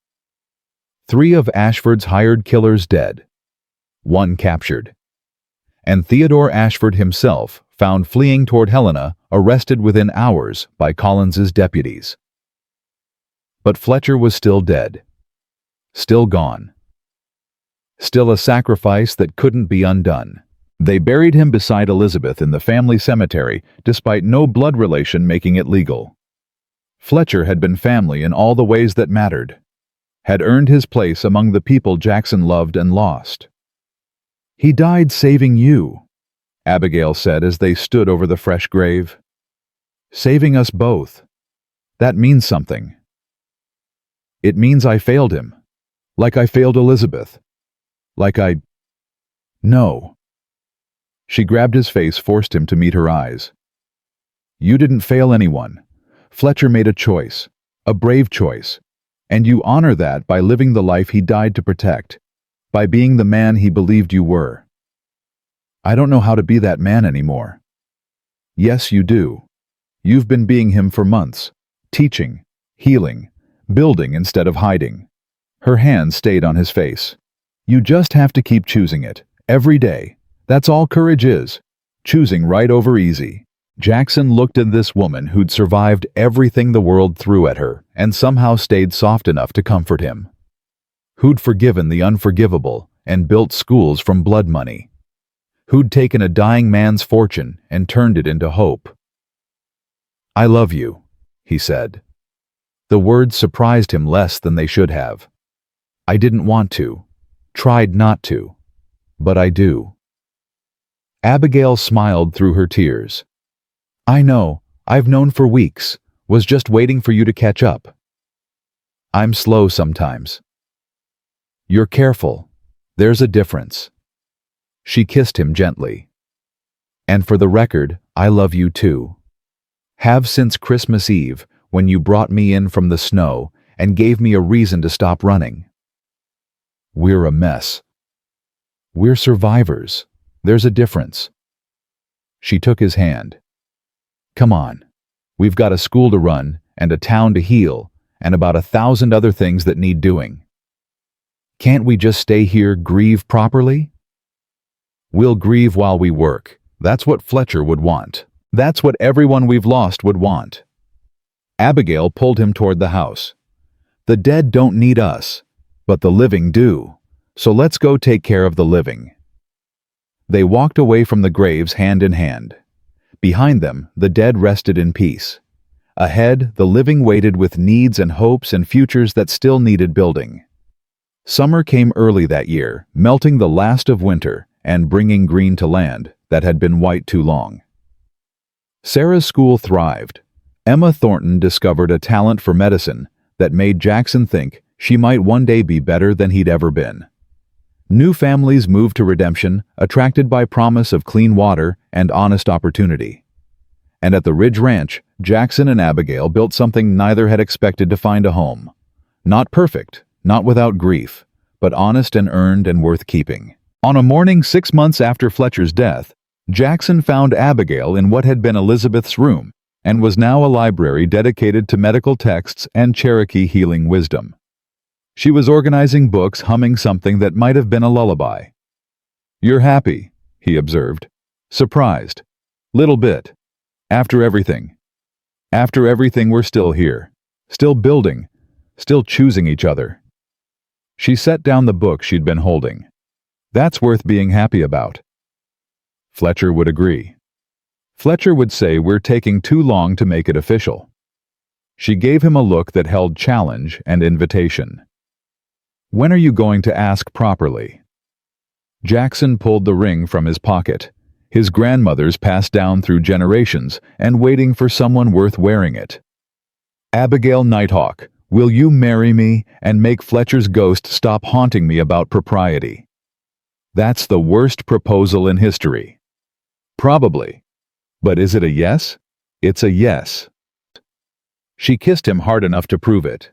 3 of Ashford's hired killers dead, 1 captured, and Theodore Ashford himself found fleeing toward Helena, arrested within hours by Collins's deputies. But Fletcher was still dead, still gone, still a sacrifice that couldn't be undone. They buried him beside Elizabeth in the family cemetery, despite no blood relation making it legal. Fletcher had been family in all the ways that mattered, had earned his place among the people Jackson loved and lost. "He died saving you," Abigail said as they stood over the fresh grave. "Saving us both. That means something. It means I failed him, like I failed Elizabeth, like I... No." She grabbed his face, forced him to meet her eyes. "You didn't fail anyone. Fletcher made a choice, a brave choice, and you honor that by living the life he died to protect, by being the man he believed you were. I don't know how to be that man anymore." "Yes, you do. You've been being him for months, teaching, healing, building instead of hiding." Her hand stayed on his face. "You just have to keep choosing it, every day. That's all courage is, choosing right over easy." Jackson looked at this woman who'd survived everything the world threw at her and somehow stayed soft enough to comfort him. Who'd forgiven the unforgivable and built schools from blood money. Who'd taken a dying man's fortune and turned it into hope. "I love you," he said. The words surprised him less than they should have. "I didn't want to, tried not to, but I do." Abigail smiled through her tears. "I know, I've known for weeks, was just waiting for you to catch up. I'm slow sometimes." "You're careful. There's a difference." She kissed him gently. "And for the record, I love you too. Have since Christmas Eve, when you brought me in from the snow and gave me a reason to stop running. We're a mess. We're survivors. There's a difference." She took his hand. "Come on. We've got a school to run and a town to heal and about 1,000 other things that need doing. Can't we just stay here, grieve properly?" "We'll grieve while we work. That's what Fletcher would want. That's what everyone we've lost would want." Abigail pulled him toward the house. "The dead don't need us, but the living do. So let's go take care of the living." They walked away from the graves hand in hand. Behind them, the dead rested in peace. Ahead, the living waited with needs and hopes and futures that still needed building. Summer came early that year, melting the last of winter, and bringing green to land that had been white too long. Sarah's school thrived. Emma Thornton discovered a talent for medicine that made Jackson think she might one day be better than he'd ever been. New families moved to Redemption, attracted by promise of clean water and honest opportunity. And at the Ridge Ranch, Jackson and Abigail built something neither had expected to find a home. Not perfect, not without grief, but honest and earned and worth keeping. On a morning 6 months after Fletcher's death, Jackson found Abigail in what had been Elizabeth's room and was now a library dedicated to medical texts and Cherokee healing wisdom. She was organizing books, humming something that might have been a lullaby. "You're happy," he observed. "Surprised. Little bit. After everything. After everything, we're still here. Still building. Still choosing each other." She set down the book she'd been holding. "That's worth being happy about." Fletcher would agree. Fletcher would say we're taking too long to make it official. She gave him a look that held challenge and invitation. "When are you going to ask properly?" Jackson pulled the ring from his pocket, his grandmother's passed down through generations and waiting for someone worth wearing it. "Abigail Nighthawk, will you marry me and make Fletcher's ghost stop haunting me about propriety?" That's the worst proposal in history. Probably. But is it a yes? It's a yes. She kissed him hard enough to prove it.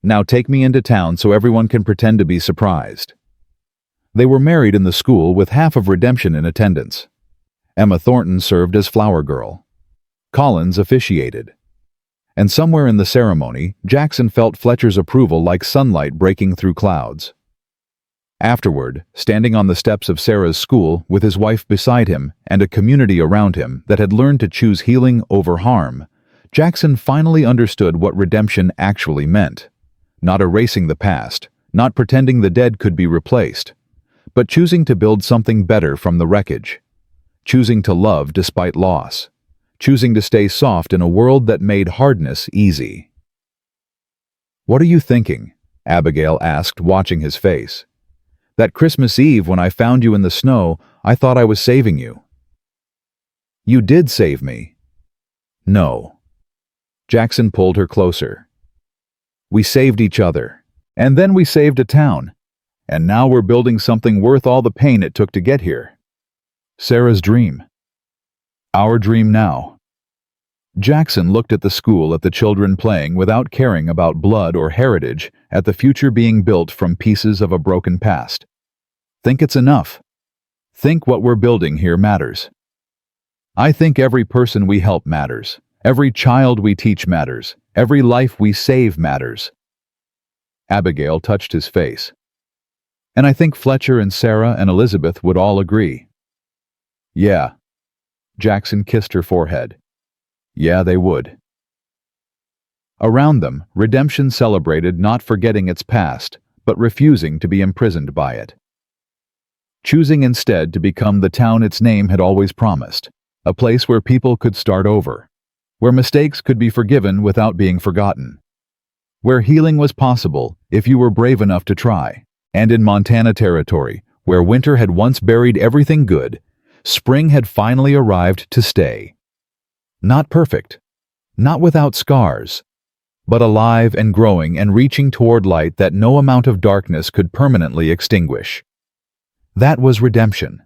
"Now take me into town so everyone can pretend to be surprised." They were married in the school with half of Redemption in attendance. Emma Thornton served as flower girl. Collins officiated. And somewhere in the ceremony, Jackson felt Fletcher's approval like sunlight breaking through clouds. Afterward, standing on the steps of Sarah's school with his wife beside him and a community around him that had learned to choose healing over harm, Jackson finally understood what redemption actually meant. Not erasing the past, not pretending the dead could be replaced, but choosing to build something better from the wreckage. Choosing to love despite loss. Choosing to stay soft in a world that made hardness easy. "What are you thinking?" Abigail asked, watching his face. "That Christmas Eve when I found you in the snow, I thought I was saving you." "You did save me." "No." Jackson pulled her closer. "We saved each other. And then we saved a town. And now we're building something worth all the pain it took to get here. Sarah's dream. Our dream now." Jackson looked at the school, at the children playing without caring about blood or heritage, at the future being built from pieces of a broken past. "Think it's enough. Think what we're building here matters. I think every person we help matters. Every child we teach matters. Every life we save matters." Abigail touched his face. "And I think Fletcher and Sarah and Elizabeth would all agree." "Yeah." Jackson kissed her forehead. "Yeah, they would." Around them, Redemption celebrated not forgetting its past, but refusing to be imprisoned by it. Choosing instead to become the town its name had always promised, a place where people could start over, where mistakes could be forgiven without being forgotten, where healing was possible if you were brave enough to try. And in Montana territory, where winter had once buried everything good, spring had finally arrived to stay. Not perfect, not without scars, but alive and growing and reaching toward light that no amount of darkness could permanently extinguish. That was redemption.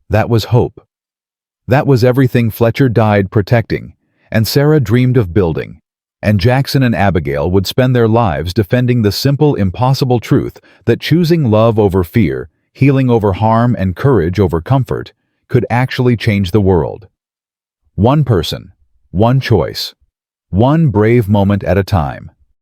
That was hope. That was everything Fletcher died protecting, and Sarah dreamed of building, and Jackson and Abigail would spend their lives defending the simple, impossible truth that choosing love over fear, healing over harm, and courage over comfort could actually change the world. One person, one choice, one brave moment at a time.